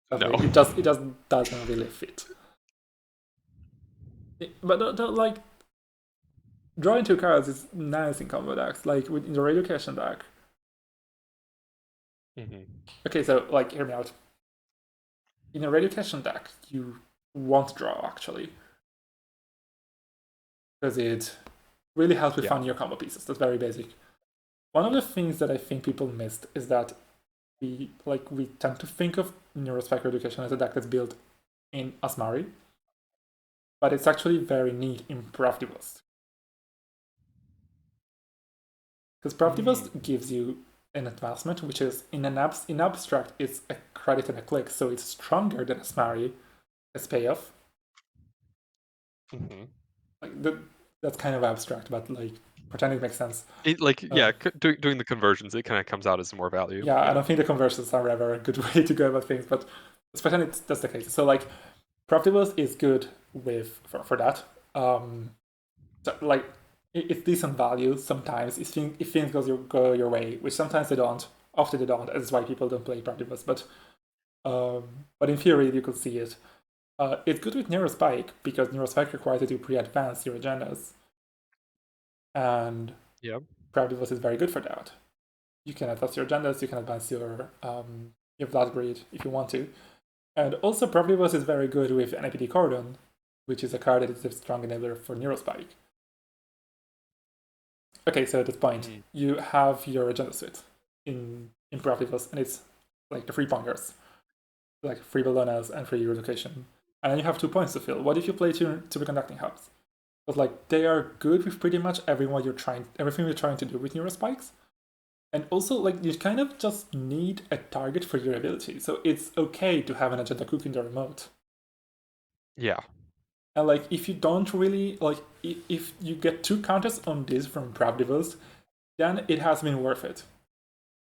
Speaker 2: No.
Speaker 1: It just doesn't really fit. But like drawing 2 cards is nice in combo decks. Like in the education deck.
Speaker 2: Mm-hmm.
Speaker 1: Okay, so like hear me out. In a education deck, you won't draw actually because it really helps with
Speaker 2: Yeah.
Speaker 1: finding your combo pieces. That's very basic. One of the things that I think people missed is that we tend to think of Neurospectre Education as a deck that's built in Asmari, but it's actually very neat in Pravdivos. Because Profitable gives you an advancement, which is in abstract, it's a credit and a click, so it's stronger than a SMARI as payoff.
Speaker 2: Mm-hmm.
Speaker 1: Like that's kind of abstract, but like pretend it makes sense.
Speaker 2: Doing the conversions, it kind of comes out as more value.
Speaker 1: Yeah, I don't think the conversions are ever a good way to go about things, but let's pretend that's the case. So like Profitable is good for that. So like it's decent value sometimes if things go your way, which sometimes they don't. Often they don't. That's why people don't play Profitable. But in theory you could see it. It's good with Neurospike because Neurospike requires you to pre-advance your agendas, and
Speaker 2: Yeah.
Speaker 1: Profitable is very good for that. You can advance your agendas. You can advance your Vlad grid if you want to. And also, Profitable is very good with NIPD Cordon, which is a card that is a strong enabler for Neurospike. Okay, so at this point, you have your agenda suite in Profitabus, and it's like the free pongers, like free Bellonas and free relocation. And then you have 2 points to fill. What if you play two superconducting hubs? But like they are good with pretty much everything you're trying to do with Neurospikes. And also, like, you kind of just need a target for your ability. So it's okay to have an agenda cook in the remote.
Speaker 2: Yeah.
Speaker 1: And like, if you don't really like, if you get 2 counters on this from Pravdivos, then it has been worth it.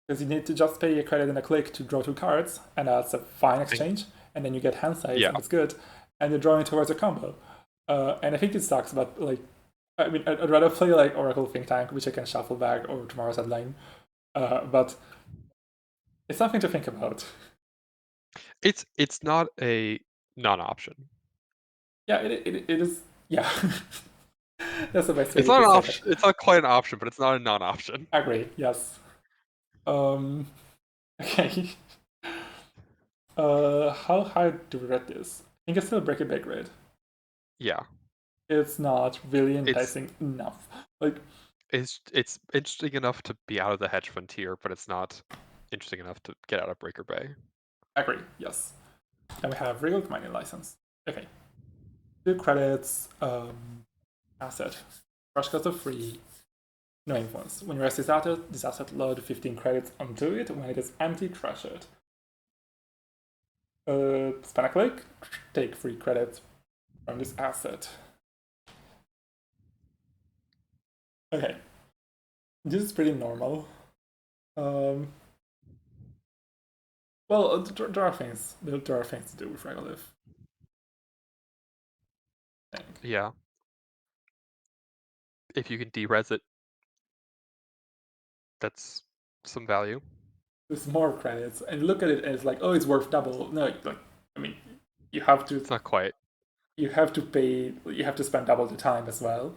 Speaker 1: Because you need to just pay a credit and a click to draw 2 cards, and that's a fine exchange. And then you get hand size, and it's good. And you're drawing towards a combo. And I think it sucks, but like, I mean, I'd rather play like Oracle Think Tank, which I can shuffle back, or Tomorrow's Headline. But it's something to think about.
Speaker 2: It's not a non-option.
Speaker 1: Yeah, it is. Yeah, that's the best way
Speaker 2: It's not an
Speaker 1: say
Speaker 2: option. It's not quite an option, but it's not a non-option.
Speaker 1: I agree. Yes. Okay. How high do we rate this? I think it's still break it big grade.
Speaker 2: Yeah.
Speaker 1: It's not really enticing enough. Like
Speaker 2: it's interesting enough to be out of the hedge fund tier, but it's not interesting enough to get out of Breaker Bay.
Speaker 1: Agree. Yes. And we have real mining license. Okay. 2 credits. Asset. Crush cost of free. No influence. When you rest this asset load 15 credits onto it. When it is empty, trash it. Spend a click. Take 3 credits from this asset. Okay. This is pretty normal. Well, there are things. There are things to do with Regolith.
Speaker 2: Yeah. If you can de-res it, that's some value.
Speaker 1: There's more credits, and look at it as like, oh, it's worth double. No, like, I mean, you have to.
Speaker 2: It's not quite.
Speaker 1: You have to pay. You have to spend double the time as well.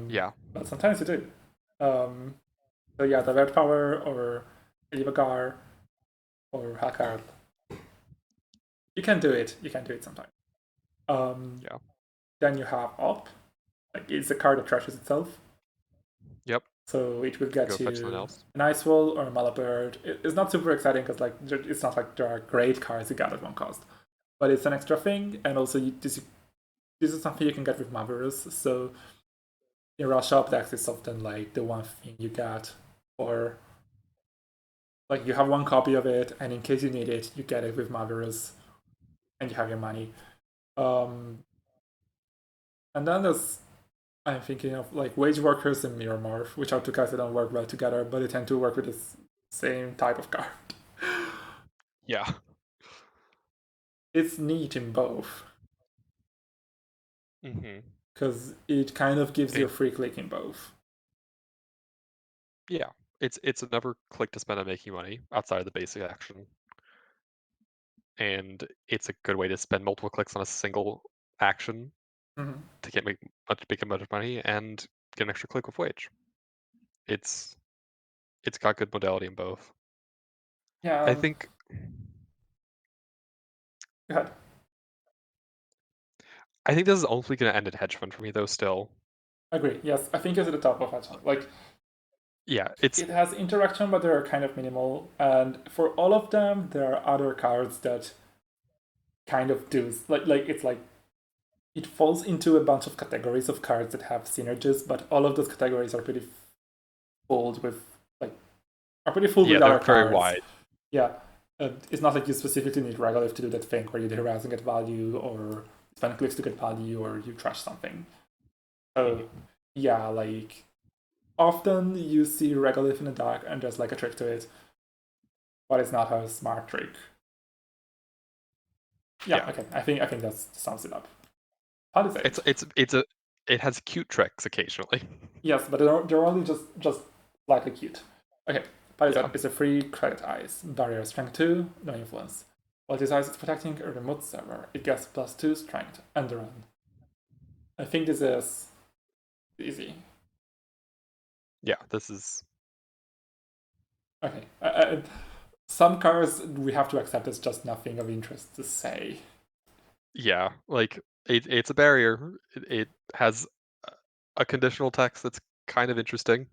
Speaker 2: Yeah.
Speaker 1: But sometimes you do. So yeah, the Red Power or Elivagar or Hakard. You can do it. You can do it sometimes.
Speaker 2: Yeah.
Speaker 1: Then you have Op. Like it's a card that trashes itself.
Speaker 2: Yep.
Speaker 1: So it will get
Speaker 2: Go fetch
Speaker 1: you
Speaker 2: else.
Speaker 1: an Ice Wall or a Malabird. It's not super exciting because like it's not like there are great cards you get at 1 cost, but it's an extra thing, and also this is something you can get with Maverus. So in Rush Up decks, it's often like the one thing you get, or like you have 1 copy of it, and in case you need it, you get it with Maverus, and you have your money. And then I'm thinking of like Wage Workers and Mirror Morph, which are 2 cards that don't work well together, but they tend to work with the same type of card.
Speaker 2: Yeah.
Speaker 1: It's neat in both. Because it kind of gives you a free click in both.
Speaker 2: Yeah. It's another click to spend on making money outside of the basic action. And it's a good way to spend multiple clicks on a single action to make a bunch of money and get an extra click with Wage. It's got good modality in both.
Speaker 1: Yeah.
Speaker 2: I think.
Speaker 1: Go ahead.
Speaker 2: I think this is only going to end at hedge fund for me, though. Still.
Speaker 1: Agree. Yes, I think it's at the top of hedge fund. Like.
Speaker 2: Yeah,
Speaker 1: it has interaction, but they're kind of minimal. And for all of them, there are other cards that kind of do like it's like it falls into a bunch of categories of cards that have synergies, but all of those categories are pretty filled with are pretty full
Speaker 2: Yeah,
Speaker 1: with
Speaker 2: they're
Speaker 1: other
Speaker 2: very
Speaker 1: cards.
Speaker 2: wide.
Speaker 1: Yeah, it's not like you specifically need Regolith to do that thing where you harass and get value, or spend clicks to get value, or you trash something. So yeah, like often you see Regolith in the deck and there's like a trick to it, but it's not a smart trick. Yeah, okay. I think that sums it up. Palisade.
Speaker 2: It has cute tricks occasionally.
Speaker 1: Yes, but they're only just slightly cute. Okay, Palisade
Speaker 2: Yeah.
Speaker 1: is a free credit ice. Barrier strength 2, no influence. While this ice is protecting a remote server, it gets +2 strength and run. I think this is easy.
Speaker 2: Yeah, this is.
Speaker 1: Okay. Some cards we have to accept as just nothing of interest to say.
Speaker 2: Yeah, like it's a barrier. It has a conditional text that's kind of interesting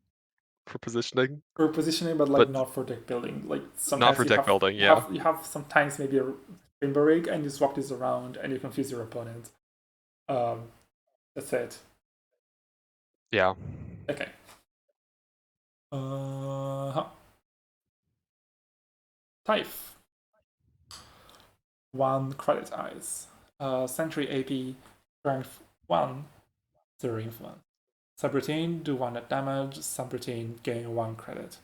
Speaker 2: for positioning,
Speaker 1: For positioning, but like
Speaker 2: but
Speaker 1: not for deck building. Like
Speaker 2: not
Speaker 1: sometimes
Speaker 2: for deck building. Yeah.
Speaker 1: you have sometimes maybe a rainbow rig and you swap this around and you confuse your opponent. Um, that's it.
Speaker 2: Yeah.
Speaker 1: Okay. Type. 1 credit ice. Sentry AP, strength 1, 0 influence. Subroutine, do 1 net damage. Subroutine, gain 1 credit.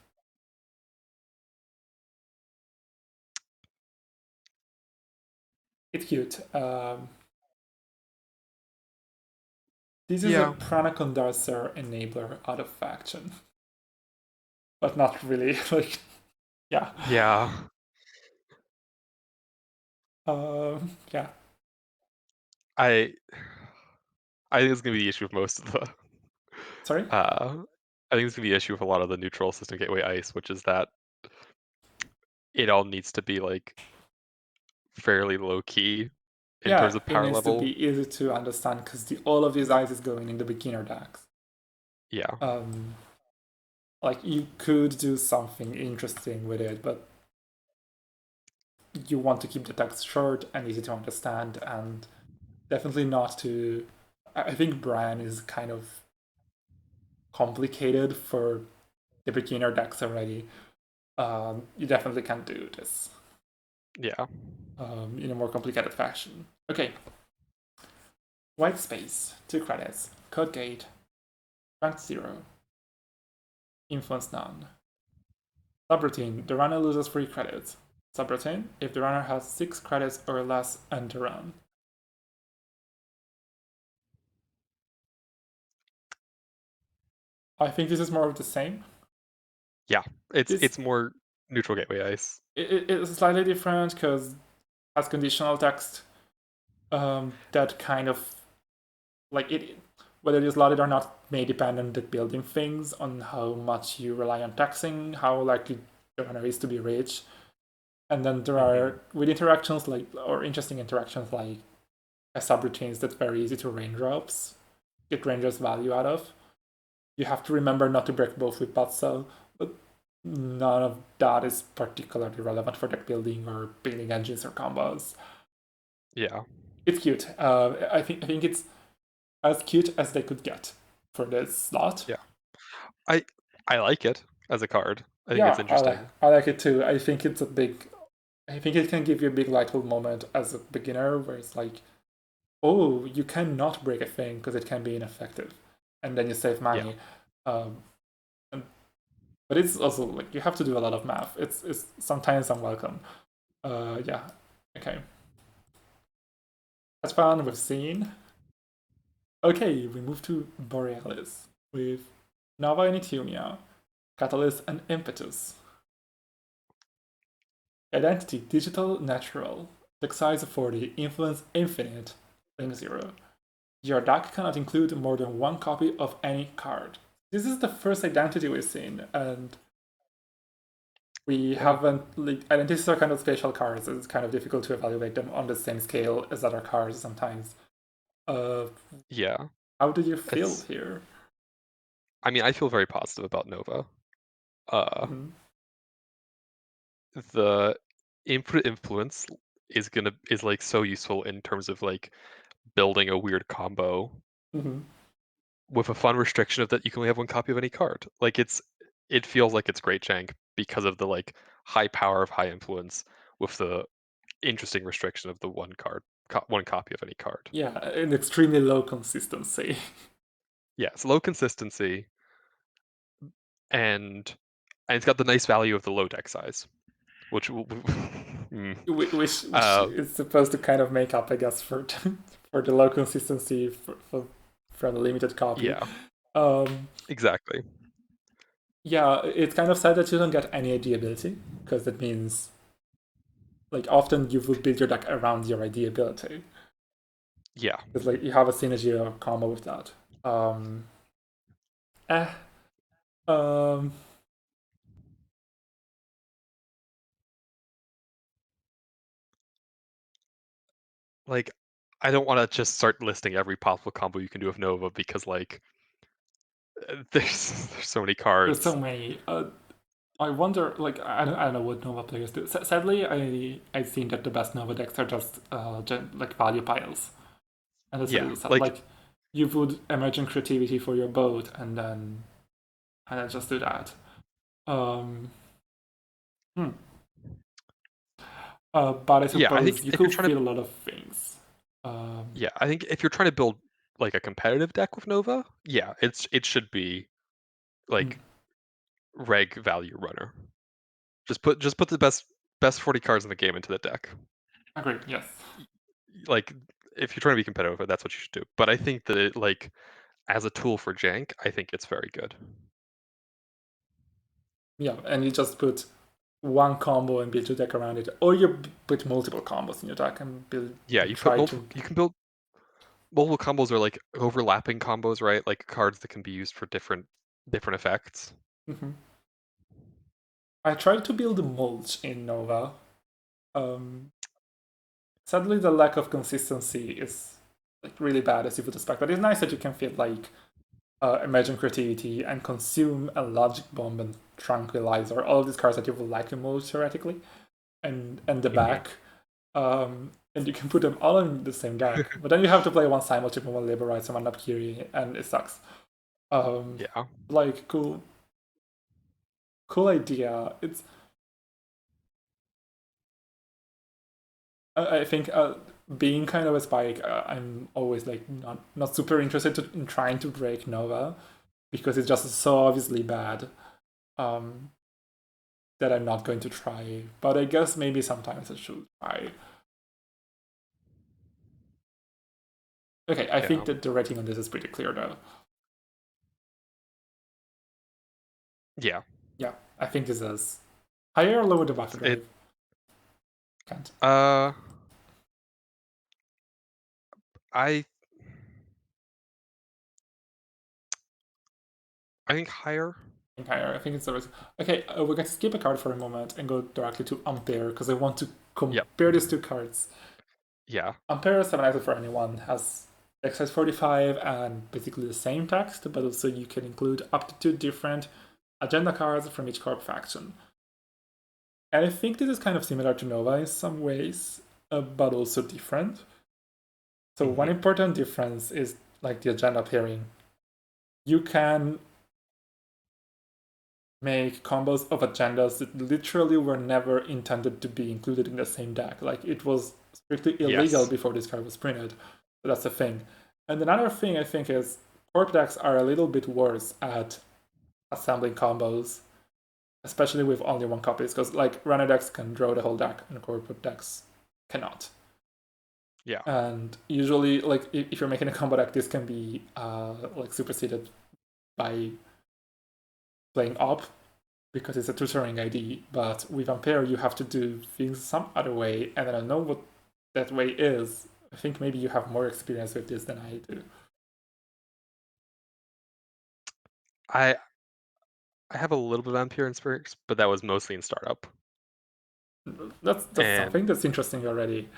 Speaker 1: It's cute. This is a
Speaker 2: Yeah.
Speaker 1: Prana Condenser enabler out of faction. But not really. Like, yeah.
Speaker 2: Yeah.
Speaker 1: Yeah.
Speaker 2: I think it's gonna be the issue with most of the.
Speaker 1: Sorry?
Speaker 2: I think it's gonna be the issue with a lot of the neutral system gateway ice, which is that it all needs to be like fairly low key in
Speaker 1: Yeah,
Speaker 2: terms of
Speaker 1: it
Speaker 2: power
Speaker 1: needs to
Speaker 2: level.
Speaker 1: be easy to understand because all of these ice is going in the beginner decks.
Speaker 2: Yeah.
Speaker 1: Like you could do something interesting with it, but you want to keep the text short and easy to understand, and definitely not to. I think Brian is kind of complicated for the beginner decks already. You definitely can do this
Speaker 2: Yeah.
Speaker 1: in a more complicated fashion. Okay. White space, 2 credits. Code gate, rank 0. Influence none. Subroutine, the runner loses 3 credits. Subroutine, if the runner has 6 credits or less, end the run. I think this is more of the same.
Speaker 2: Yeah.
Speaker 1: This
Speaker 2: It's more neutral gateway ice.
Speaker 1: it's slightly different because it has conditional text that kind of like it whether it is loaded or not may depend on the building things, on how much you rely on taxing, how likely the runner is to be rich. And then there are with interactions like or interesting interactions like subroutines that's very easy to raindrops, get raindrops value out of. You have to remember not to break both with Patso, but none of that is particularly relevant for deck building or building engines or combos.
Speaker 2: Yeah.
Speaker 1: It's cute. I think it's as cute as they could get for this slot.
Speaker 2: Yeah. I like it as a card. I think it's
Speaker 1: Yeah,
Speaker 2: interesting.
Speaker 1: I like it too. I think it's a big. I think it can give you a big light bulb moment as a beginner, where it's like, oh, you cannot break a thing because it can be ineffective, and then you save
Speaker 2: Yeah.
Speaker 1: money. Um, and, but it's also like you have to do a lot of math. It's sometimes unwelcome. Yeah. Okay. That's fun. We've seen. Okay, we move to Borealis with Nova and Ithumia, Catalyst and Impetus. Identity, digital, natural. Deck size 40, influence infinite, link 0. Your deck cannot include more than 1 copy of any card. This is the first identity we've seen, and we haven't. Like, identities are kind of special cards. It's kind of difficult to evaluate them on the same scale as other cards sometimes.
Speaker 2: Yeah.
Speaker 1: How do you feel
Speaker 2: It's
Speaker 1: here?
Speaker 2: I mean, I feel very positive about Nova. Uh
Speaker 1: Mm-hmm.
Speaker 2: the input influence is like so useful in terms of like building a weird combo
Speaker 1: Mm-hmm.
Speaker 2: with a fun restriction of that you can only have one copy of any card. Like it feels like it's great jank because of the like high power of high influence with the interesting restriction of the one copy of any card.
Speaker 1: Yeah, an extremely low consistency.
Speaker 2: Yeah, it's low consistency and it's got the nice value of the low deck size, which mm,
Speaker 1: which
Speaker 2: uh,
Speaker 1: is supposed to kind of make up, I guess, for for the low consistency from the limited copy.
Speaker 2: yeah,
Speaker 1: Um,
Speaker 2: exactly.
Speaker 1: yeah, it's kind of sad that you don't get any ID ability because that means like often you would build your deck around your ID ability
Speaker 2: Yeah,
Speaker 1: because like you have a synergy or combo with that. Eh, um,
Speaker 2: like I don't want to just start listing every possible combo you can do with Nova because like there's so many
Speaker 1: there's so
Speaker 2: cards.
Speaker 1: many. I wonder, like, I don't know what Nova players do. Sadly, I've seen that the best Nova decks are just like value piles, and that's a
Speaker 2: Yeah,
Speaker 1: little sad.
Speaker 2: like
Speaker 1: Like, you would emergent creativity for your boat, and then just do that. Um, hmm. But I
Speaker 2: yeah, I think
Speaker 1: suppose you
Speaker 2: if you're
Speaker 1: could
Speaker 2: trying to
Speaker 1: feel a lot of things. Um,
Speaker 2: yeah, I think if you're trying to build like a competitive deck with Nova, yeah, it should be
Speaker 1: hmm,
Speaker 2: like reg value runner. Just put the best 40 cards in the game into the deck.
Speaker 1: agree. Yes.
Speaker 2: Like if you're trying to be competitive, that's what you should do. But I think that it like as a tool for jank, I think it's very good.
Speaker 1: Yeah, and you just put one combo and build your deck around it, or you put multiple combos in your deck and build
Speaker 2: Yeah,
Speaker 1: and
Speaker 2: you put
Speaker 1: try
Speaker 2: multiple
Speaker 1: to.
Speaker 2: you can build multiple combos are like overlapping combos, right? Like cards that can be used for different effects.
Speaker 1: Mhm. I tried to build a mulch in Nova. Um, Sadly, the lack of consistency is like really bad as you would expect. But it's nice that you can fit like Imagine Creativity and Consume and Logic Bomb and Tranquilizer, all of these cards that you would like to move theoretically, and the
Speaker 2: Hmm.
Speaker 1: back. And you can put them all in the same deck. But then you have to play one Simultape and one Liberize and one Napkiri, and it sucks. Um,
Speaker 2: Yeah.
Speaker 1: like cool idea. It's I think being kind of a spike, I'm always like not super interested in trying to break Nova because it's just so obviously bad um, that I'm not going to try. But I guess maybe sometimes I should try. Okay, I think
Speaker 2: Yeah.
Speaker 1: that the rating on this is pretty clear though.
Speaker 2: Yeah.
Speaker 1: Yeah, I think this is higher or lower the buffer
Speaker 2: It
Speaker 1: drive. Can't.
Speaker 2: uh I I think higher.
Speaker 1: I think higher. I think it's the risk. Okay, we're going to skip a card for a moment and go directly to Ampere because I want to
Speaker 2: Yep.
Speaker 1: compare these two cards.
Speaker 2: Yeah.
Speaker 1: Ampere 7 for anyone has text 45 and basically the same text, but also you can include up to 2 different agenda cards from each corp faction. And I think this is kind of similar to Nova in some ways, but also different. So one
Speaker 2: Hmm.
Speaker 1: important difference is like the agenda pairing. You can make combos of agendas that literally were never intended to be included in the same deck. Like it was strictly illegal
Speaker 2: Yes.
Speaker 1: before this card was printed. So that's the thing. And another thing I think is corp decks are a little bit worse at assembling combos, especially with only one copy, because like runner decks can draw the whole deck and corporate decks cannot.
Speaker 2: Yeah.
Speaker 1: And usually, like if you're making a combo deck, this can be like superseded by playing op because it's a tutoring ID. But with Ampere, you have to do things some other way, and I don't know what that way is. I think maybe you have more experience with this than I do.
Speaker 2: I I have a little bit of Ampere experience, but that was mostly in startup.
Speaker 1: That's
Speaker 2: And
Speaker 1: something that's interesting already.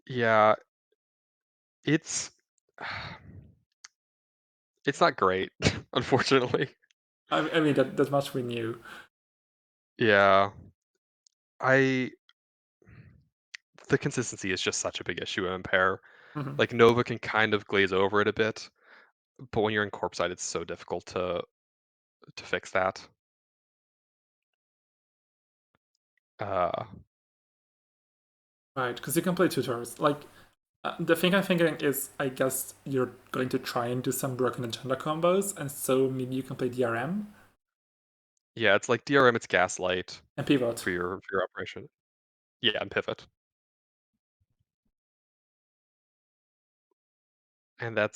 Speaker 2: yeah, it's it's not great, unfortunately.
Speaker 1: I mean that much we knew.
Speaker 2: Yeah. I the consistency is just such a big issue in Ampere.
Speaker 1: Mhm.
Speaker 2: Like Nova can kind of glaze over it a bit, but when you're in corp side, it's so difficult to to fix that.
Speaker 1: Right, because you can play tutors. Like, the thing I'm thinking is, I guess you're going to try and do some broken agenda combos, and so maybe you can play DRM
Speaker 2: Yeah, it's like DRM, it's Gaslight
Speaker 1: and pivot.
Speaker 2: for your operation. Yeah, and Pivot. And I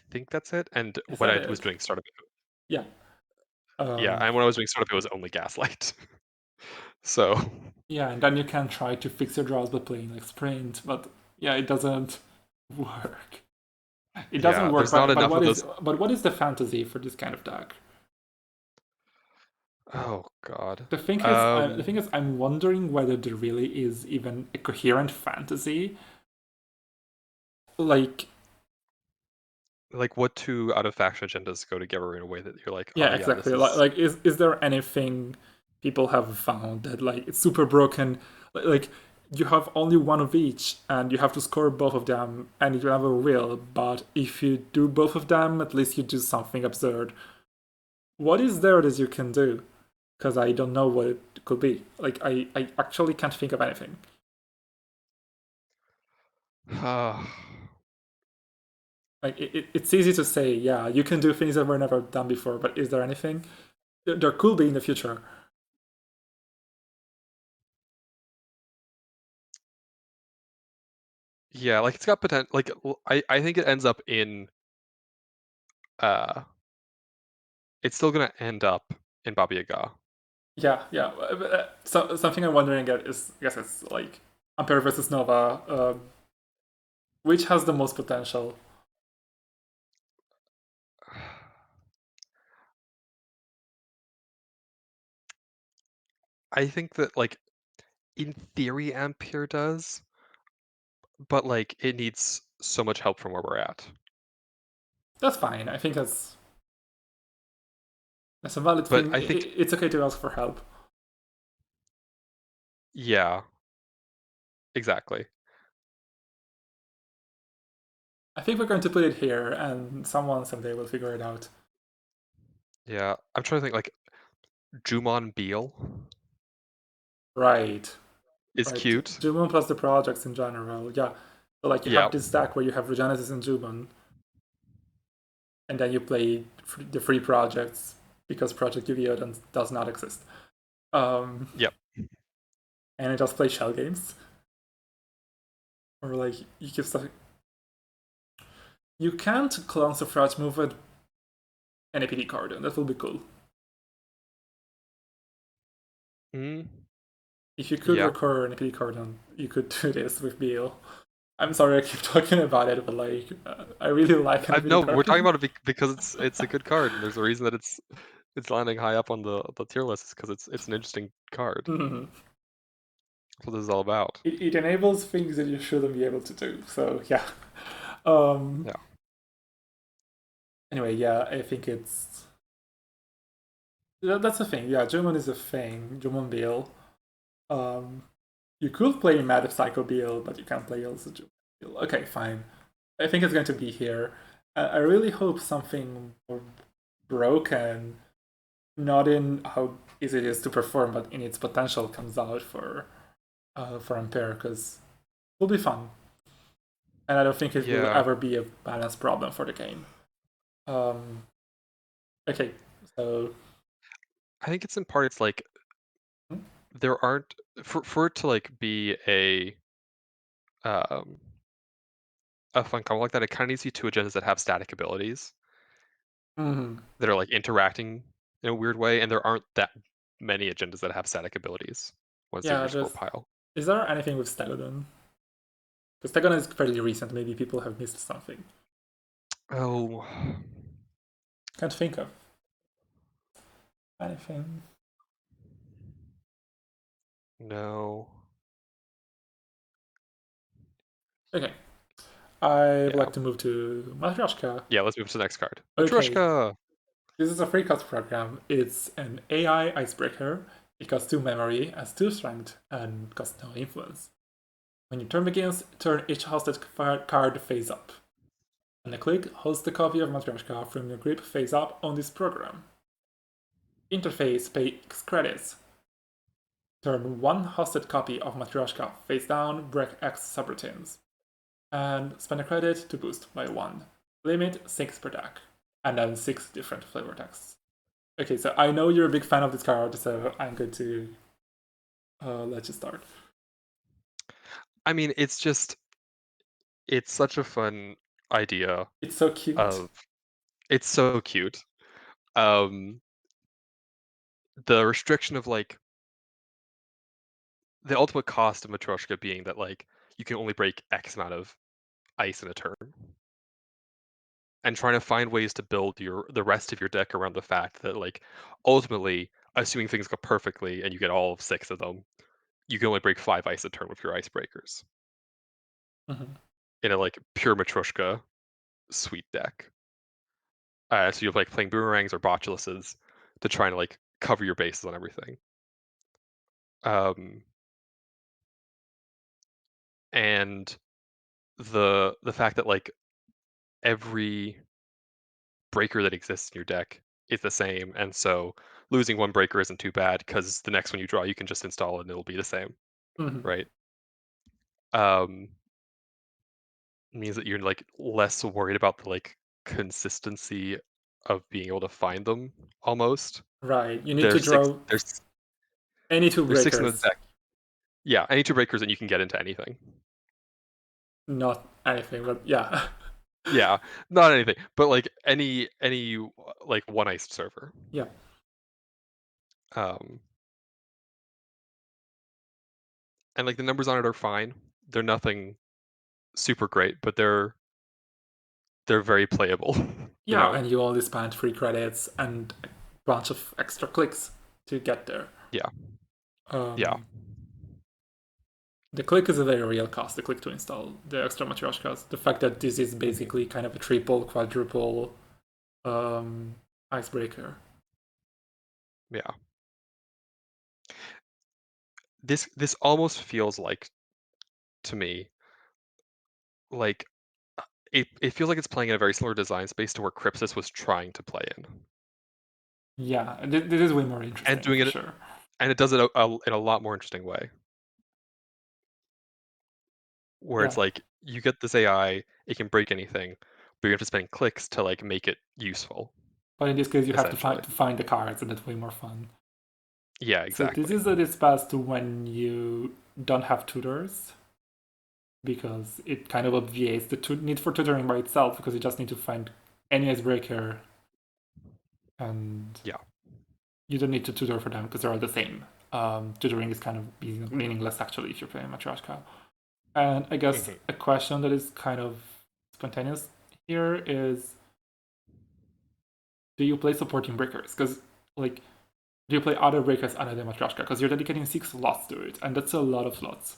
Speaker 2: think that's it. And
Speaker 1: Is
Speaker 2: when
Speaker 1: that
Speaker 2: I was
Speaker 1: it?
Speaker 2: doing startup,
Speaker 1: Yeah.
Speaker 2: yeah, and when I was doing startup, it was only Gaslight. So
Speaker 1: Yeah, and then you can try to fix your draws by playing like sprint, but yeah, it doesn't work. It doesn't
Speaker 2: yeah,
Speaker 1: work.
Speaker 2: there's not
Speaker 1: But
Speaker 2: enough
Speaker 1: what
Speaker 2: of
Speaker 1: is
Speaker 2: those.
Speaker 1: what is the fantasy for this kind of deck?
Speaker 2: Oh God.
Speaker 1: The thing is, I'm wondering whether there really is even a coherent fantasy. Like,
Speaker 2: Like what two out of faction agendas go together in a way that you're like,
Speaker 1: yeah,
Speaker 2: oh yeah, this
Speaker 1: exactly.
Speaker 2: is.
Speaker 1: Like, is there anything people have found that like it's super broken? Like, you have only one of each, and you have to score both of them, and you never will. But if you do both of them, at least you do something absurd. What is there that you can do? Because I don't know what it could be. Like, I actually can't think of anything. Like, it's easy to say, yeah, you can do things that were never done before, but is there anything? There could be in the future.
Speaker 2: Yeah, like it's got potential. Like I think it ends up in. Uh, it's still gonna end up in Baba Yaga.
Speaker 1: Yeah, yeah. So something I'm wondering at is, I guess it's like Ampere versus Nova. Which has the most potential?
Speaker 2: I think that like in theory Ampere does, but like it needs so much help from where we're at.
Speaker 1: That's fine. I think that's a valid
Speaker 2: But
Speaker 1: thing.
Speaker 2: I think
Speaker 1: It's okay to ask for help.
Speaker 2: yeah, exactly.
Speaker 1: I think we're going to put it here, and someone someday will figure it out.
Speaker 2: Yeah, I'm trying to think like Jumon Beal
Speaker 1: Right,
Speaker 2: is
Speaker 1: right.
Speaker 2: cute.
Speaker 1: Jubon plus the projects in general. Yeah. So like you
Speaker 2: Yeah,
Speaker 1: have this stack where you have Regenesis and Jubon, and then you play the free projects because Project Yu-Gi-Oh does not exist.
Speaker 2: yep.
Speaker 1: And I just play shell games, or like you give stuff. You can't clone Suffrage move with an APD card, and that will be cool.
Speaker 2: Mm,
Speaker 1: If you could
Speaker 2: yeah.
Speaker 1: recur an APD card, you could do this with Beal. I'm sorry I keep talking about it, but like I really like an
Speaker 2: I
Speaker 1: APD
Speaker 2: no, we're talking
Speaker 1: card.
Speaker 2: about it because it's a good card, and there's a reason that it's landing high up on the tier list is because it's an interesting card.
Speaker 1: Mhm.
Speaker 2: That's what this is all about.
Speaker 1: It enables things that you shouldn't be able to do. So yeah. Um,
Speaker 2: Yeah.
Speaker 1: anyway, yeah, I think that's the thing. Yeah, Jumon is a thing. Jumon Beal. Um, you could play Mad Psycho Beal, but you can't play also Jumon Beal. Okay, fine. I think it's going to be here. I really hope something more broken, not in how easy it is to perform, but in its potential comes out for Ampere, because it will be fun. And I don't think it will
Speaker 2: Yeah.
Speaker 1: ever be a balance problem for the game. Um, okay, so
Speaker 2: I think it's in part it's like
Speaker 1: hmm?
Speaker 2: there aren't for it to like be um a fun combo like that, it kind of needs to be two agendas that have static abilities
Speaker 1: Mhm.
Speaker 2: that are like interacting in a weird way, and there aren't that many agendas that have static abilities once they're in
Speaker 1: Yeah,
Speaker 2: your score
Speaker 1: just
Speaker 2: pile.
Speaker 1: is there anything with Stegodon? Because Stegodon is fairly recent. Maybe people have missed something.
Speaker 2: Oh
Speaker 1: Can't think of anything.
Speaker 2: no.
Speaker 1: Okay, I'd
Speaker 2: Yeah.
Speaker 1: like to move to Matryoshka.
Speaker 2: Yeah, let's move to the next card.
Speaker 1: Okay,
Speaker 2: Matryoshka!
Speaker 1: this is a free cost program. It's an AI icebreaker. It costs 2 memory, has 2 strength, and costs no influence. When your turn begins, turn each hosted card face up. And a click hosts a copy of Matryoshka from your grip face up on this program. Interface pay X credits. Turn one hosted copy of Matryoshka face down, break X subroutines. And spend a credit to boost by 1. Limit 6 per deck. And then 6 different flavor texts. Okay, so I know you're a big fan of this card, so I'm going to let you start.
Speaker 2: I mean, it's such a fun idea
Speaker 1: It's so cute.
Speaker 2: it's so cute. Um, the restriction of like the ultimate cost of Matryoshka being that like you can only break X amount of ice in a turn. And trying to find ways to build the rest of your deck around the fact that like ultimately, assuming things go perfectly and you get all 6 of them, you can only break 5 ice a turn with your icebreakers. In a like pure Matryoshka sweet deck. So you're like playing boomerangs or botuluses to try and like cover your bases on everything. And the fact that like every breaker that exists in your deck is the same, and so losing one breaker isn't too bad because the next one you draw you can just install it and it'll be the same, right? Um, means that you're like less worried about the like consistency of being able to find them almost.
Speaker 1: Right, you need to
Speaker 2: There's six
Speaker 1: draw
Speaker 2: there's
Speaker 1: any 2
Speaker 2: there's 6 in the
Speaker 1: breakers.
Speaker 2: deck. Yeah, any 2 breakers and you can get into anything.
Speaker 1: Not anything, but yeah.
Speaker 2: Yeah, not anything, but like any like one iced server.
Speaker 1: Yeah.
Speaker 2: Um, and like the numbers on it are fine. They're nothing super great, but they're very playable, you
Speaker 1: Yeah,
Speaker 2: know?
Speaker 1: and you only spend 3 credits and a bunch of extra clicks to get there.
Speaker 2: Yeah. Yeah.
Speaker 1: Um, the click is a very real cost, the click to install the extra Matryoshkas. The fact that this is
Speaker 2: Mhm.
Speaker 1: basically kind of a triple, quadruple icebreaker.
Speaker 2: Yeah. This almost feels like to me like it feels like it's playing in a very similar design space to where Crypsis was trying to play in.
Speaker 1: Yeah, this is way more
Speaker 2: And
Speaker 1: interesting
Speaker 2: doing
Speaker 1: for
Speaker 2: it
Speaker 1: sure.
Speaker 2: and it does it in a lot more interesting way. Where
Speaker 1: Yeah,
Speaker 2: it's like you get this AI, it can break anything, but you have to spend clicks to like make it useful,
Speaker 1: but in this case, you have to
Speaker 2: essentially.
Speaker 1: find the cards, and that's way more fun.
Speaker 2: Yeah,
Speaker 1: So this
Speaker 2: exactly.
Speaker 1: is a dispatch to when you don't have tutors, because it kind of obviates the need for tutoring by itself, because you just need to find any icebreaker, and
Speaker 2: Yeah.
Speaker 1: you don't need to tutor for them because they're all the same. Tutoring is kind of meaningless actually if you're playing Matryoshka. And I guess
Speaker 2: Hmm.
Speaker 1: a question that is kind of spontaneous here is, do you play supporting breakers? Because like, do you play other breakers other than Matryoshka? Because you're dedicating 6 slots to it, and that's a lot of slots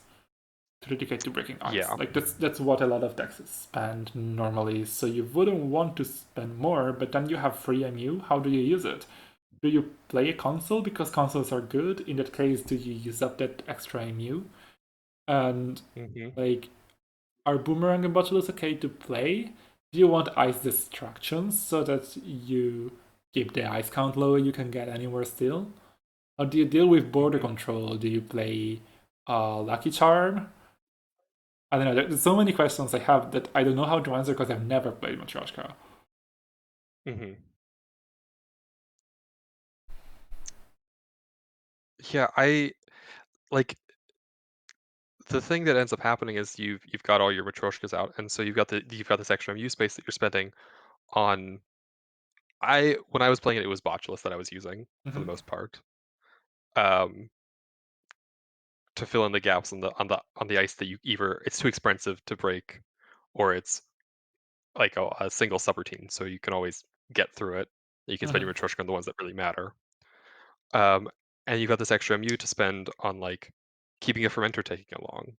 Speaker 1: to dedicate to breaking ice.
Speaker 2: Yeah.
Speaker 1: Like that's what a lot of decks spend normally. So you wouldn't want to spend more, but then you have free MU. How do you use it? Do you play a console because consoles are good? In that case, do you use up that extra MU? And
Speaker 2: Hmm.
Speaker 1: like, are Boomerang and Botulus okay to play? Do you want ice distractions so that you keep the ice count low and you can get anywhere still? How do you deal with border
Speaker 2: Hmm.
Speaker 1: control? Do you play Lucky Charm? I don't know. There's so many questions I have that I don't know how to answer because I've never played Matryoshka.
Speaker 2: Hmm. Yeah, I like the thing that ends up happening is you've got all your Matryoshkas out, and so you've got this extra MU space that you're spending on. When I was playing it, it was Botulus that I was using for the
Speaker 1: Mm-hmm.
Speaker 2: most part, um, to fill in the gaps on the ice that you either it's too expensive to break, or it's like a single subroutine, so you can always get through it. You can spend
Speaker 1: Mm-hmm.
Speaker 2: your Matryoshka on the ones that really matter. Um, and you've got this extra MU to spend on like keeping a fermenter taking along,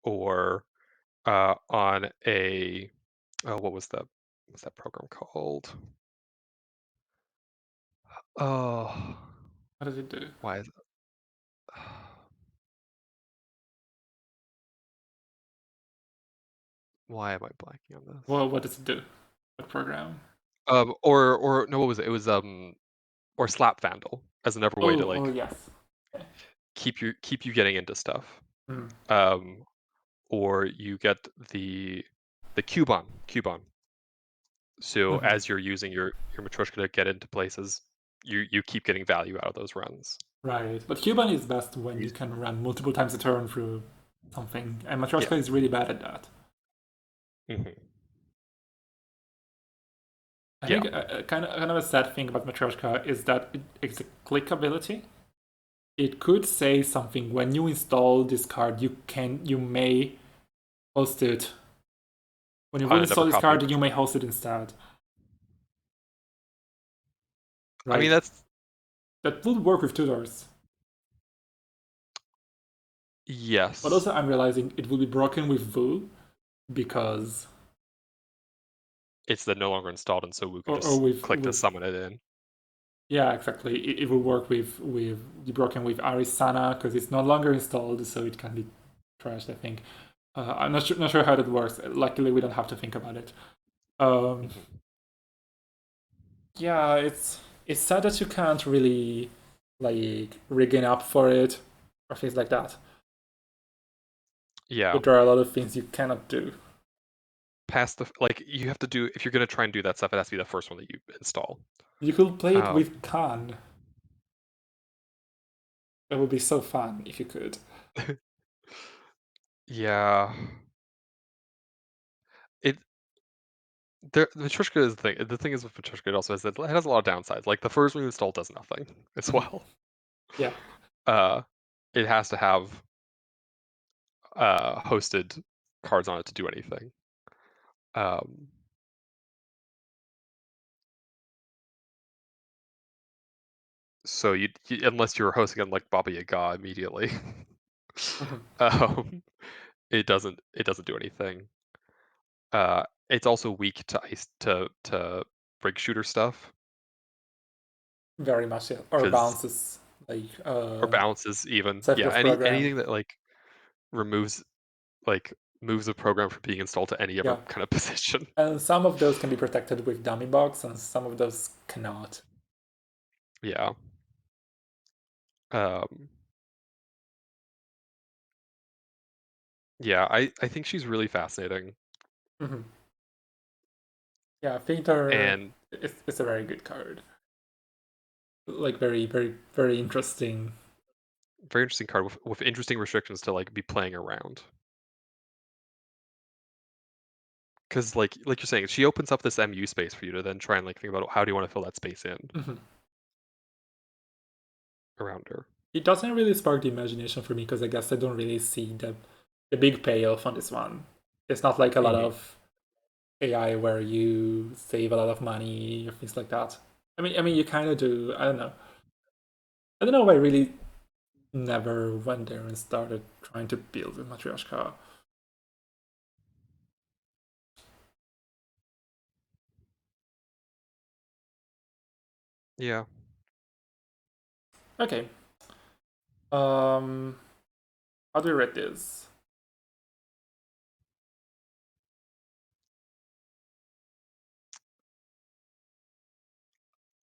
Speaker 2: or on a what was what's that program called? Oh,
Speaker 1: What does it do?
Speaker 2: why is it? Why am I blanking on this?
Speaker 1: Well, what does it do? What program?
Speaker 2: Or no, what was it? It was or slap vandal as another way to
Speaker 1: Oh
Speaker 2: like
Speaker 1: yes. Okay.
Speaker 2: keep you getting into stuff.
Speaker 1: Mm.
Speaker 2: Um, or you get the Cubon. So
Speaker 1: Mhm.
Speaker 2: as you're using your Matryoshka to get into places, you keep getting value out of those runs.
Speaker 1: Right, but Cuban is best when you
Speaker 2: Use-
Speaker 1: can run multiple times a turn through something, and
Speaker 2: Yeah.
Speaker 1: Matryoshka is really bad at that.
Speaker 2: hmm
Speaker 1: I
Speaker 2: Yeah.
Speaker 1: think kind of a sad thing about Matryoshka is that it's a click ability. It could say something when you install this card. You may host it when you
Speaker 2: On
Speaker 1: will
Speaker 2: another
Speaker 1: install this
Speaker 2: copy of
Speaker 1: card.
Speaker 2: it.
Speaker 1: You may host it instead.
Speaker 2: I mean,
Speaker 1: Right, that would work with tutors. But
Speaker 2: yes,
Speaker 1: also, I'm realizing it will be broken with Vu because,
Speaker 2: it's then no longer installed, and so we can
Speaker 1: or
Speaker 2: just
Speaker 1: with
Speaker 2: click to summon it in.
Speaker 1: yeah, exactly. It will work with be broken with Arisana because it's no longer installed, so it can be trashed. I think. I'm not sure how that works. Luckily, we don't have to think about it. Um,
Speaker 2: Mhm.
Speaker 1: yeah, it's sad that you can't really like rigging up for it or things like that.
Speaker 2: Yeah.
Speaker 1: But there are a lot of things you cannot do.
Speaker 2: Past the like you have to do if you're gonna try and do that stuff, it has to be the first one that you install.
Speaker 1: You could play it
Speaker 2: Um,
Speaker 1: with Khan. That would be so fun if you could.
Speaker 2: yeah. It there Matryoshka is the thing. The thing is with Matryoshka, it also has that it has a lot of downsides. Like the first one you install does nothing as
Speaker 1: Mhm.
Speaker 2: well.
Speaker 1: Yeah.
Speaker 2: Uh, it has to have hosted cards on it to do anything. Um, so you unless you're hosting on like Baba Yaga immediately,
Speaker 1: Mhm.
Speaker 2: um, it doesn't do anything. It's also weak to ice to rig shooter stuff
Speaker 1: Very much, yeah. Or
Speaker 2: because
Speaker 1: bounces like
Speaker 2: or bounces even. Yeah,
Speaker 1: Sephiroth program.
Speaker 2: anything that like removes like moves a program from being installed to any other
Speaker 1: Yeah.
Speaker 2: kind of position.
Speaker 1: And some of those can be protected with dummy box, and some of those cannot.
Speaker 2: Yeah. Um, yeah, I think she's really fascinating.
Speaker 1: Mhm. Yeah, Fainter
Speaker 2: And
Speaker 1: it's a very good card. Like very, very, very interesting.
Speaker 2: very interesting card with interesting restrictions to like be playing around. Because like you're saying, she opens up this MU space for you to then try and like think about how do you want to fill that space in
Speaker 1: Mhm.
Speaker 2: around her.
Speaker 1: It doesn't really spark the imagination for me because I guess I don't really see the big payoff on this one. It's not like a lot
Speaker 2: hmm
Speaker 1: of AI where you save a lot of money or things like that. I mean, you kind of do. I don't know. I don't know if I really never went there and started trying to build with Matryoshka.
Speaker 2: Yeah,
Speaker 1: Okay. Um, how do we rate this?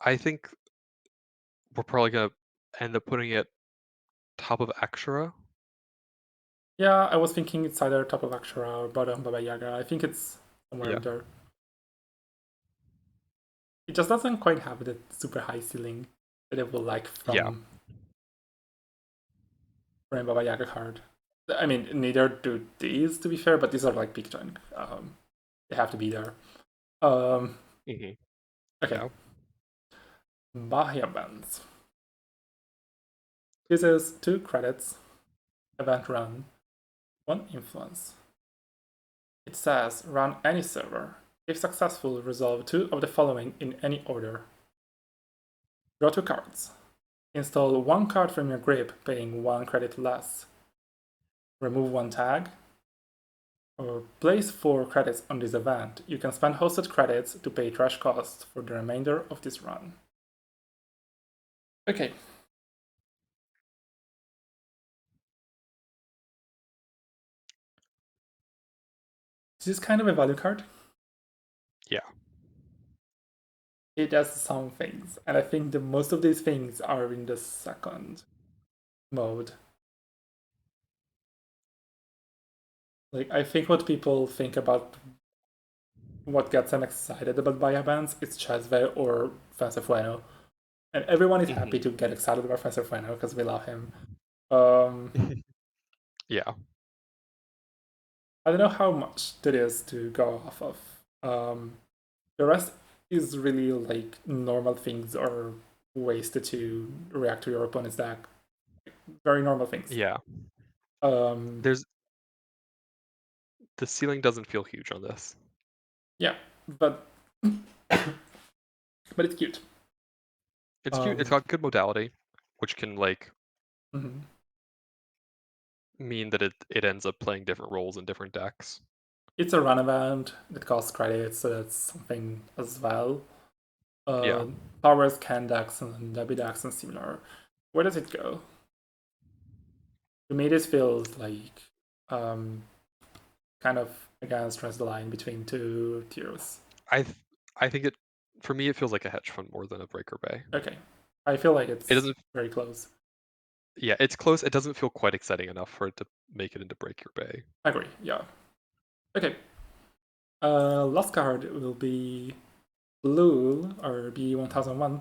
Speaker 2: I think we're probably gonna end up putting it top of Akshara.
Speaker 1: Yeah, I was thinking it's either top of Akshara or bottom Baba Yaga. I think it's somewhere
Speaker 2: Yeah,
Speaker 1: there. It just doesn't quite have the super high ceiling that I would like
Speaker 2: yeah,
Speaker 1: from a Baba Yaga card. I mean, neither do these, to be fair, but these are like big chunk. They have to be there. Um,
Speaker 2: hmm
Speaker 1: okay,
Speaker 2: yeah.
Speaker 1: Bahia Bands. This is 2 credits, event run, 1 influence. It says run any server. If successful, resolve 2 of the following in any order. Draw 2 cards. Install 1 card from your grip, paying 1 credit less. Remove 1 tag. Or place 4 credits on this event. You can spend hosted credits to pay trash costs for the remainder of this run. Okay. this is kind of a value card.
Speaker 2: Yeah.
Speaker 1: It does some things, and I think the most of these things are in the second mode. Like, I think what people think about what gets them excited about buy bans is Chesve or Fancefueno. And everyone is happy to get excited about Fancefueno because we love him.
Speaker 2: Yeah.
Speaker 1: I don't know how much it is to go off of. The rest is really like normal things or ways to react to your opponent's deck. Very normal things.
Speaker 2: Yeah.
Speaker 1: Um,
Speaker 2: The ceiling doesn't feel huge on this.
Speaker 1: yeah, but but it's cute.
Speaker 2: It's cute. It's got good modality, which can like
Speaker 1: Mm-hmm.
Speaker 2: mean that it ends up playing different roles in different decks.
Speaker 1: It's a run event that costs credits, so that's something as well.
Speaker 2: Yeah.
Speaker 1: Powers, can decks, and Debbie decks, and similar. Where does it go? To me, this feels like kind of against trans the line between two tiers.
Speaker 2: I think it for me it feels like a hedge fund more than a breaker bay.
Speaker 1: Okay, I feel like
Speaker 2: It
Speaker 1: it's
Speaker 2: doesn't.
Speaker 1: very close.
Speaker 2: Yeah, it's close. It doesn't feel quite exciting enough for it to make it into breaker bay.
Speaker 1: I agree. Yeah. Okay. Last card will be Blue or B1001.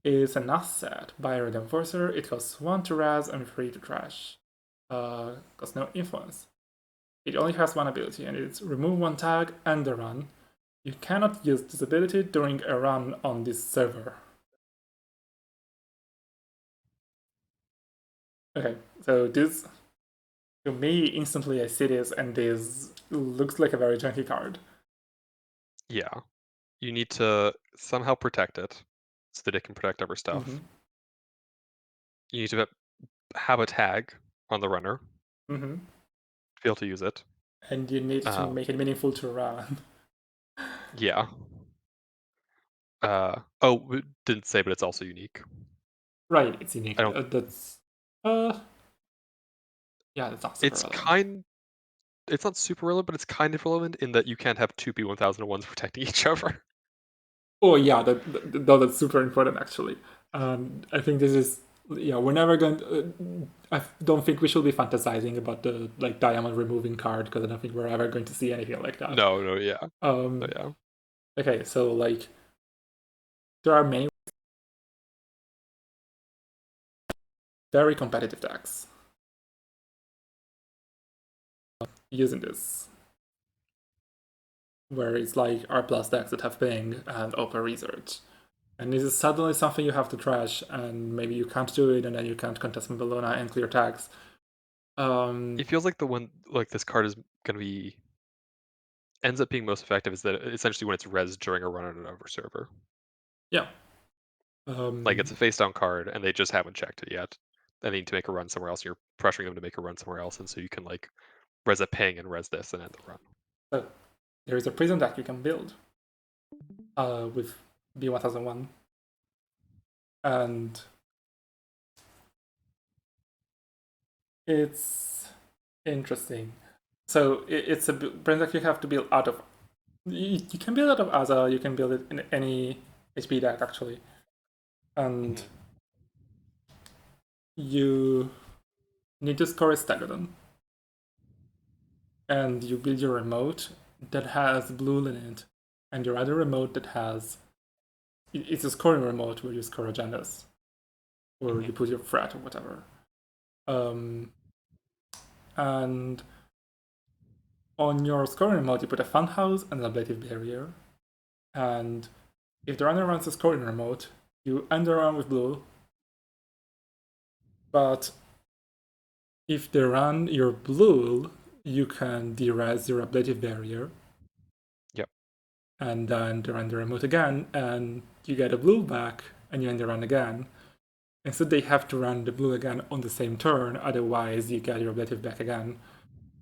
Speaker 1: Is an asset by Red Enforcer. It costs 1 to res and 3 to trash. Costs no influence. It only has one ability, and it's remove one tag and a run. You cannot use this ability during a run on this server. Okay, so this, to me, instantly I see this, and this looks like a very junky card.
Speaker 2: Yeah, you need to somehow protect it so that it can protect other stuff.
Speaker 1: Mm-hmm.
Speaker 2: You need to have a tag on the runner
Speaker 1: Mm-hmm.
Speaker 2: to be able to use it.
Speaker 1: And you need to make it meaningful to run.
Speaker 2: Yeah. Oh, we didn't say, but it's also unique.
Speaker 1: Right, it's unique.
Speaker 2: I don't.
Speaker 1: Yeah, that's not super
Speaker 2: It's
Speaker 1: relevant.
Speaker 2: It's not super relevant, but it's kind of relevant in that you can't have two B1001s protecting each other.
Speaker 1: Oh yeah, that's super important actually. I think this is, yeah, we're never going to, I don't think we should be fantasizing about the like diamond removing card because I don't think we're ever going to see anything like that.
Speaker 2: No, yeah.
Speaker 1: Um,
Speaker 2: Yeah.
Speaker 1: okay, so like there are many very competitive decks using this, where it's like R plus decks that have ping and open research. And this is suddenly something you have to trash, and maybe you can't do it, and then you can't contest Malina and clear tags.
Speaker 2: It feels like the one like this card is gonna be ends up being most effective is that essentially when it's res during a run on an over server.
Speaker 1: Yeah.
Speaker 2: Like it's a face down card and they just haven't checked it yet. They need to make a run somewhere else. You're pressuring them to make a run somewhere else, and so you can like res a ping and res this and end the run.
Speaker 1: So there is a prison deck you can build with B1001, and it's interesting. So it's a prison deck you have to build out of. You can build it out of Aza. You can build it in any HP deck actually, and you need to score a Stegodon, and you build your remote that has blue in it, and your other remote that has it's a scoring remote where you score agendas, or you put your threat or whatever. And on your scoring remote, you put a funhouse and an ablative barrier. And if the runner runs a scoring remote, you end the run with blue. But if they run your blue, you can de-res your ablative barrier.
Speaker 2: Yep.
Speaker 1: And then they run the remote again, and you get a blue back, and you end the run again. And so they have to run the blue again on the same turn, otherwise you get your ablative back again.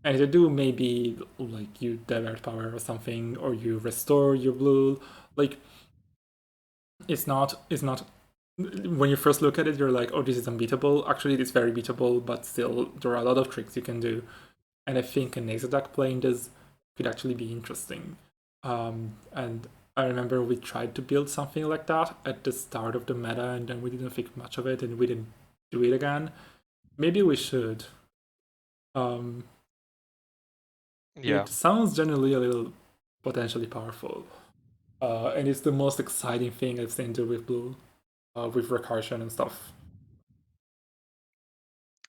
Speaker 1: And if they do, maybe like you divert power or something, or you restore your blue. Like it's not when you first look at it, you're like, oh, this is unbeatable. Actually, it's very beatable, but still there are a lot of tricks you can do. And I think an Ace deck playing this could actually be interesting. And I remember we tried to build something like that at the start of the meta, and then we didn't think much of it, and we didn't do it again. Maybe we should. Um,
Speaker 2: Yeah.
Speaker 1: it sounds generally a little potentially powerful, and it's the most exciting thing I've seen do with Blue, with recursion and stuff.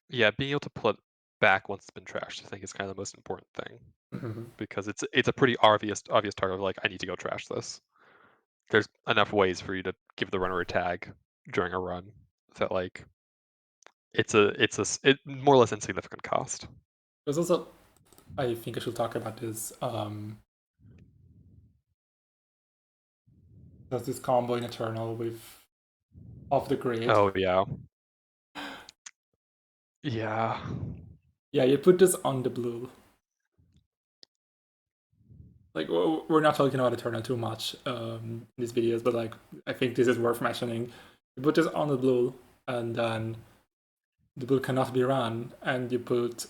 Speaker 2: Yeah, being able to pull it back once it's been trashed, I think, is kind of the most important thing.
Speaker 1: Mhm.
Speaker 2: Because it's a pretty obvious target of like, I need to go trash this. There's enough ways for you to give the runner a tag during a run that like it's more or less insignificant cost.
Speaker 1: There's also, I think I should talk about this. There's this combo in Eternal with off the grid.
Speaker 2: Oh yeah. Yeah.
Speaker 1: Yeah, you put this on the blue. Like, we're not talking about Eternal too much in these videos, but like, I think this is worth mentioning. You put this on the blue, and then the blue cannot be run, and you put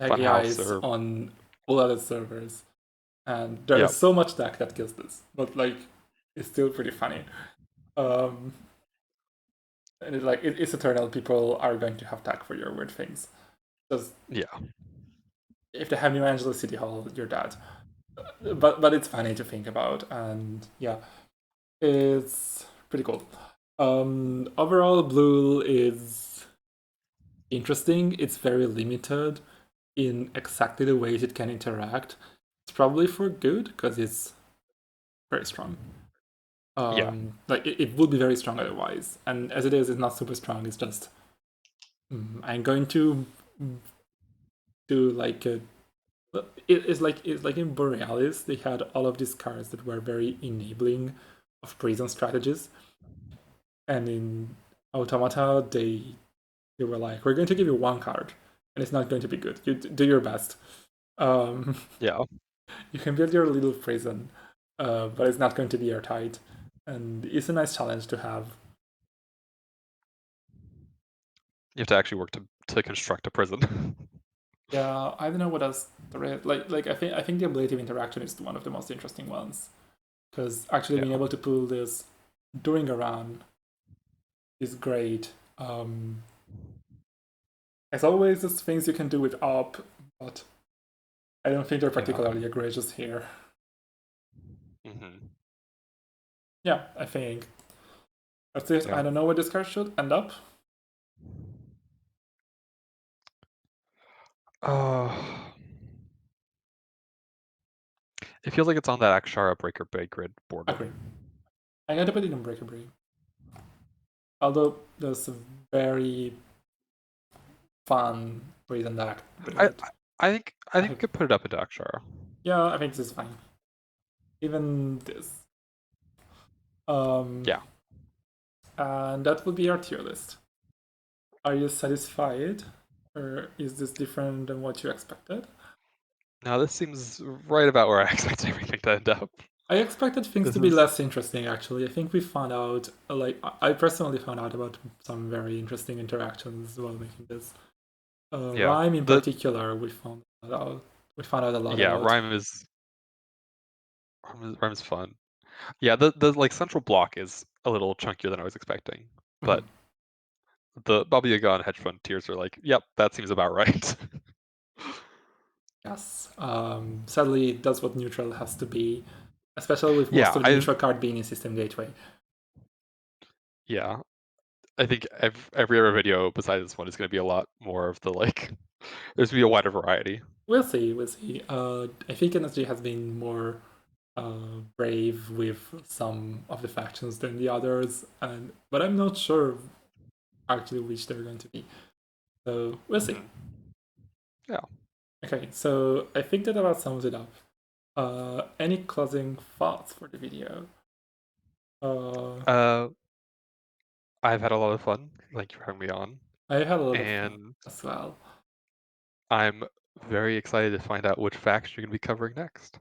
Speaker 2: Funhouse
Speaker 1: APIs
Speaker 2: or
Speaker 1: on all other servers. And there
Speaker 2: yep.
Speaker 1: is so much tech that kills this, but like, it's still pretty funny. Um, and it's like, it's Eternal. People are going to have tech for your weird things. Just
Speaker 2: Yeah.
Speaker 1: if they have New Angeles City Hall, you're dead. But it's funny to think about, and yeah, it's pretty cool. Overall, Blue is interesting. It's very limited in exactly the ways it can interact. It's probably for good because it's very strong.
Speaker 2: Yeah.
Speaker 1: Like it would be very strong otherwise, and as it is, it's not super strong. It's just I'm going to do like a. It's like in Borealis, they had all of these cards that were very enabling of prison strategies, and in Automata, they were like, we're going to give you one card, and it's not going to be good. You do your best. Um,
Speaker 2: Yeah.
Speaker 1: you can build your little prison, but it's not going to be airtight, and it's a nice challenge to have.
Speaker 2: You have to actually work to construct a prison.
Speaker 1: Yeah, I don't know what else there is. Like I think the ablative interaction is one of the most interesting ones because actually being
Speaker 2: Yeah.
Speaker 1: able to pull this during a run is great. As always, there's things you can do with op, but I don't think they're
Speaker 2: Yeah.
Speaker 1: particularly egregious here.
Speaker 2: Hmm.
Speaker 1: Yeah, I think that's it.
Speaker 2: Yeah.
Speaker 1: I don't know where this card should end up.
Speaker 2: Uh, it feels like it's on that Akshara Breaker Bay grid border.
Speaker 1: Agree. I'm going to put it in Breaker Break. Although there's a very fun reason that with
Speaker 2: I
Speaker 1: it.
Speaker 2: I think we could put it up into Akshara.
Speaker 1: Yeah, I think this is fine. Even this.
Speaker 2: Yeah.
Speaker 1: And that would be our tier list. Are you satisfied? Or is this different than what you expected?
Speaker 2: Now this seems right about where I expect everything to end up.
Speaker 1: I expected things
Speaker 2: This
Speaker 1: to be
Speaker 2: is
Speaker 1: less interesting, actually. I think we found out, like, I personally found out about some very interesting interactions while making this.
Speaker 2: yeah.
Speaker 1: Rhyme in
Speaker 2: The
Speaker 1: particular, we found out a lot
Speaker 2: yeah,
Speaker 1: about.
Speaker 2: Rhyme is fun. Yeah, the like central block is a little chunkier than I was expecting.
Speaker 1: Mhm.
Speaker 2: But the Baba Yaga and hedge fund tiers are like, yep, that seems about right.
Speaker 1: Yes. Sadly, that's what neutral has to be, especially with most
Speaker 2: Yeah,
Speaker 1: of the neutral card being in System Gateway.
Speaker 2: yeah. I think every other video besides this one is going to be a lot more of the like. There's going to be a wider variety.
Speaker 1: We'll see. We'll see. I think NSG has been more brave with some of the factions than the others, and but I'm not sure actually which they're going to be. So we'll see.
Speaker 2: Mhm. Yeah.
Speaker 1: Okay, so I think that about sums it up. Any closing thoughts for the video? Uh,
Speaker 2: Uh, I've had a lot of fun. Thank you for having me on,
Speaker 1: I had a lot of fun
Speaker 2: and
Speaker 1: as well.
Speaker 2: I'm very excited to find out which faction you're going to be covering next.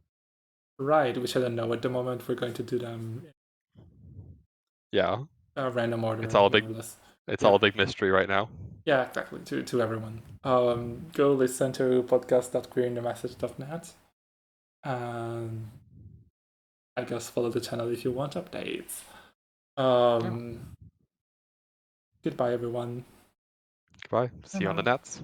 Speaker 1: Right, which I don't know at the moment. We're going to do them
Speaker 2: Yeah,
Speaker 1: in a random
Speaker 2: it's
Speaker 1: order,
Speaker 2: all a
Speaker 1: more
Speaker 2: big
Speaker 1: or less.
Speaker 2: it's all
Speaker 1: Yeah.
Speaker 2: a big mystery right now.
Speaker 1: Yeah, exactly. To everyone. Go listen to podcast.queerinthemessage.net, and I guess follow the channel if you want updates.
Speaker 2: Yeah.
Speaker 1: Goodbye, everyone.
Speaker 2: Goodbye.
Speaker 1: Bye
Speaker 2: See you on the
Speaker 1: now.
Speaker 2: nets.